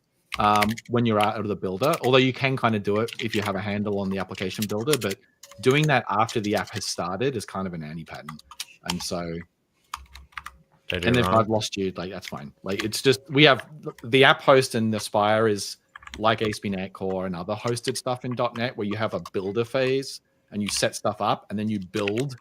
when you're out of the builder. Although you can kind of do it if you have a handle on the application builder, but doing that after the app has started is kind of an anti-pattern. And so, and if I've lost you, like that's fine. Like it's just we have the app host in Aspire is like ASP.NET Core and other hosted stuff in .NET, where you have a builder phase and you set stuff up and then you build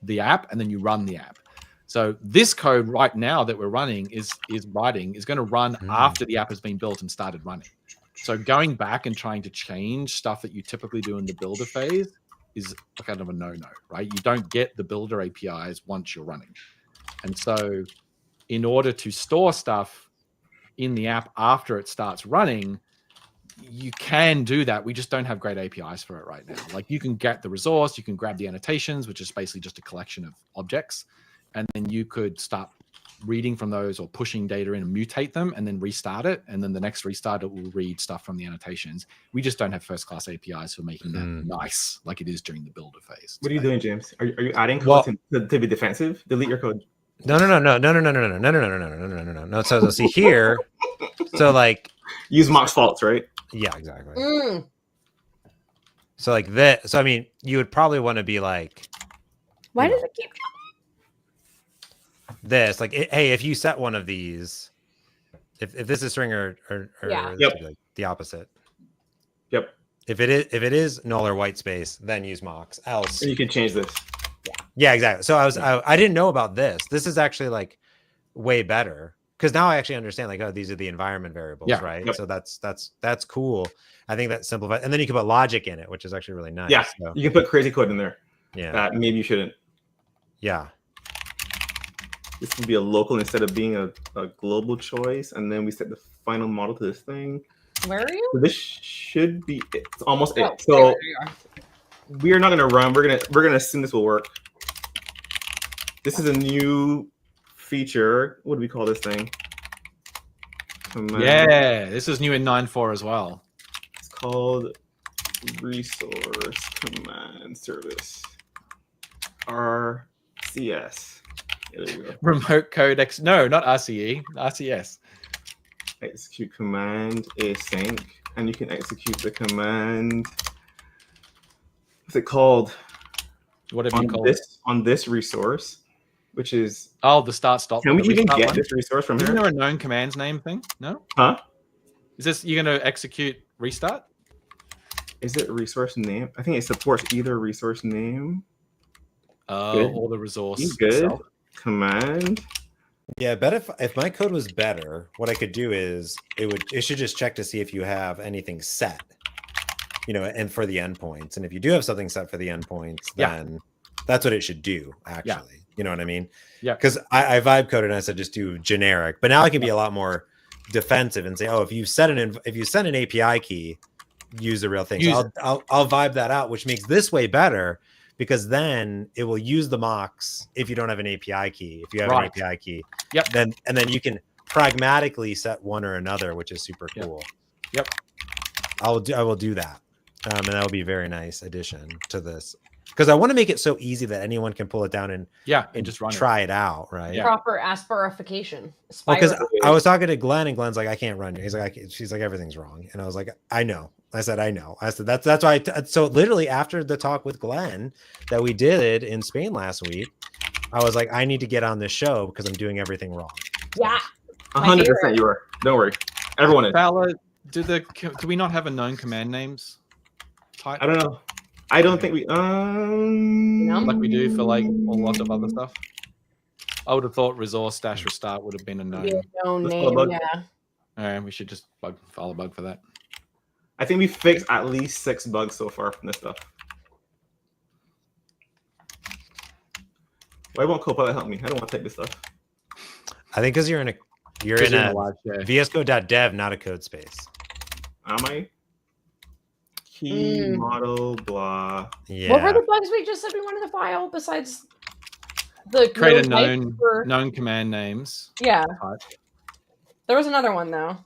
the app and then you run the app. So this code right now that we're running is going to run after the app has been built and started running. So going back and trying to change stuff that you typically do in the builder phase is kind of a no-no, right? You don't get the builder APIs once you're running. And so in order to store stuff in the app after it starts running, you can do that. We just don't have great APIs for it right now. Like you can get the resource, you can grab the annotations, which is basically just a collection of objects. And then you could start reading from those or pushing data in and mutate them and then restart it. And then the next restart, it will read stuff from the annotations. We just don't have first-class APIs for making that nice like it is during the builder phase. What are you doing, James? Are you adding code to be defensive? Delete your code. No. So see here. So like use Mox faults, right? Yeah, exactly. So like that. So I mean, you would probably want to be like, why does it keep jumping? This like, hey, if you set one of these, if this is string or like the opposite. Yep. If it is null or white space, then use Mox. Else and you can change this. Yeah, exactly. So I didn't know about this. This is actually like way better because now I actually understand like, oh, these are the environment variables, right? Yep. So that's cool. I think that simplifies, and then you can put logic in it, which is actually really nice. Yeah, so. You can put crazy code in there. Yeah, that maybe you shouldn't. Yeah, this would be a local instead of being a global choice, and then we set the final model to this thing. Where are you? So this should be it. It's almost it. So we are not going to run. We're gonna assume this will work. This is a new feature. What do we call this thing? Yeah, this is new in 9.4 as well. It's called resource command service. RCS. There you go. Remote code no, not RCE, RCS. Execute command async, and you can execute the command. What's it called? What have you called it? On this resource, which is the start stop. Can we even get this resource from here? Isn't there a known commands name thing? No. Huh? Is this you're going to execute restart? Is it resource name? I think it supports either resource name. Or the resource. Good. Itself. Command. Yeah, I bet if my code was better, what I could do is it should just check to see if you have anything set, and for the endpoints. And if you do have something set for the endpoints, then that's what it should do, actually. Yeah. You know what I mean? Yeah. Because I vibe coded and I said just do generic, but now I can be a lot more defensive and say, if you send an API key, use the real thing. So I'll vibe that out, which makes this way better. Because then it will use the mocks if you don't have an API key. If you have an API key, then you can pragmatically set one or another, which is super cool. Yep. I will do that, and that will be a very nice addition to this. Because I want to make it so easy that anyone can pull it down and just try it out, right? Yeah. Proper aspirification. Because I was talking to Glenn, and Glenn's like, I can't run. He's like, she's like, everything's wrong, and I was like, I know. I said, I know. I said, that's why. So literally after the talk with Glenn that we did in Spain last week, I was like, I need to get on this show because I'm doing everything wrong. Yeah. 100% you are. Don't worry. Everyone is. Fowler, do we not have a known command names type? I don't know. I don't think we like we do for like a lot of other stuff. I would have thought resource -- restart would have been a known. Yeah, known name, All right, we should just file a bug for that. I think we fixed at least 6 bugs so far from this stuff. Why won't Copilot help me? I don't want to take this stuff. I think because you're in a VS Code.dev, not a code space. Am I? Key model blah. Yeah. What were the bugs we just said we wanted to file besides the create a known command names? Yeah. There was another one though.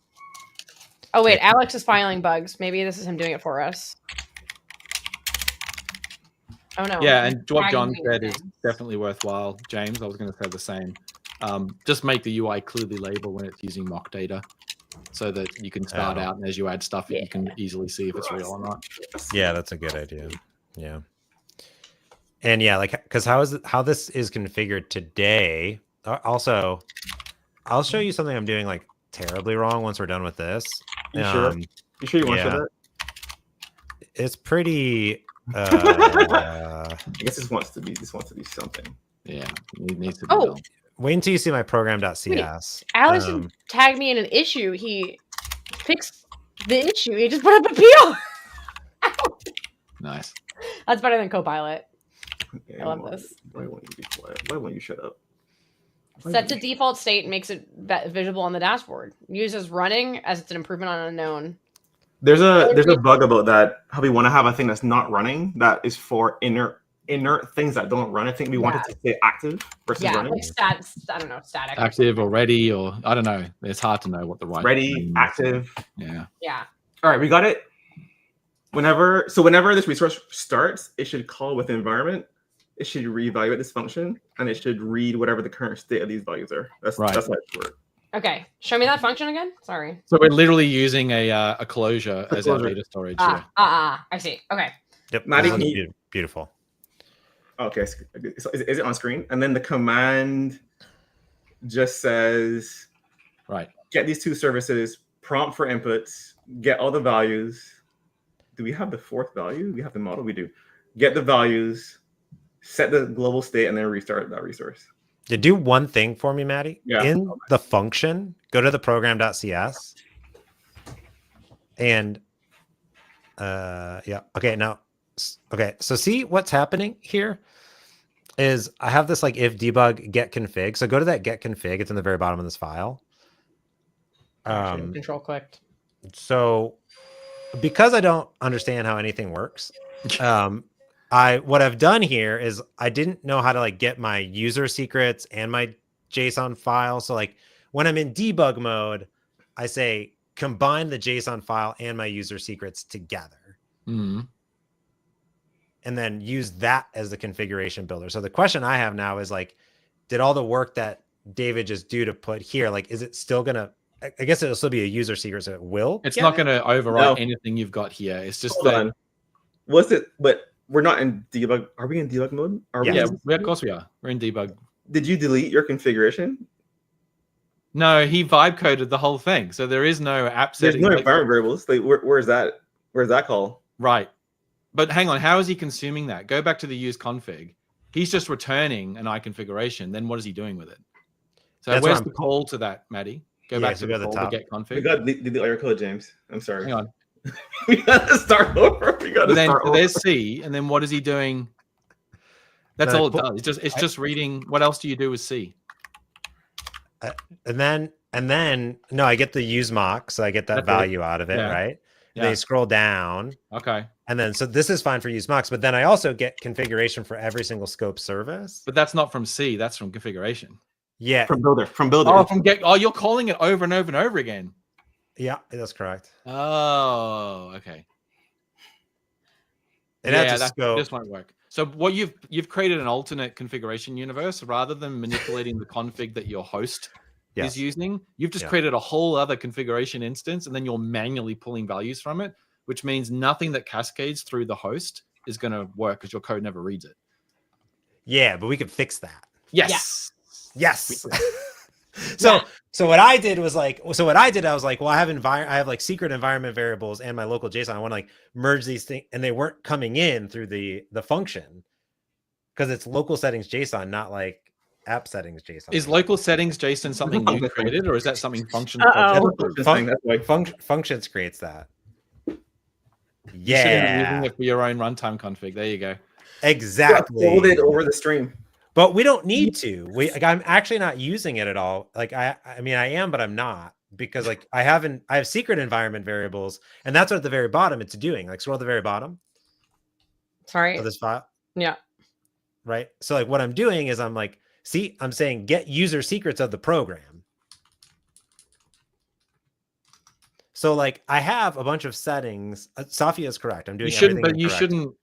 Oh wait, Alex is filing bugs. Maybe this is him doing it for us. Oh no. Yeah, and what John said is definitely worthwhile. James, I was going to say the same. Just make the UI clearly label when it's using mock data, so that you can start out and as you add stuff, you can easily see if it's real or not. Yeah, that's a good idea. Yeah. And because how this is configured today. Also, I'll show you something I'm doing like terribly wrong once we're done with this. You sure? You sure you want to show that? It's pretty. I guess this wants to be something. Yeah, it needs to be. Oh, wait until you see my program.cs. Alex tagged me in an issue. He fixed the issue. He just put up a PO. Nice. That's better than Copilot. Okay, I love this. Why won't you be quiet? Why won't you shut up? Set to default state and makes it visible on the dashboard. Uses running as it's an improvement on unknown. There's a bug about that. How we want to have a thing that's not running that is for inert things that don't run. I think we want it to stay active versus running. Like I don't know, static. Active or ready, or I don't know. It's hard to know what the right ready, active. Yeah. All right, we got it. Whenever this resource starts, it should call with the environment. It should reevaluate this function, and it should read whatever the current state of these values are. That's how it works. Okay, show me that function again. Sorry. So we're literally using a closure as our data storage. I see. Okay. Yep. Maddy, beautiful. Okay, so is it on screen? And then the command just says, get these 2 services, prompt for inputs, get all the values. Do we have the 4th value? We have the model. We do. Get the values, set the global state, and then restart that resource. To do one thing for me, Maddy. Yeah. In the function, go to the program.cs. And so see what's happening here is I have this like if debug get config. So go to that get config. It's in the very bottom of this file. Control clicked. So because I don't understand how anything works, what I've done here is I didn't know how to like get my user secrets and my JSON file. So like when I'm in debug mode, I say combine the JSON file and my user secrets together. Mm-hmm. And then use that as the configuration builder. So the question I have now is like, did all the work that David just do to put here, like, is it still gonna? I guess it'll still be a user secret, so it will. It's not going to overwrite anything you've got here. It's just Hold on. Was it? But we're not in debug. Are we in debug mode? Of course we are. We're in debug. Did you delete your configuration? No, he vibe coded the whole thing, so there is no app setting. There's no environment variables. Like, where's that? Where's that call? Right. But hang on, how is he consuming that? Go back to the use config. He's just returning an iConfiguration. Then what is he doing with it? So where's the call to that, Maddy? Go back to the call to get config. We got the error code, James. I'm sorry. Hang on. We got to start over. There's C, and then what is he doing? That's all it does. It's just reading. What else do you do with C? And then no, I get the use mock, so I get that value out of it, right? Yeah. They scroll down. Okay. And then so this is fine for use mocks, but then I also get configuration for every single scope service. But that's not from C, that's from configuration. Yeah. From builder. Oh, you're calling it over and over and over again. Yeah, that's correct. Oh, okay. This won't work. So what you've created an alternate configuration universe rather than manipulating the config that your host is using. You've just created a whole other configuration instance, and then you're manually pulling values from it, which means nothing that cascades through the host is going to work because your code never reads it. Yeah, but we could fix that. Yes. So what I did was like, I was like, well, I have like secret environment variables and my local JSON. I want to like merge these things, and they weren't coming in through the function because it's local settings JSON, not like app settings JSON. Is local settings JSON something you created, or is that something Functions? Functions creates that. You should have been using it for your own runtime config. There you go. Exactly. Hold it over the stream. But we don't need to. I'm actually not using it at all. Like I mean, I am, but I'm not, because like I have secret environment variables, and that's what at the very bottom it's doing. Like scroll to the very bottom. Sorry. Of this file. Yeah. Right. So like what I'm doing is I'm like, see, I'm saying get user secrets of the program. So like I have a bunch of settings. Safia is correct. I'm doing everything correct. You shouldn't.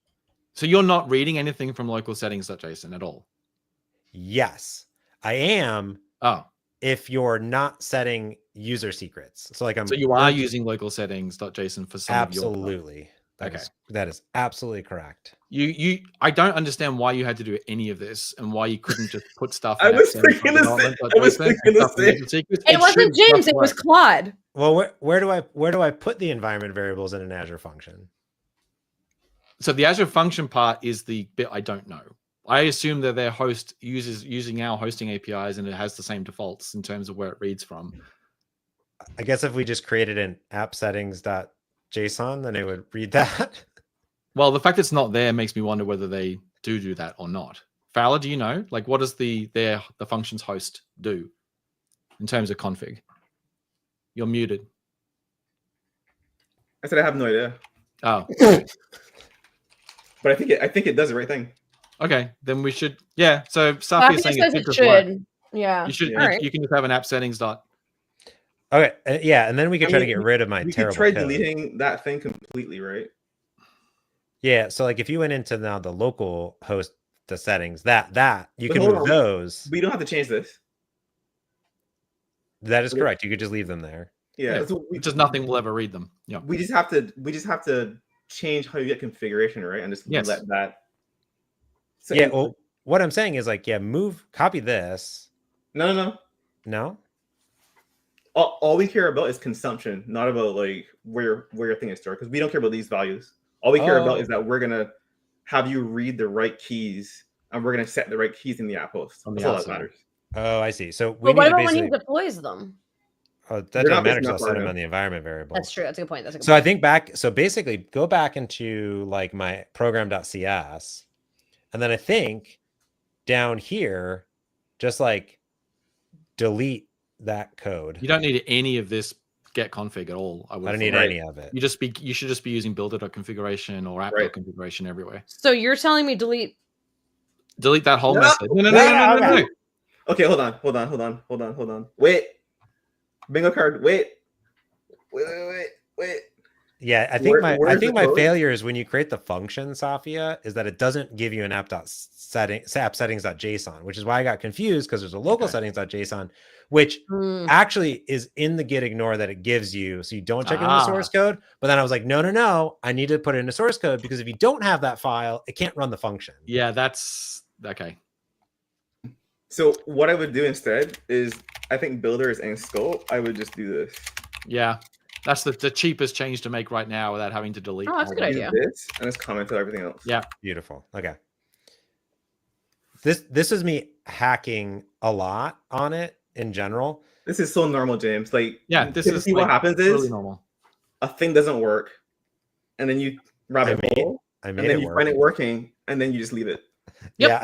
So you're not reading anything from local settings.json at all. Yes, I am. Oh, if you're not setting user secrets, so like you are using local settings.json for some absolutely. That is absolutely correct. I don't understand why you had to do any of this and why you couldn't just put stuff. I was thinking the same. It wasn't James. It was Claude. Well, where do I put the environment variables in an Azure function? So the Azure function part is the bit I don't know. I assume that their host using our hosting APIs, and it has the same defaults in terms of where it reads from. I guess if we just created an app settings.json, then it would read that. Well, the fact it's not there makes me wonder whether they do that or not. Fowler, do you know? Like, what does the functions host do in terms of config? You're muted. I said I have no idea. Oh. But I think it does the right thing. Okay, then we should. Yeah. So Safia is saying it should. Yeah. You should. You can just have an app settings dot. Okay. Yeah, and then we can try to get rid of my terrible. We could try deleting that thing completely, right? Yeah. So like if you went into now the local host, the settings, that you can move those. We don't have to change this. That is correct. You could just leave them there. Yeah. Just nothing will ever read them. Yeah. We just have to change how you get configuration, right? And just let that. So yeah, well, what I'm saying is like, copy this. No. All we care about is consumption, not about like where your thing is stored, because we don't care about these values. All we care about is that we're gonna have you read the right keys, and we're gonna set the right keys in the app host. That's all that matters. Oh, I see. So what about when he deploys them? Oh, that doesn't matter because I'll set them on the environment variable. That's true. That's a good point. So I think basically go back into like my program.cs. And then I think down here, just like delete that code. You don't need any of this get config at all. I don't need any of it. You should just be using builder.configuration or app.configuration everywhere. So you're telling me delete that whole method. No. Okay, hold on. Wait. Bingo card. Wait. Yeah, I think my failure is when you create the function, Safia, is that it doesn't give you an app.settings.json, which is why I got confused because there's a local settings.json, which actually is in the git ignore that it gives you. So you don't check it in the source code. But then I was like, no, I need to put it in the source code because if you don't have that file, it can't run the function. Yeah, that's okay. So what I would do instead is, I think builders and scope, I would just do this. Yeah. That's the cheapest change to make right now without having to delete. Oh, that's a good idea. This and just comment on everything else. Yeah. Beautiful. Okay. This is me hacking a lot on it in general. This is so normal, James. Like, yeah, this is what happens is really normal. A thing doesn't work, and then you rabbit hole, and then you find it working, and then you just leave it. Yep. Yeah.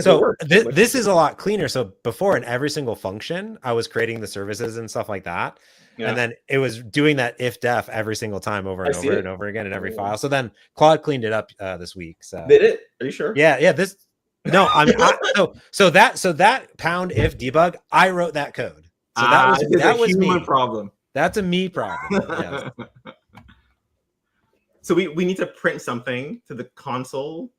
So this is a lot cleaner. So before, in every single function, I was creating the services and stuff like that. Yeah. And then it was doing that if def every single time over and over and over again in every file. So then Claude cleaned it up this week. So did it? Are you sure? Yeah. No, I mean, so that pound if debug, I wrote that code. So that was human me. problem. That's a me problem. Yes. So we need to print something to the console,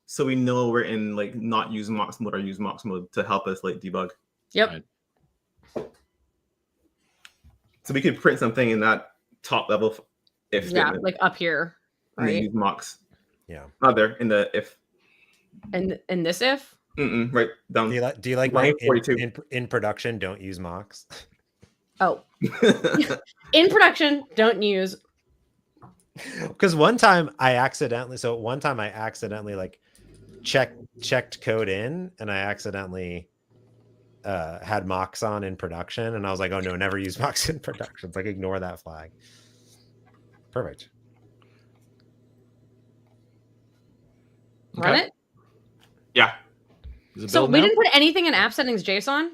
so we know we're in like not use mocks mode or use mocks mode to help us like debug. Yep. Right. So we could print something in that top level if statement. Like up here, right? And then use mocks. Yeah. Not there in the if. And in this if? Right down. Do you like my in production? Don't use mocks. Oh. In production, don't use. Because one time I accidentally like checked code in, and I accidentally had mocks on in production, and I was like, oh no, never use mocks in production. It's like, ignore that flag. Perfect. Run it? Yeah. So we didn't put anything in app settings JSON?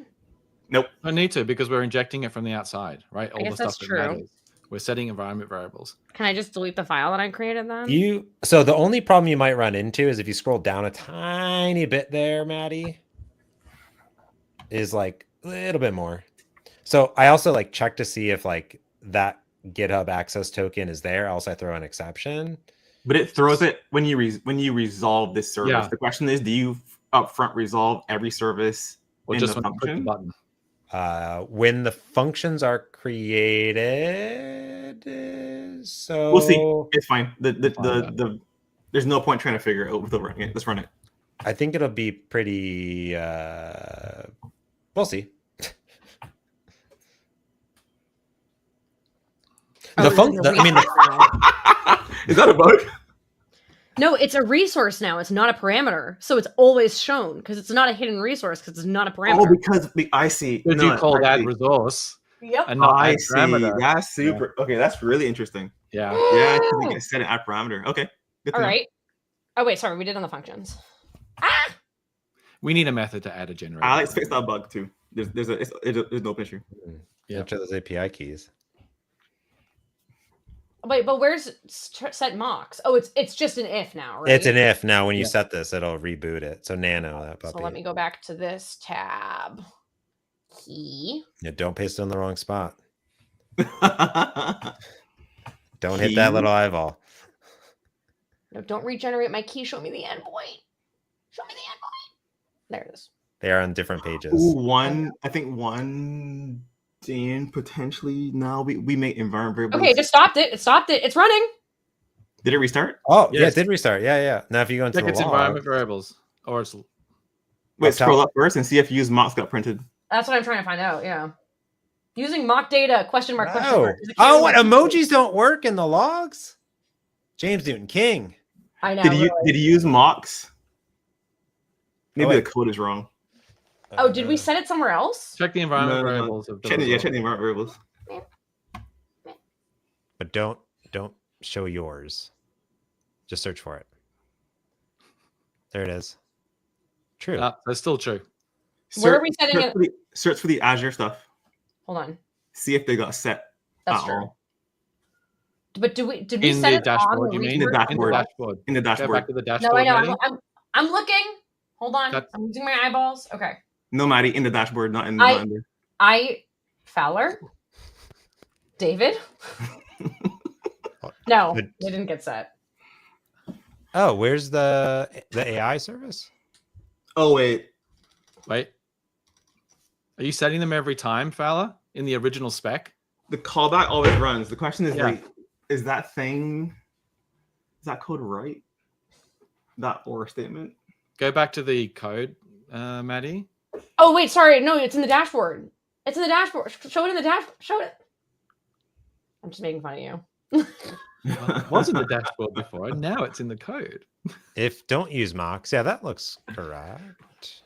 Nope. I need to, because we're injecting it from the outside, right? All the stuff that matters. We're setting environment variables. Can I just delete the file that I created then? So the only problem you might run into is if you scroll down a tiny bit there, Maddy, is like a little bit more. So I also like check to see if like that GitHub access token is there. Else I throw an exception. But it throws it when you resolve this service. Yeah. The question is, do you upfront resolve every service or just when you click the button? When the functions are created, so we'll see. It's fine. There's no point trying to figure it out with running it. Let's run it. I think it'll be pretty. We'll see. Is that a bug? No, it's a resource now. It's not a parameter. So it's always shown because it's not a hidden resource because it's not a parameter. Oh, because I see. Did you call that resource? Yep. And not I see. Parameter. That's super. Yeah. Okay, that's really interesting. Yeah. Yeah, I think I set it at parameter. Okay. All right. Oh, wait. Sorry. We did on the functions. We need a method to add a generator. Alex fixed that bug too. There's no open issue. Yeah. Each of those API keys. Wait, but where's set mocks? Oh, it's just an if now, right? It's an if now. When you set this, it'll reboot it. So nano that puppy. So let me go back to this tab. Key. Yeah, don't paste it in the wrong spot. Don't hit that little eyeball. No, don't regenerate my key. Show me the endpoint. Show me the endpoint. There it is. They are on different pages. Ooh, I think one. Dan, potentially now we make environment variables. Okay, just stopped it. It stopped it. It's running. Did it restart? Oh, yes. Yeah, it did restart. Yeah. Now if you go into the log, environment variables, or it's wait, scroll up first and see if use mocks got printed. That's what I'm trying to find out. Yeah, using mock data ? Question mark. Oh, what emojis don't work in the logs? James Newton King. I know. Did you use mocks? Maybe the code is wrong. Oh, did we set it somewhere else? Check the environment variables. Check the environment variables. But don't show yours. Just search for it. There it is. True. That's still true. Where are we setting it? Search for the Azure stuff. Hold on. See if they got set. That's true. All. But did we set it dashboard? On you mean in the dashboard? In the dashboard. Go back to the dashboard. No, I know. I'm looking. Hold on. I'm using my eyeballs. Okay. No, Maddy, in the dashboard, not in the Fowler, David. No, they didn't get set. Oh, where's the AI service? Oh wait. Are you setting them every time, Fowler, in the original spec? The callback always runs. The question is like, is that code right? That or statement? Go back to the code, Maddy. Oh wait, sorry. No, it's in the dashboard. It's in the dashboard. Show it in the dashboard. Show it. I'm just making fun of you. It was in the dashboard before, and now it's in the code. If don't use mocks, yeah, that looks correct.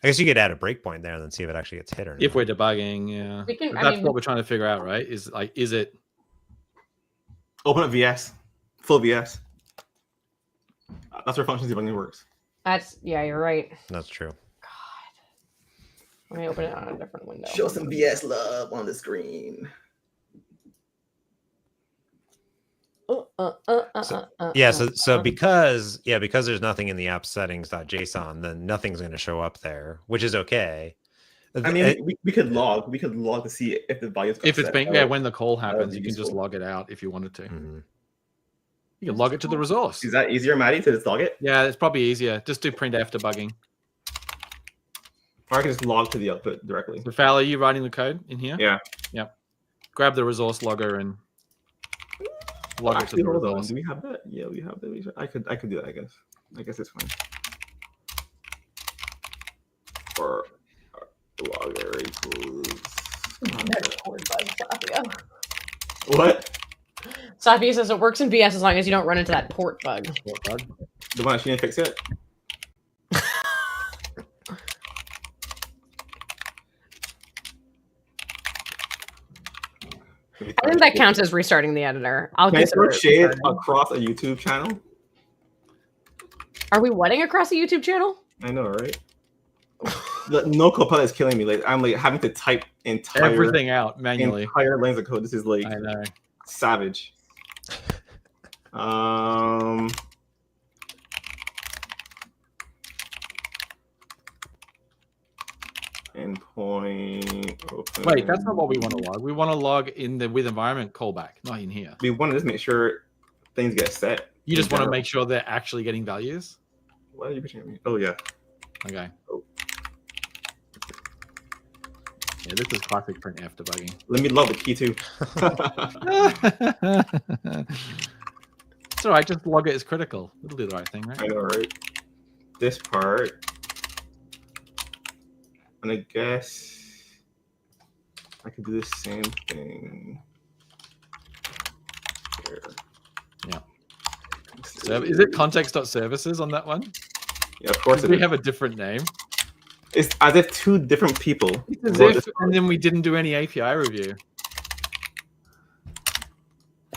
I guess you could add a breakpoint there and then see if it actually gets hit or not. If we're debugging, yeah. That's what we're trying to figure out, right? Is it open up VS, full VS. That's where functions debugging works. You're right. That's true. God. Let me open it on a different window. Show some VS love on the screen. So because there's nothing in the app settings.json, then nothing's going to show up there, which is okay. I mean, we could log to see if the volume. If it's been when the call happens, you can just log it out if you wanted to. Mm-hmm. You can log it to the resource. Is that easier, Maddy, to just log it? Yeah, it's probably easier. Just do printf debugging. Or I can just log to the output directly. So Fowler, are you writing the code in here? Yeah. Yep. Grab the resource logger and log it to the resource. Do we have that? Yeah, we have that. I could do that, I guess. I guess it's fine. Or logger equals. What? Sophia says it works in VS as long as you don't run into that port bug. The one that she didn't fix yet? I think that counts as restarting the editor. Can I throw shade across a YouTube channel? Are we wedding across a YouTube channel? I know, right? No Copilot is killing me. Like I'm like having to type everything out manually. Entire lines of code. This is like I know. Savage. Endpoint open. Wait, that's not what we want to log. We want to log in the with environment callback, not in here. We want to just make sure things get set. You just want to make sure they're actually getting values. Why are you pushing at me? Oh yeah. Okay. Oh. Yeah, this is classic printf debugging. Let me log the key too. It's all right. Just log it as critical. It'll do the right thing, right? I know, right? This part. And I guess I could do the same thing here. Yeah. So is it context.services on that one? Yeah, of course. Did we have a different name? It's as if two different people. As if, and then we didn't do any API review.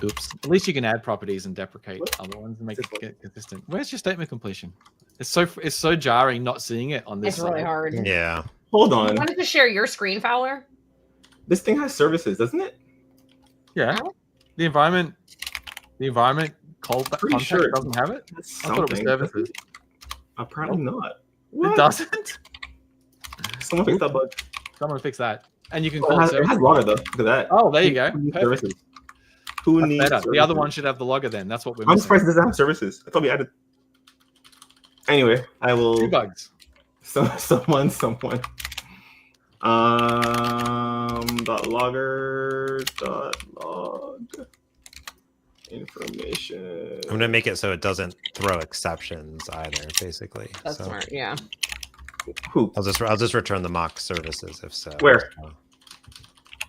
Oops. At least you can add properties and deprecate other ones and make it get consistent. Where's your statement completion? It's so jarring not seeing it on this. It's really hard. Yeah. Hold on. You wanted to share your screen, Fowler? This thing has services, doesn't it? Yeah. The environment context sure doesn't have it. I thought it was services. Apparently not. What? It doesn't. Someone fix that bug. Someone fix that, and you can call it has logger though. Look at that. Oh, there you go. Services. Who needs better. The other one should have the logger then. That's what we're I'm surprised it doesn't have services. I thought we added. Anyway, I will. 2 bugs. Someone. .logger.log information. I'm gonna make it so it doesn't throw exceptions either. Basically, that's smart. Yeah. Who? I'll just return the mock services if so. Where?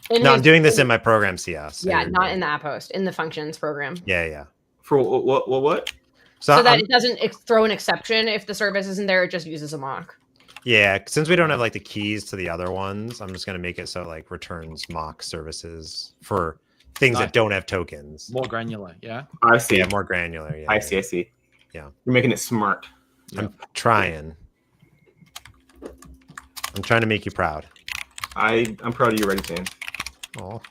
No, I'm doing this in my program CS. Yeah, not in the app host, in the functions program. Yeah. For what? So that it doesn't throw an exception if the service isn't there, it just uses a mock. Yeah, since we don't have like the keys to the other ones, I'm just gonna make it so like returns mock services for things that don't have tokens. More granular, yeah. I see. Yeah, more granular. Yeah. I see. Yeah. You're making it smart. I'm trying. I'm trying to make you proud. I'm proud of you, Ready Fan. Oh.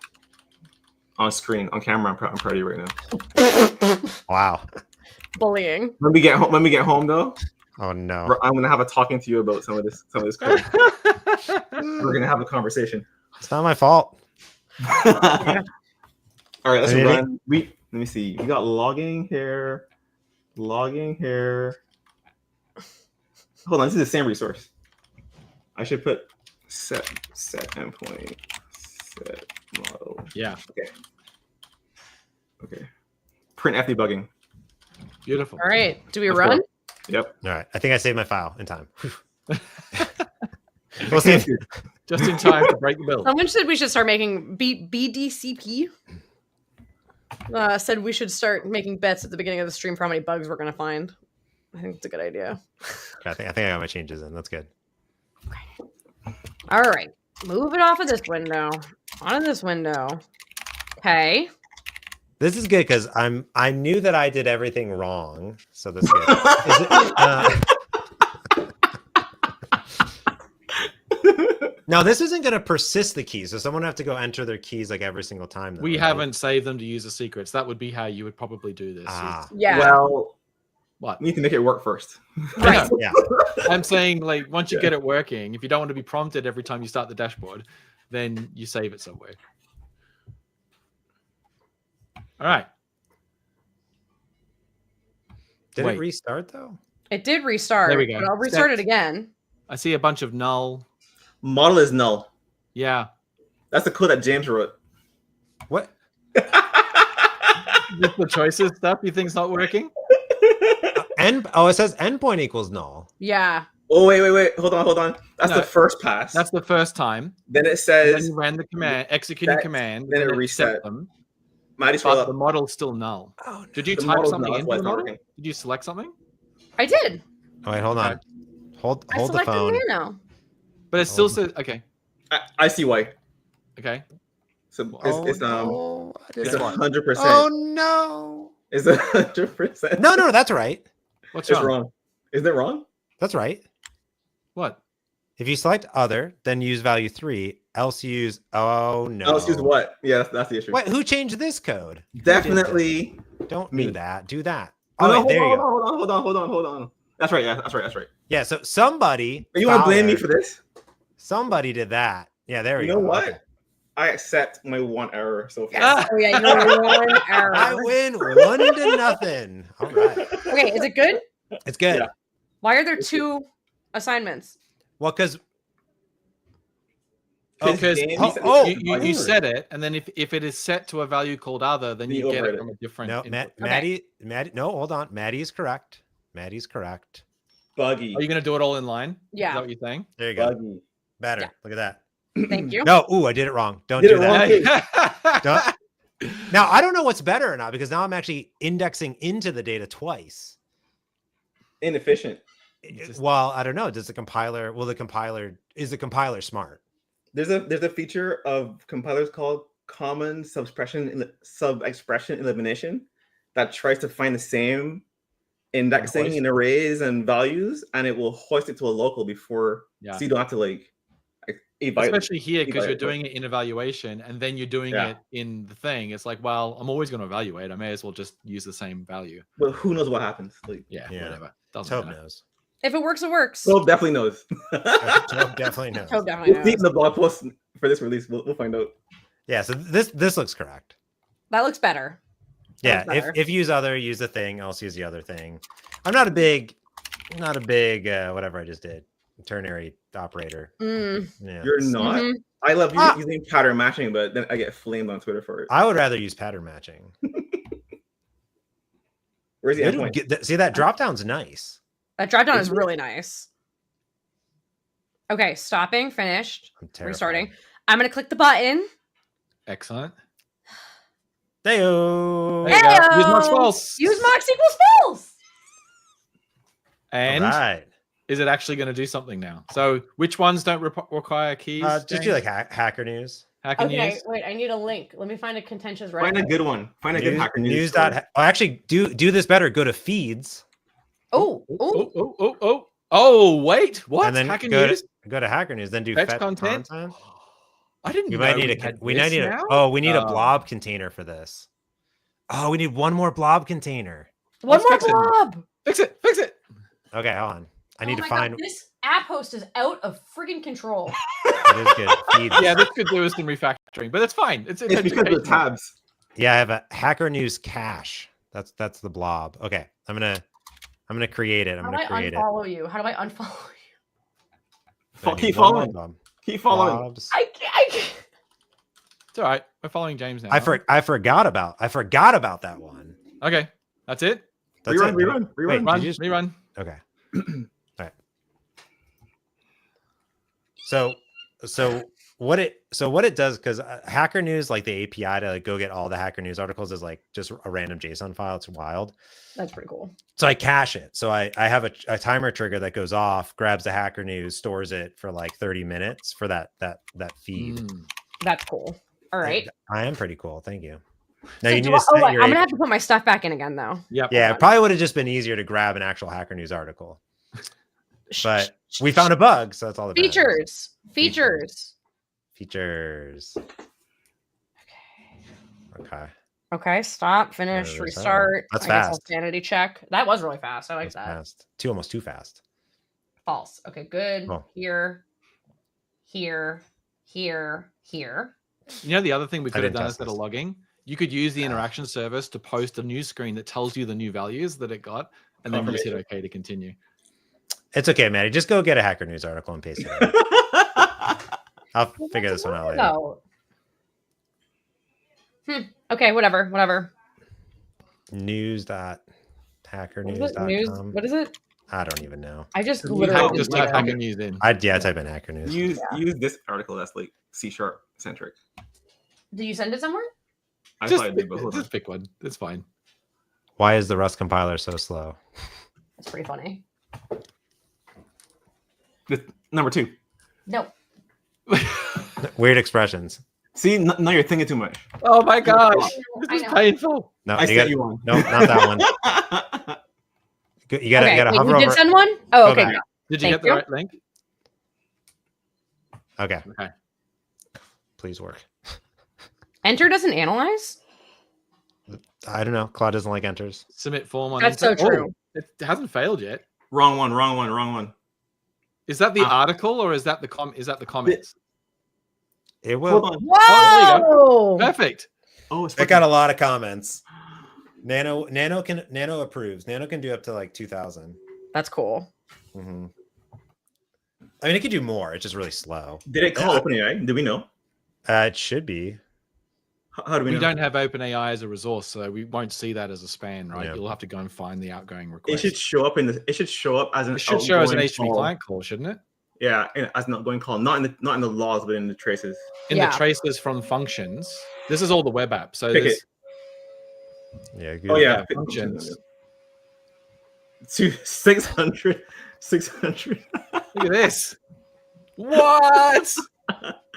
On screen, on camera, I'm proud of you right now. Wow. Bullying. When we get home though. Oh no. I'm gonna have a talking to you about some of this code. We're gonna have a conversation. It's not my fault. All right, let's run. Let me see. We got logging here. Logging here. Hold on, this is the same resource. I should put set endpoint, set model. Yeah. Okay. Print F debugging. Beautiful. All right. Do we run? Go. Yep. All right. I think I saved my file in time. We'll see. Just in time to break the build. Someone said we should start making BDCP. Said we should start making bets at the beginning of the stream for how many bugs we're going to find. I think it's a good idea. I think I got my changes in. That's good. All right. Move it off of this window. Onto this window. Okay. This is good because I knew that I did everything wrong. So this is good. Now this isn't going to persist the keys, so someone would have to go enter their keys like every single time. We haven't saved them to user secrets. That would be how you would probably do this. Yeah. Well, what? We need to make it work first. Right. Yeah. I'm saying, like, once you get it working, if you don't want to be prompted every time you start the dashboard, then you save it somewhere. All right. Did it restart though? It did restart. There we go. But I'll restart it again. I see a bunch of null. Model is null. Yeah. That's the code that James wrote. What? With the choices stuff you think's not working? It says endpoint equals null. Yeah. Oh, wait. Hold on. That's the first pass. That's the first time. Then it says... Then you ran the command, executing command. Then it reset them. But the model's still null. Oh, did you type something into the model? Did you select something? I did. Oh, wait, hold on. Hold the phone. Nano. But it still says... Okay. I see why. Okay. So it's 100%. Oh, no. It's 100%. No, that's right. What's wrong? Isn't it wrong? That's right. What? If you select other, then use value 3. Else use Else use what? Yeah, that's the issue. Wait, who changed this code? Definitely. Don't do that. Do that. Oh, there you go. Hold on. That's right. Yeah, that's right. Yeah, so somebody. You want to blame me for this? Somebody did that. Yeah, there we go. You know what? Okay. I accept my one error so far. Yes. Oh yeah, you're one error. I win 1-0. All right. Okay, is it good? It's good. Yeah. Why are there 2 assignments? Well, because you set it, and then if it is set to a value called other, then you get it from a different. No, Maddy. No, hold on. Maddy is correct. Buggy. Are you going to do it all in line? Yeah. Is that what you're saying? There you go. Buggy. Better. Yeah. Look at that. Thank you. No, I did it wrong. Don't do that. Now, I don't know what's better or not because now I'm actually indexing into the data twice. Inefficient. Well, I don't know. Is the compiler smart? There's a feature of compilers called common sub-expression elimination that tries to find the same indexing in arrays and values, and it will hoist it to a local before, so you don't have to especially here because you're doing it in evaluation and then you're doing it in the thing. It's like, well, I'm always going to evaluate. I may as well just use the same value. But who knows what happens? Whatever. Tobe knows. If it works, it works. Tobe definitely knows. Tobe definitely knows. We'll see in the blog post for this release. We'll find out. Yeah. So this looks correct. That looks better. Yeah. If use other, use the thing. Else use the other thing. I'm not a big whatever I just did. Ternary operator. Yeah. You're not. Mm-hmm. I love using pattern matching, but then I get flamed on Twitter for it. I would rather use pattern matching. Where's the endpoint? See, that drop down's nice. That drop down is really nice. Okay, stopping, finished. Restarting. I'm gonna click the button. Excellent. There you go. Use Mox false. Use Mox equals false. And is it actually going to do something now? So which ones don't require keys? Just do like Hacker News. Hacker News. Wait, I need a link. Let me find a contentious record. Find a good one. Find a good Hacker News. Actually, do this better. Go to feeds. Oh, wait. What? And then Hacker News? Go to Hacker News. Then do fetch content. I didn't know we need a blob container for this. Oh, we need one more blob container. One more blob. Fix it. Okay, hold on. I need to find. God, this app host is out of friggin' control. It is good. Yeah, this could do with some refactoring, but it's fine. It's because of the tabs. Yeah, I have a Hacker News cache. That's the blob. Okay, I'm gonna create it. How do I unfollow you? How do I unfollow you? Keep following. Keep following. Blobs. I can't. It's all right. We're following James now. I forgot about that one. Okay, that's it. That's rerun. Wait, rerun. Okay. All right. So what it does, because Hacker News, like the API to like go get all the Hacker News articles, is like just a random JSON file. It's wild. That's pretty cool. So I cache it. So I have a timer trigger that goes off, grabs the Hacker News, stores it for like 30 minutes for that feed. That's cool. All right. I am pretty cool. Thank you. Now So you need to set I'm your gonna have to put my stuff back in again though. Yep. Yeah, it probably would have just been easier to grab an actual Hacker News article. But we found a bug, so that's all that matters. Features. Okay. Stop. Finish. Restart. That's I guess fast. I'll sanity check. That was really fast. I like that. Fast. Almost too fast. False. Okay. Good. Oh. Here. You know, the other thing we could have done instead of logging, you could use the interaction service to post a news screen that tells you the new values that it got, and then you just hit OK to continue. It's okay, Maddy. Just go get a Hacker News article and paste it. I'll figure this one out later. Okay, whatever. News.hackernews.com. What is it? I don't even know. I just literally just type Hacker News in. Type in Hacker News. Use this article that's like C# centric. Did you send it somewhere? Just pick one. It's fine. Why is the Rust compiler so slow? That's pretty funny. Number 2. No. Weird expressions. See, now you're thinking too much. Oh my gosh, this is painful. No, I sent you one. No, not that one. You gotta hover over. You did send one? Oh, okay. Did you get the right link? Okay. Please work. Enter doesn't analyze? I don't know. Claude doesn't like enters. Submit form on. That's so true. It hasn't failed yet. Wrong one. Is that the article or is that the comments? It will. Whoa! Oh, there you go. Perfect. Oh, it's It got a lot of comments. Nano approves. Nano can do up to like 2,000. That's cool. Mm-hmm. I mean, it could do more. It's just really slow. Did it call OpenAI? Do we know? It should be. How do we know? We don't have OpenAI as a resource, so we won't see that as a span, right? Yeah. You'll have to go and find the outgoing request. It should show up as an. It should show as an HTTP call. client call, shouldn't it? Yeah, as an outgoing call, not in the logs, but in the traces. In the traces from functions. This is all the web app. So there's. Yeah. Good. Oh yeah, functions. 600. Look at this. What?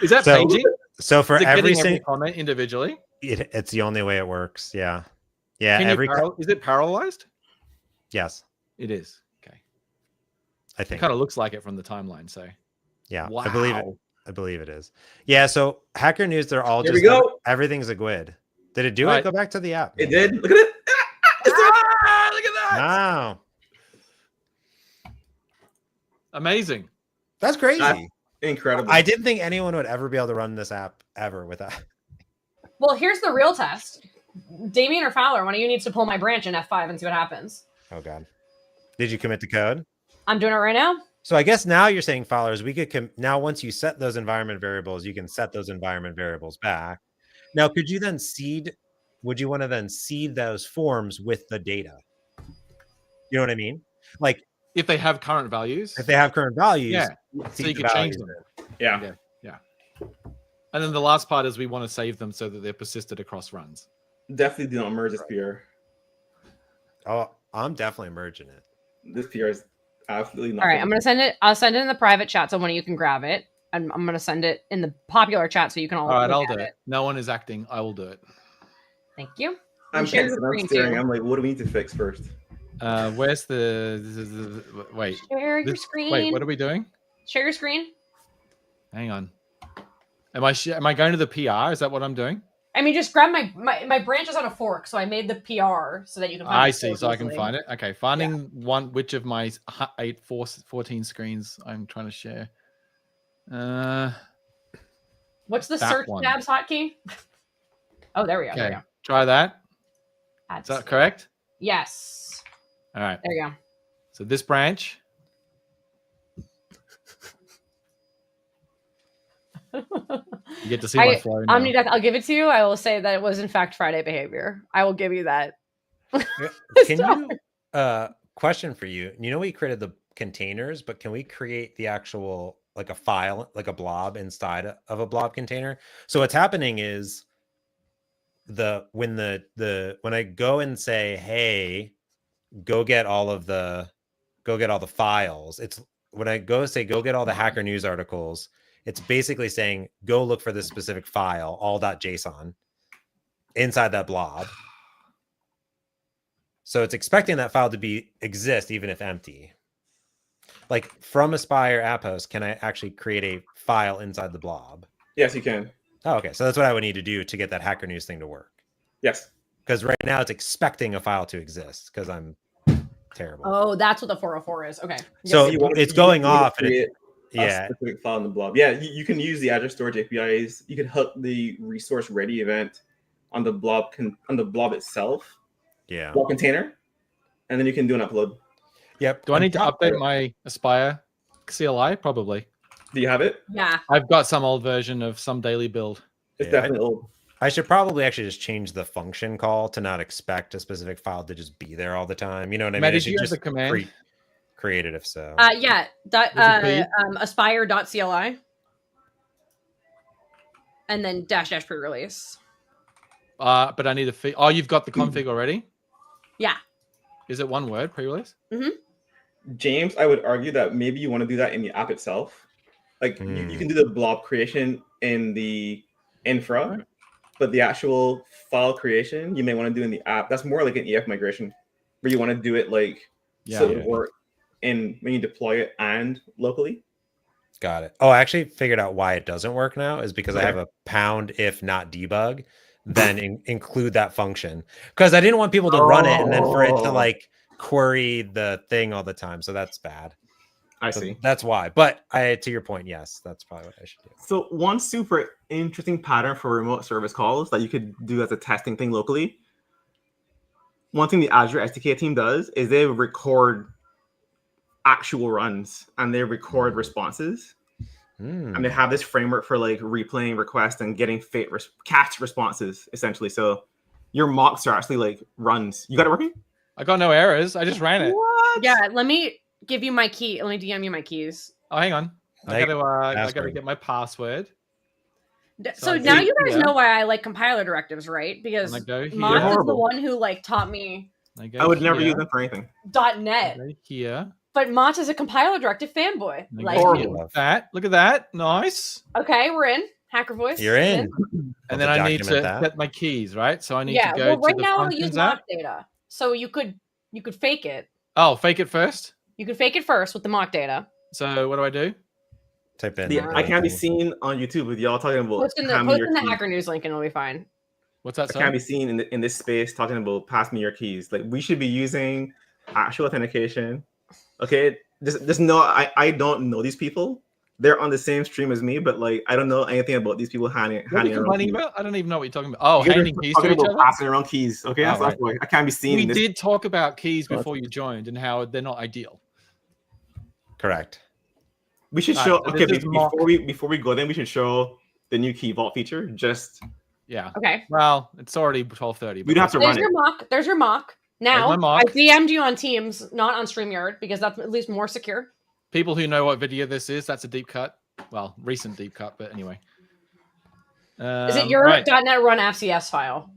Is that paging? So for every comment individually, it's the only way it works. Yeah. Yeah. Is it parallelized? Yes. It is. Okay. I think it kind of looks like it from the timeline. So. Yeah. Wow. I believe it is. Yeah. So Hacker News, they're all Here just we go. Everything's a GUID. Did it do it? Go back to the app. It did. Look at it. Look at that. Wow. Amazing. That's crazy. Incredible. I didn't think anyone would ever be able to run this app ever without. Well, here's the real test. Damian or Fowler, one of you needs to pull my branch in F5 and see what happens. Oh, God. Did you commit the code? I'm doing it right now. So I guess now you're saying, Fowler, we could now once you set those environment variables, you can set those environment variables back. Now, could you then would you want to then seed those forms with the data? You know what I mean? Like if they have current values. Yeah. So you can change them. Yeah. And then the last part is we want to save them so that they're persisted across runs. Definitely do not merge this PR. Oh, I'm definitely merging it. This PR is absolutely not. All right, I'm gonna send it. I'll send it in the private chat so one of you can grab it, and I'm gonna send it in the popular chat so you can all. All right, I'll do it. No one is acting. I will do it. Thank you. I'm staring. I'm like, what do we need to fix first? Where's the wait? Share your screen. Wait, what are we doing? Share your screen. Hang on. Am I going to the PR? Is that what I'm doing? I mean, just grab my branch is on a fork, so I made the PR so that you can. Find I see, so I can find it. Okay, finding which of my 14 screens I'm trying to share. What's the search tabs hotkey? Oh, there we go. Okay. Try that. Is that correct? Yes. All right. There you go. So this branch. You get to see my flow now. Omnideck, I'll give it to you. I will say that it was in fact Friday behavior. I will give you that. Can you question for you? You know, we created the containers, but can we create the actual like a file, like a blob inside of a blob container? So what's happening is when I go and say, hey, go get all the files, it's when I go say go get all the Hacker News articles, it's basically saying go look for this specific file, all.json, inside that blob. So it's expecting that file to exist even if empty. Like from Aspire app host, can I actually create a file inside the blob? Yes, you can. Oh, okay. So that's what I would need to do to get that Hacker News thing to work. Yes. Because right now it's expecting a file to exist because I'm terrible. Oh, that's what the 404 is. Okay. So it's going off. Yeah. Specific file in the blob. Yeah, you can use the Azure Storage APIs. You can hook the resource ready event on the blob itself. Yeah. Blob container, and then you can do an upload. Yep. Do I need to update my Aspire CLI? Probably. Do you have it? Yeah. I've got some old version of some daily build. It's definitely old. I should probably actually just change the function call to not expect a specific file to just be there all the time. You know what I mean? Maddy, I should you have just the command? create it if so. Yeah. Aspire.cli. And then -- pre-release. But I need a oh, you've got the config already? Yeah. Is it one word, pre-release? Mm-hmm. James, I would argue that maybe you want to do that in the app itself. Like you can do the blob creation in the infra, but the actual file creation you may want to do in the app. That's more like an EF migration, where you want to do it like so it work in when you deploy it and locally. Got it. Oh, I actually figured out why it doesn't work now is because I have a pound if not debug, then include that function because I didn't want people to run it and then for it to like query the thing all the time. So that's bad. I see. That's why. But to your point, yes, that's probably what I should do. So one super interesting pattern for remote service calls that you could do as a testing thing locally. One thing the Azure SDK team does is they record actual runs and they record responses. And they have this framework for like replaying requests and getting cached responses essentially. So your mocks are actually like runs. You got it working? I got no errors. I just ran it. What? Yeah, let me give you my key. Let me DM you my keys. Oh, hang on. I gotta get my password. So now you guys know why I like compiler directives, right? Because Mott is the one who like taught me. I would never use them for anything. .NET. Here. But Mott is a compiler directive fanboy. Like look at that. Nice. Okay, we're in. Hacker voice. You're in. And then I need to get my keys, right? So I need to go to right the now functions I'll use mock data. So you could fake it. Oh, fake it first? You could fake it first with the mock data. So what do I do? Type in. I can't be seen on YouTube with y'all talking about post in the Hacker News link and it'll be fine. What's that? I can't be seen in this space talking about pass me your keys. Like we should be using actual authentication. Okay, just no. I don't know these people. They're on the same stream as me, but like I don't know anything about these people handing around keys. I don't even know what you're talking about. Oh, handing keys to each other? Passing around keys. Okay, that's why I can't be seen. We did talk about keys before you joined and how they're not ideal. Correct. We should show. Okay, before we go, then we should show the new key vault feature. Okay. Well, it's already 12:30. We don't have to run it. There's your mock. Now I DM'd you on Teams, not on StreamYard, because that's at least more secure. People who know what video this is, that's a deep cut. Well, recent deep cut, but anyway. Is it your .NET run FCS file?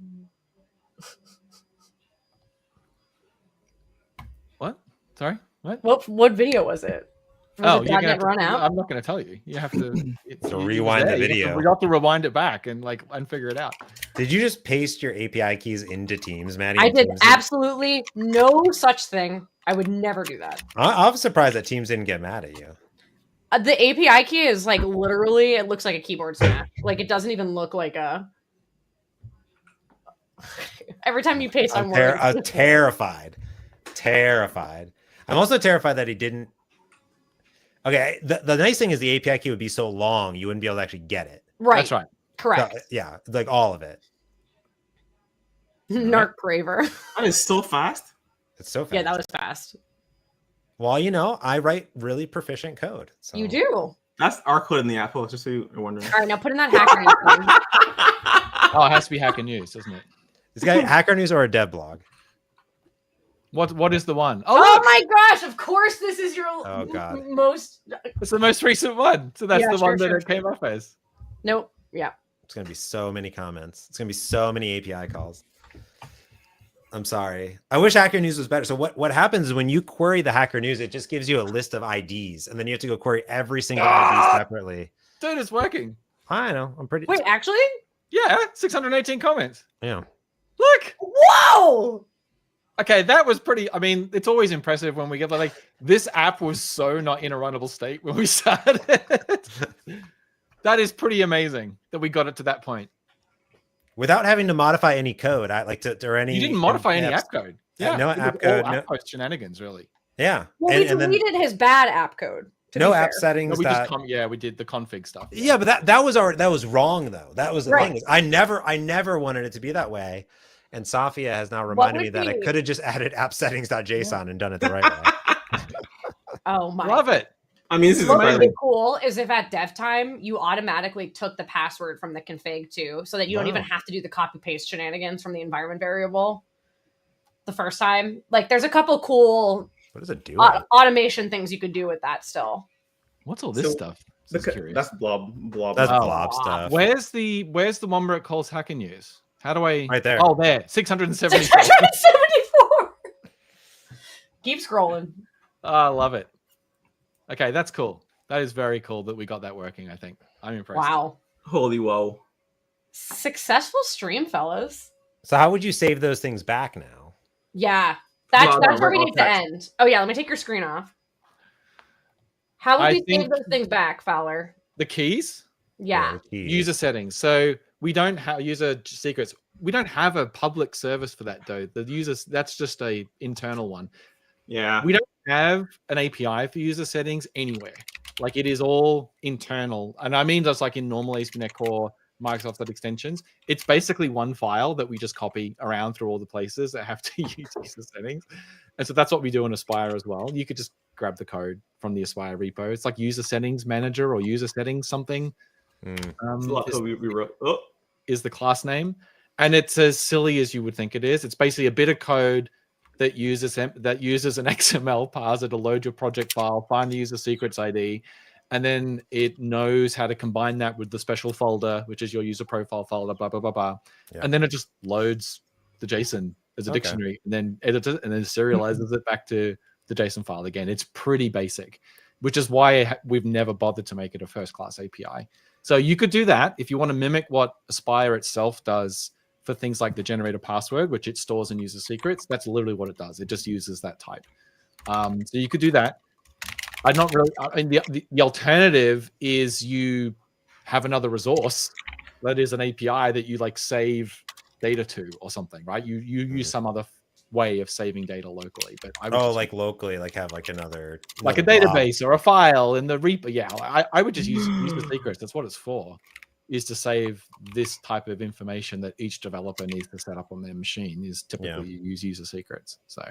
What? Sorry? What? What video was it? Was it .NET run out? I'm not going to tell you. You have to rewind the video. We have to rewind it back and figure it out. Did you just paste your API keys into Teams, Maddy? I did absolutely no such thing. I would never do that. I'm surprised that Teams didn't get mad at you. The API key is like literally, it looks like a keyboard smash. Like it doesn't even look like a. Every time you paste on words. I'm terrified. I'm also terrified that he didn't. Okay, the nice thing is the API key would be so long you wouldn't be able to actually get it. Right. That's right. Correct. So, yeah, like all of it. Narc Braver. That is so fast. It's so fast. Yeah, that was fast. Well, I write really proficient code. So. You do. That's our code in the app, just so you're wondering. All right, now put in that Hacker News thing. Oh, it has to be Hacker News, doesn't it? This guy, Hacker News or a dev blog? What is the one? Oh my gosh! Of course, this is your most. It's the most recent one, so that's the one that it came up as. Nope. Yeah. It's gonna be so many comments. It's gonna be so many API calls. I'm sorry. I wish Hacker News was better. So what happens is when you query the Hacker News, it just gives you a list of IDs, and then you have to go query every single ID separately. Dude, it's working. I know. I'm pretty. Wait, actually? Yeah, 618 comments. Yeah. Look. Whoa. Okay, that was pretty. I mean, it's always impressive when we get like this app was so not in a runnable state when we started. That is pretty amazing that we got it to that point. Without having to modify any code, I like to or any. You didn't modify any app code. Yeah, no app code. No post shenanigans, really. Yeah. Well, we deleted his bad app code. No app settings. No, we did the config stuff. Yeah, but that was wrong though. That was the thing. I never wanted it to be that way. And Safia has now reminded me that I could have just added app settings.json and done it the right way. Oh my! Love it. I mean, this is what would be cool is if at dev time you automatically took the password from the config too, so that you don't even have to do the copy paste shenanigans from the environment variable the first time. Like, there's a couple cool what does it do? Automation things you could do with that still. What's all this stuff? That's blob. That's blob stuff. Where's the one where it calls Hacker News? How do I? Right there. Oh, there. 674. 674. Keep scrolling. Oh, I love it. Okay, that's cool. That is very cool that we got that working, I think. I'm impressed. Wow. Holy whoa. Successful stream, fellas. So how would you save those things back now? Yeah. That's where we need to end. Oh, yeah. Let me take your screen off. How would we save those things back, Fowler? The keys? Yeah. User settings. So we don't have user secrets. We don't have a public service for that, though. The users, that's just a internal one. Yeah. We don't have an API for user settings anywhere. Like, it is all internal. And I mean, just like in normal ASP.NET Core, Microsoft extensions, it's basically one file that we just copy around through all the places that have to use user settings. And so that's what we do in Aspire as well. You could just grab the code from the Aspire repo. It's like user settings manager or user settings something. Is the class name. And it's as silly as you would think it is. It's basically a bit of code that uses an XML parser to load your project file, find the user secrets ID, and then it knows how to combine that with the special folder, which is your user profile folder, blah, blah, blah, blah. Yeah. And then it just loads the JSON as a dictionary and then edits it and then serializes it back to the JSON file again. It's pretty basic, which is why we've never bothered to make it a first-class API. So you could do that if you want to mimic what Aspire itself does for things like the generator password, which it stores in user secrets. That's literally what it does. It just uses that type. So you could do that. I'm not really. I mean, the alternative is you have another resource that is an API that you like save data to or something, right? You use some other way of saving data locally, but I would like locally, like have like another like a database or a file in the repo. Yeah, I would just use the secrets. That's what it's for. Is to save this type of information that each developer needs to set up on their machine. Is typically use user secrets. So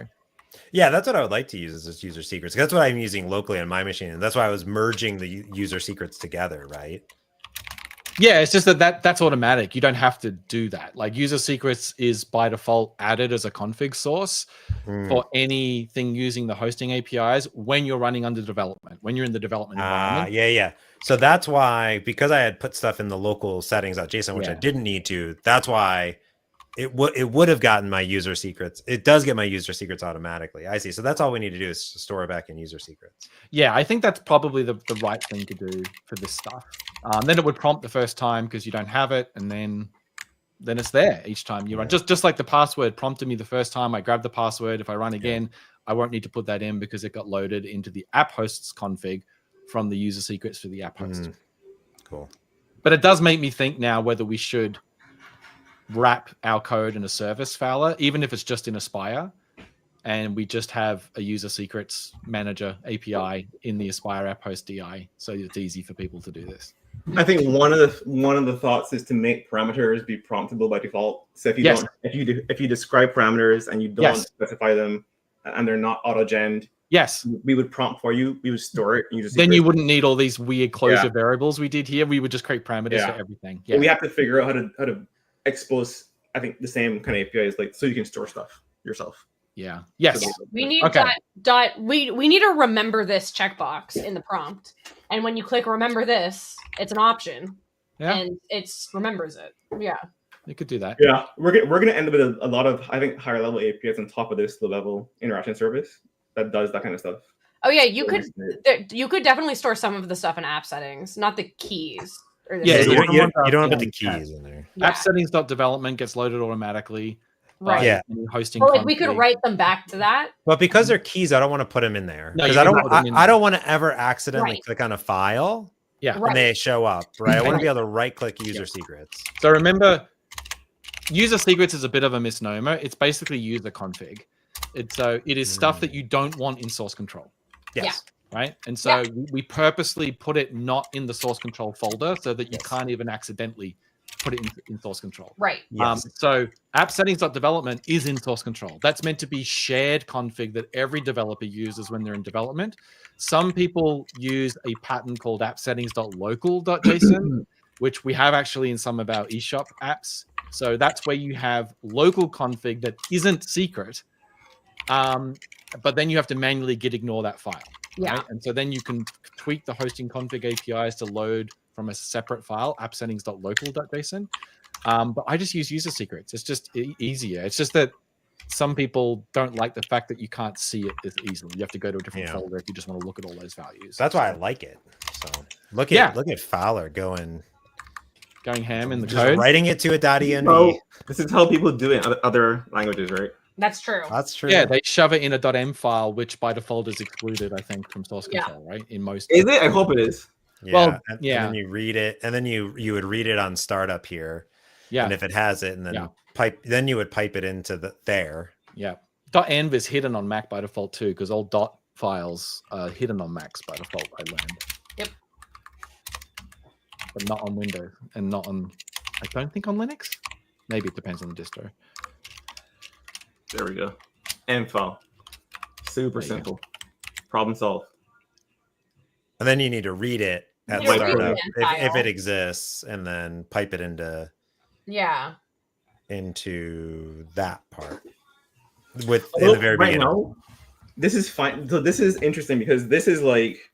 yeah, that's what I would like to use is just user secrets. That's what I'm using locally on my machine, and that's why I was merging the user secrets together, right? Yeah, it's just that's automatic. You don't have to do that. Like, user secrets is by default added as a config source for anything using the hosting APIs when you're running under development, when you're in the development environment. Yeah. So that's why, because I had put stuff in the local settings.json, which I didn't need to, that's why it would have gotten my user secrets. It does get my user secrets automatically. I see. So that's all we need to do is store it back in user secrets. Yeah, I think that's probably the right thing to do for this stuff. Then it would prompt the first time because you don't have it, and then it's there each time you run. Just like the password prompted me the first time, I grabbed the password. If I run again, I won't need to put that in because it got loaded into the app hosts config from the user secrets for the app host. Cool. But it does make me think now whether we should wrap our code in a service, Fowler, even if it's just in Aspire, and we just have a user secrets manager API in the Aspire app host DI, so it's easy for people to do this. I think one of the thoughts is to make parameters be promptable by default. So if you don't, if you describe parameters and you don't specify them, and they're not auto-gened, we would prompt for you. We would store it. And you wouldn't need all these weird closure variables we did here. We would just create parameters for everything. Yeah, we have to figure out how to expose. I think the same kind of APIs, like so you can store stuff yourself. Yeah. Yes. So we need we need to remember this checkbox in the prompt, and when you click remember this, it's an option, and it's remembers it. Yeah. You could do that. Yeah, we're gonna end up with a lot of, I think, higher level APIs on top of this low level interaction service that does that kind of stuff. Oh yeah, you could definitely store some of the stuff in app settings, not the keys. Or the you don't put the keys in there. App settings.development gets loaded automatically. Right. Yeah. Hosting. But like we could write them back to that. But because they're keys, I don't want to put them in there because I don't want to ever accidentally click on a file. Yeah. And they show up. Right. I want to be able to right click user secrets. So remember, user secrets is a bit of a misnomer. It's basically user config. It is stuff that you don't want in source control. Yes. Right. And so we purposely put it not in the source control folder so that you can't even accidentally put it in source control. Right. So app settings.development is in source control. That's meant to be shared config that every developer uses when they're in development. Some people use a pattern called app settings.local.json, which we have actually in some of our eShop apps. So that's where you have local config that isn't secret, but then you have to manually git ignore that file. Yeah. Right? And so then you can tweak the hosting config APIs to load from a separate file, app settings.local.json. But I just use user secrets. It's just easier. It's just that some people don't like the fact that you can't see it as easily. You have to go to a different folder if you just want to look at all those values. That's why I like it. So look at Fowler going ham in the just code, writing it to a .env. Oh, this is how people do it in other languages, right? That's true. That's true. Yeah, they shove it in a .m file, which by default is excluded, I think, from source control, right? In most. Is it? I hope it is. Yeah. Well, and then you read it, and then you would read it on startup here. Yeah. And if it has it, and then you would pipe it into there. Yeah. .env is hidden on Mac by default too, because all dot files are hidden on Macs by default, I learned. Yep. But not on Windows and not on, I don't think on Linux. Maybe it depends on the distro. There we go. Env file. Super simple. Problem solved. And then you need to read it at startup if it exists, and then pipe it into that part in the very beginning. Now, this is fine. So this is interesting because this is like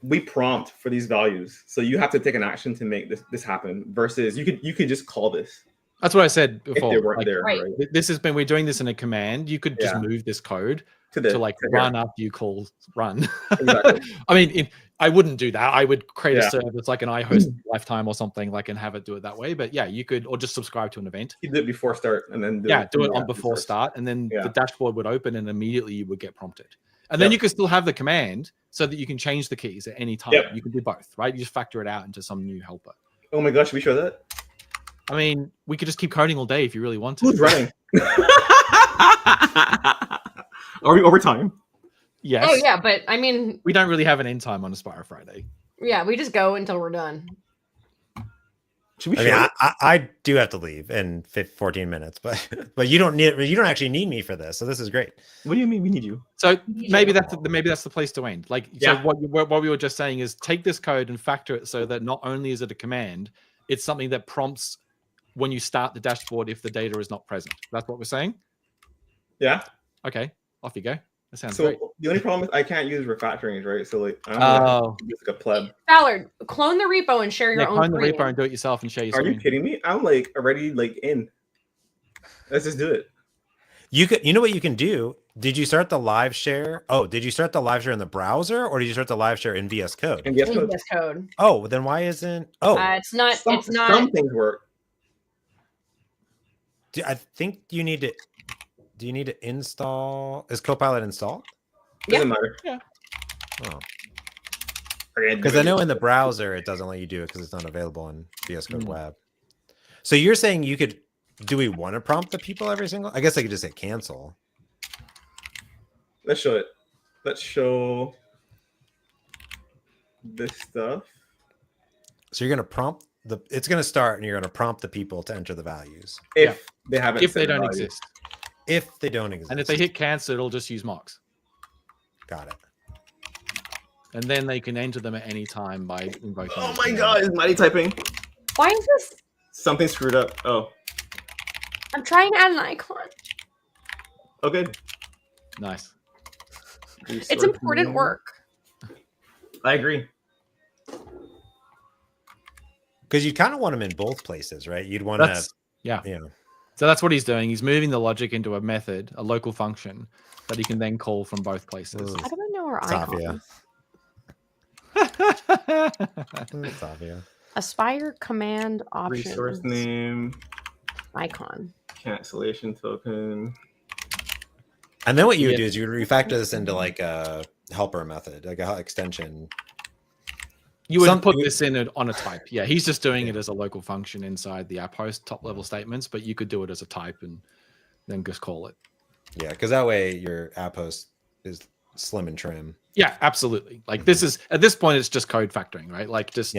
we prompt for these values, so you have to take an action to make this happen. Versus you could just call this. That's what I said before. If they weren't there, right. This has been, we're doing this in a command. You could just move this code to run after you call run. Exactly. I mean, I wouldn't do that. I would create a service like an iHost lifetime or something, like, and have it do it that way. But yeah, you could, or just subscribe to an event. You do it before start and then do it on before start, and then the dashboard would open and immediately you would get prompted. And then you could still have the command so that you can change the keys at any time. You can do both, right? You just factor it out into some new helper. Oh my gosh, should we show that? I mean, we could just keep coding all day if you really want to. Who's running? Are we over time? Yes. Oh yeah, but I mean, we don't really have an end time on AspiriFriday. Yeah, we just go until we're done. Should we? I do have to leave in 14 minutes, but you don't actually need me for this, so this is great. What do you mean we need you? So maybe that's the place to end. Like, so what we were just saying is take this code and factor it so that not only is it a command, it's something that prompts when you start the dashboard if the data is not present. That's what we're saying? Yeah. Okay, off you go. That sounds great. So the only problem is I can't use refactorings, right? So like, it's like a pleb. Fowler, clone the repo and share your own. Clone the repo and do it yourself and share your screen. Are you kidding me? I'm like already like in. Let's just do it. You know what you can do? Did you start the live share? Oh, did you start the live share in the browser, or did you start the live share in VS Code? In VS Code. Oh, then why isn't? Oh, it's not. Some things work. I think you need to. Do you need to install? Is Copilot installed? Doesn't matter. Yeah. Oh. Because I know in the browser it doesn't let you do it because it's not available in VS Code Web. So you're saying you could? Do we want to prompt the people every single? I guess I could just say cancel. Let's show it. Let's show this stuff. So you're going to prompt it's going to start and you're going to prompt the people to enter the values. If they haven't. If they don't exist. If they don't exist. And if they hit cancel, it'll just use mocks. Got it. And then they can enter them at any time by invoking. Oh my god, is Maddy typing? Why is this? Something screwed up. Oh. I'm trying to add an icon. Oh, good. Nice. It's important work. I agree. Because you kind of want them in both places, right? You'd want to. Yeah. You know. So that's what he's doing. He's moving the logic into a method, a local function that he can then call from both places. How do I know our Savia. icons? Savia. Aspire command option. Resource name. Icon. Cancellation token. And then what you would do is you would refactor this into like a helper method, like a extension. You would put this in on a type. Yeah, he's just doing it as a local function inside the app host top level statements, but you could do it as a type and then just call it. Yeah, because that way your app host is slim and trim. Yeah, absolutely. Like this is at this point, it's just code factoring, right? Like just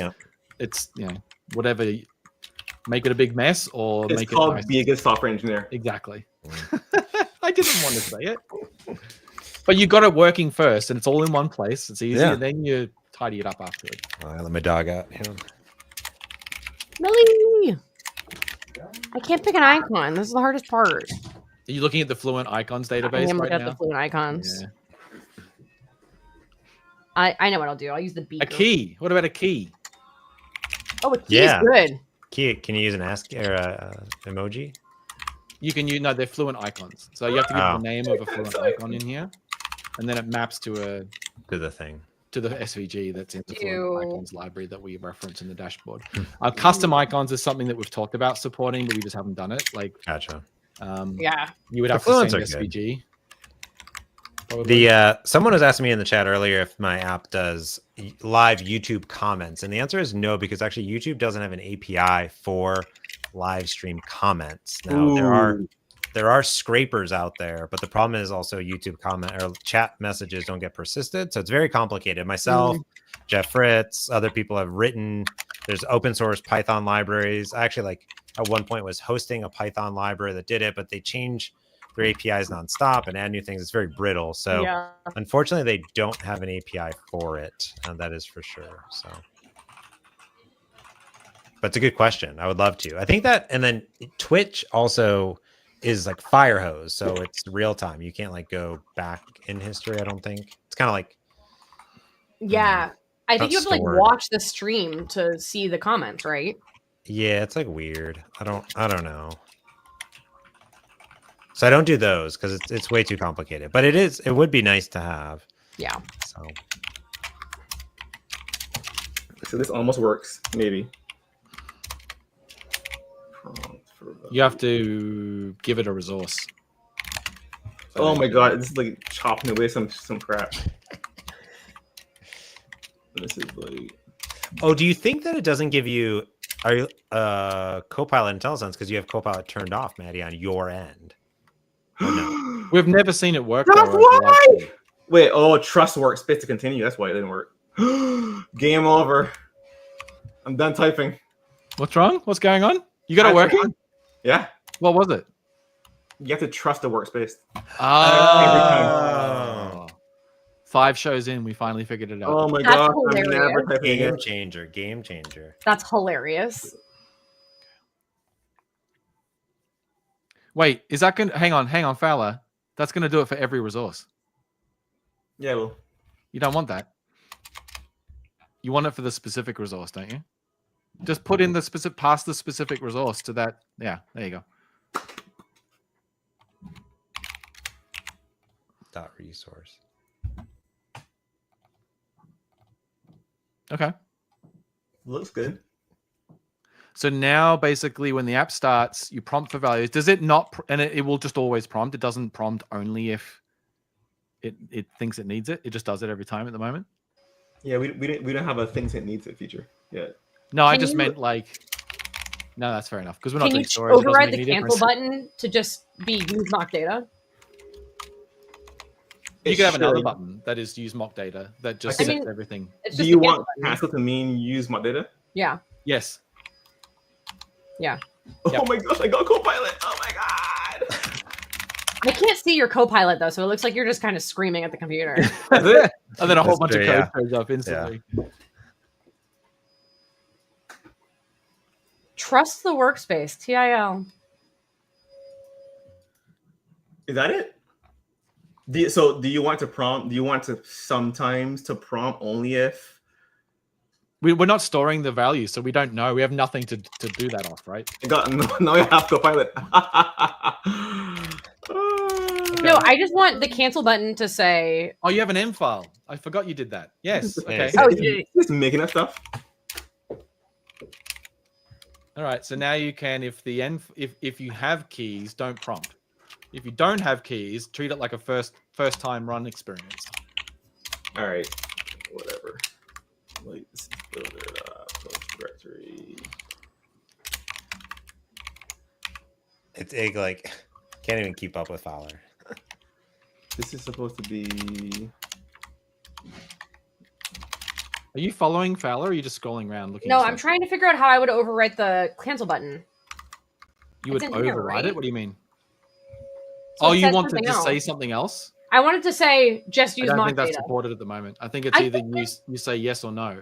it's whatever. Make it a big mess or it's make called it nice. Be a good software engineer. Exactly. I didn't want to say it, but you got it working first, and it's all in one place. It's easy, and then you tidy it up afterward. All right, let my dog out. Millie! I can't pick an icon. This is the hardest part. Are you looking at the Fluent Icons database I am right looking now? at the Fluent icons. Yeah. I know what I'll do. I'll use the beaker. A key. What about a key? Oh, a key is good. Key. Can you use an emoji? You can use they're Fluent icons. So you have to give the name of a Fluent icon in here, and then it maps to the thing. To the SVG that's in the Fluent icons library that we reference in the dashboard. Custom icons is something that we've talked about supporting, but we just haven't done it. Like, gotcha. You would have to send SVG. Someone was asking me in the chat earlier if my app does live YouTube comments, and the answer is no, because actually YouTube doesn't have an API for live stream comments. Now there are scrapers out there, but the problem is also YouTube comment or chat messages don't get persisted, so it's very complicated. Myself, Jeff Fritz, other people have written. There's open source Python libraries. I actually at one point was hosting a Python library that did it, but they change their APIs nonstop and add new things. It's very brittle. So unfortunately, they don't have an API for it. And that is for sure. So, but it's a good question. I would love to. I think that, and then Twitch also is like Firehose. So it's real time. You can't go back in history. I don't think it's kind of like. Yeah. I think you have to watch the stream to see the comments, right? Yeah. It's weird. I don't know. So I don't do those because it's way too complicated, but it would be nice to have. Yeah. So this almost works, maybe. You have to give it a resource. Oh my god, this is chopping away some crap. This is Oh, do you think that it doesn't give you Copilot IntelliSense because you have Copilot turned off, Maddy, on your end? No. We've never seen it work. That's why. Wait, trust workspace to continue. That's why it didn't work. Game over. I'm done typing. What's wrong? What's going on? You got it working? Yeah. What was it? You have to trust the workspace. Oh. 5 shows in, we finally figured it out. Oh my god! I'm never typing Game changer. That's hilarious. Wait, is that going to... Hang on, Fowler. That's going to do it for every resource. Yeah, well. You don't want that. You want it for the specific resource, don't you? Just put in pass the specific resource to that. Yeah, there you go. .resource. Okay. Looks good. So now, basically, when the app starts, you prompt for values. Does it not? And it will just always prompt. It doesn't prompt only if it thinks it needs it. It just does it every time at the moment. Yeah, we don't have a things it needs it feature yet. No, I just meant No, that's fair enough because we're not doing storage. Can you override the cancel button to just be use mock data? You could have another button that is use mock data that just sets everything. Do you want cancel to mean use mock data? Yeah. Yes. Yeah. Oh my gosh, I got Copilot. Oh my god. I can't see your Copilot though, so it looks like you're just kind of screaming at the computer. And then a whole bunch of code shows up instantly. Yeah. Trust the workspace, TIL. Is that it? So do you want to prompt? Do you want to sometimes to prompt only if? We're not storing the value, so we don't know. We have nothing to do that off, right? No, I have Copilot. No, I just want the cancel button to say. Oh, you have an M file. I forgot you did that. Yes. Okay. Oh, just making up stuff. All right. So now you can, if you have keys, don't prompt. If you don't have keys, treat it like a first time run experience. All right. Whatever. Let's build it up. Directory. It's like can't even keep up with Fowler. This is supposed to be. Are you following Fowler, or are you just scrolling around looking? No, I'm trying to figure out how I would overwrite the cancel button. You would override it? What do you mean? So you wanted to say something else? I wanted to say just use mock data. I don't think that's supported at the moment. I think it's either you say yes or no.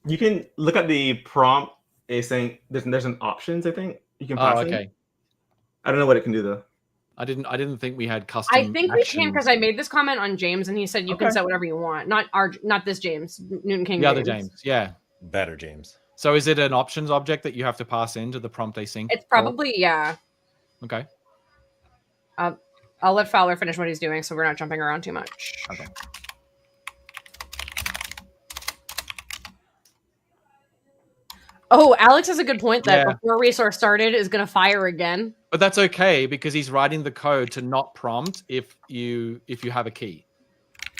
You can look at the prompt. It's saying there's an options. I think you can pass it. I don't know what it can do though. I didn't think we had custom. I think we can because I made this comment on James and he said you can set whatever you want. Not this James, Newton King. The other James, yeah, better James. So is it an options object that you have to pass into the prompt async? It's probably yeah. Okay. I'll let Fowler finish what he's doing, so we're not jumping around too much. Okay. Oh, Alex has a good point that before resource started is going to fire again. But that's okay because he's writing the code to not prompt if you have a key.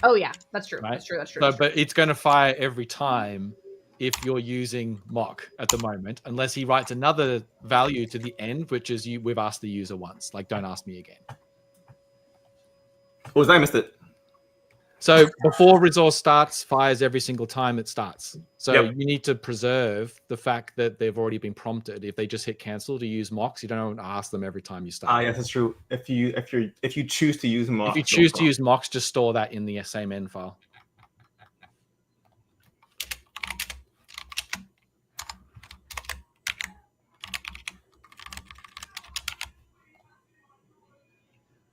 Oh yeah, that's true. Right? That's true. That's true. So, but it's going to fire every time if you're using mock at the moment, unless he writes another value to the end, which is we've asked the user once. Like, don't ask me again. What was that? I missed it. So before resource starts, fires every single time it starts. So you need to preserve the fact that they've already been prompted. If they just hit cancel to use mocks, you don't ask them every time you start. Yes, that's true. If you choose to use mocks, if you choose to use mocks, just store that in the same end file.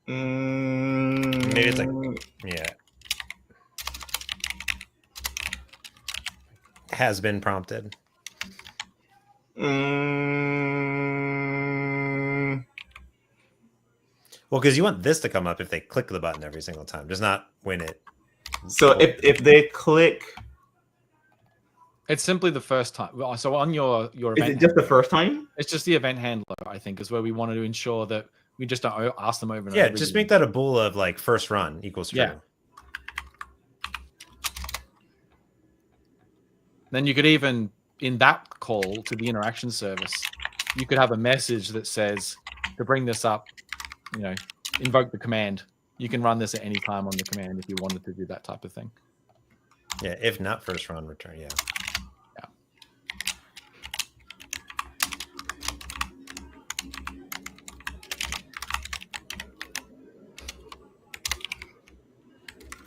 Maybe it's like has been prompted. Well, because you want this to come up if they click the button every single time, just not when it. So if they click, it's simply the first time. So on your event, is it just the first time? It's just the event handler. I think is where we wanted to ensure that we just don't ask them over and over. Yeah, just make that a bool of like first run equals true. Yeah. Then you could even, in that call to the interaction service, you could have a message that says, to bring this up, invoke the command. You can run this at any time on the command if you wanted to do that type of thing. Yeah, if not first run, return, yeah.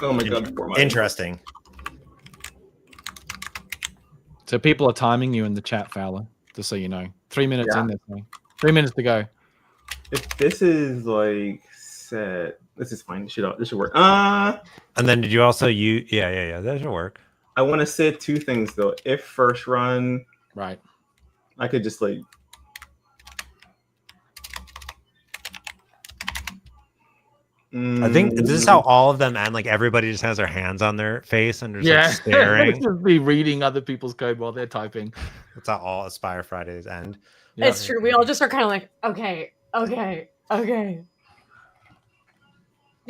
Oh my god! Interesting. So people are timing you in the chat, Fowler, just so you know. 3 minutes in this thing. 3 minutes to go. If this is like set, this is fine. This should work. And then did you also use? Yeah. That should work. I want to say two things though. If first run, right, I could just like. I think this is how all of them end. Like everybody just has their hands on their face and just like staring. Just be reading other people's code while they're typing. That's how all AspiriFridays end. It's true. We all just are kind of like, okay. You're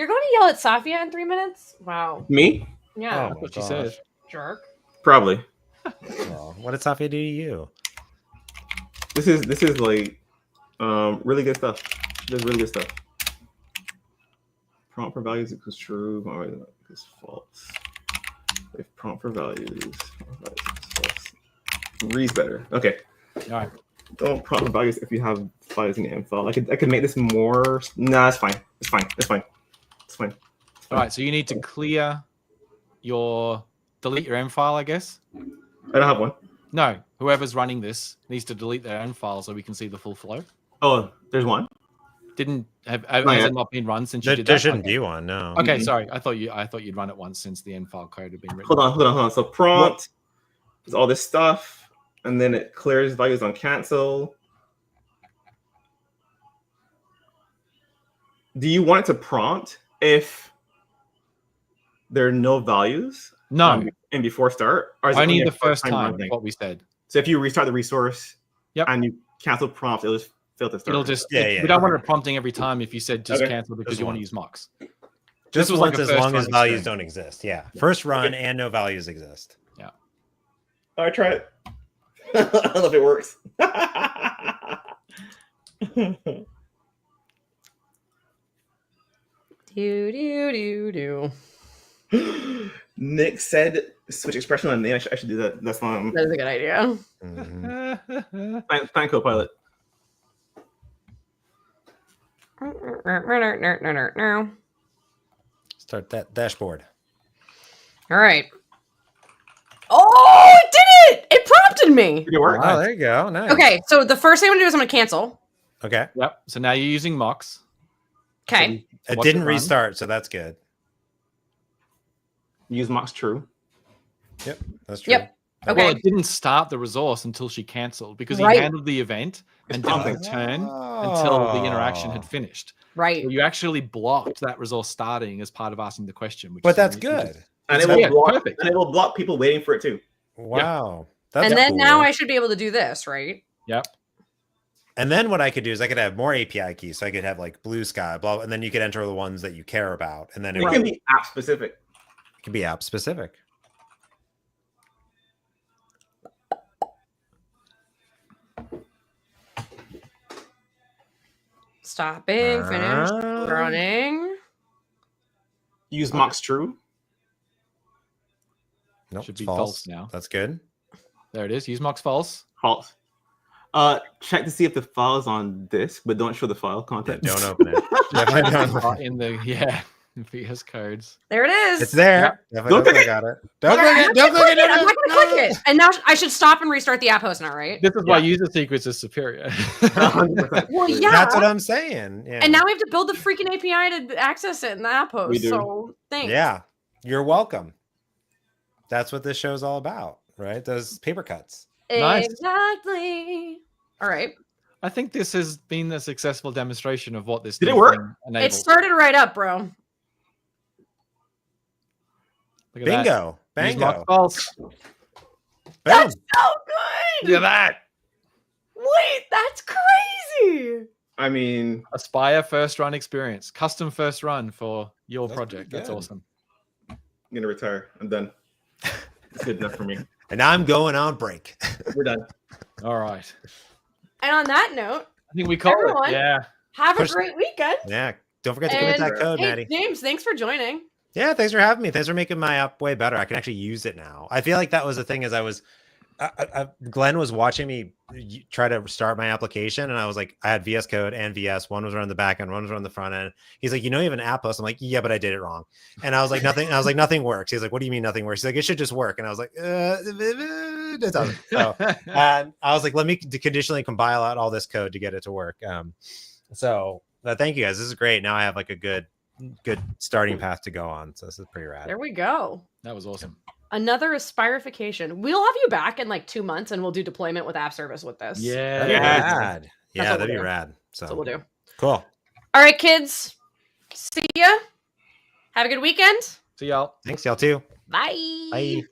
going to yell at Safia in 3 minutes? Wow. Me? Yeah. That's what she said. Jerk. Probably. Well, what did Safia do to you? This is like really good stuff. This is really good stuff. prompt for values equals true, equals false. If prompt for values equals false. Reads better. Okay. All right. Don't prompt for values if you have values in the end file. I could make this more. Nah, it's fine. It's fine. It's fine. It's fine. All right. So you need to clear delete your M file, I guess. I don't have one. No, whoever's running this needs to delete their M file so we can see the full flow. Oh, there's one. Has it not been run since you did that? There shouldn't be one. No. Okay, sorry. I thought you'd run it once since the end file code had been written. Hold on. So prompt is all this stuff, and then it clears values on cancel. Do you want it to prompt if there are no values? No. And before start? Or is only the first time, what we said. So if you restart the resource and you cancel prompt, it'll just fail to start. It'll just, we don't want it prompting every time if you said just cancel because you want to use mocks. Just once as long as values don't exist. Yeah. First run and no values exist. Yeah. All right, try it. I don't know if it works. Nick said switch expression on name. I should do that. That's That is a good idea. Thank Copilot. Start that dashboard. All right. Oh, it did it! It prompted me. Did it work? Oh, there you go. Nice. Okay, so the first thing I'm gonna do is I'm gonna cancel. Okay. Yep. So now you're using mocks. Okay. So it didn't restart, so that's good. Use mocks true. Yep, that's true. Yep. Okay. Well, it didn't start the resource until she canceled because he handled the event and didn't return until the interaction had finished. Right. So you actually blocked that resource starting as part of asking the question. But that's good. And it will block people waiting for it too. Wow. That's and then cool. Now I should be able to do this, right? Yep. And then what I could do is I could have more API keys. So I could have like blue sky, blah, and then you could enter the ones that you care about. And then it can be app specific. It can be app specific. Stopping, finish, running. Use mocks true. Nope, should be false now. That's good. There it is. Use mocks false. False. Check to see if the file is on disk, but don't show the file content. Yeah, don't open it. Definitely don't. In the VS codes. There it is. It's there. Yep. Don't click it. Got it. Don't click it. Don't click it. I'm not gonna click it. And now I should stop and restart the app host now, right? This is why user secrets is superior. 100%. Well, yeah. That's what I'm saying. Yeah. And now we have to build the freaking API to access it in the app host. So thanks. Yeah. You're welcome. That's what this show's all about, right? Those paper cuts. Exactly. All right. I think this has been a successful demonstration of what this did. It work? It started right up, bro. Look at Bingo. That. Bango. False. That's so good. Look at that. Wait, that's crazy. I mean, Aspire first run experience, custom first run for your project. That's awesome. I'm gonna retire. I'm done. It's good enough for me. And I'm going on break. We're done. All right. And on that note, I think we called it. Yeah. Have a great weekend. Yeah. Don't forget to commit that code, Maddy. James, thanks for joining. Yeah, thanks for having me. Thanks for making my app way better. I can actually use it now. I feel like that was the thing. As I was, Glenn was watching me try to start my application, and I was like, I had VS Code and VS. One was around the back end, one was around the front end. He's like, you know, you have an app host. I'm like, yeah, but I did it wrong. And I was like, nothing. I was like, nothing works. He's like, what do you mean nothing works? He's like, it should just work. And I was like, it doesn't. So, and I was like, let me conditionally compile out all this code to get it to work. So thank you guys. This is great. Now I have like a good starting path to go on. So this is pretty rad. There we go. That was awesome. Another Aspirification. We'll have you back in like 2 months and we'll do deployment with app service with this. Yeah. That'd be rad. Yeah, that'd be rad. So that's what we'll do. Cool. All right, kids. See ya. Have a good weekend. See y'all. Thanks, y'all too. Bye. Bye.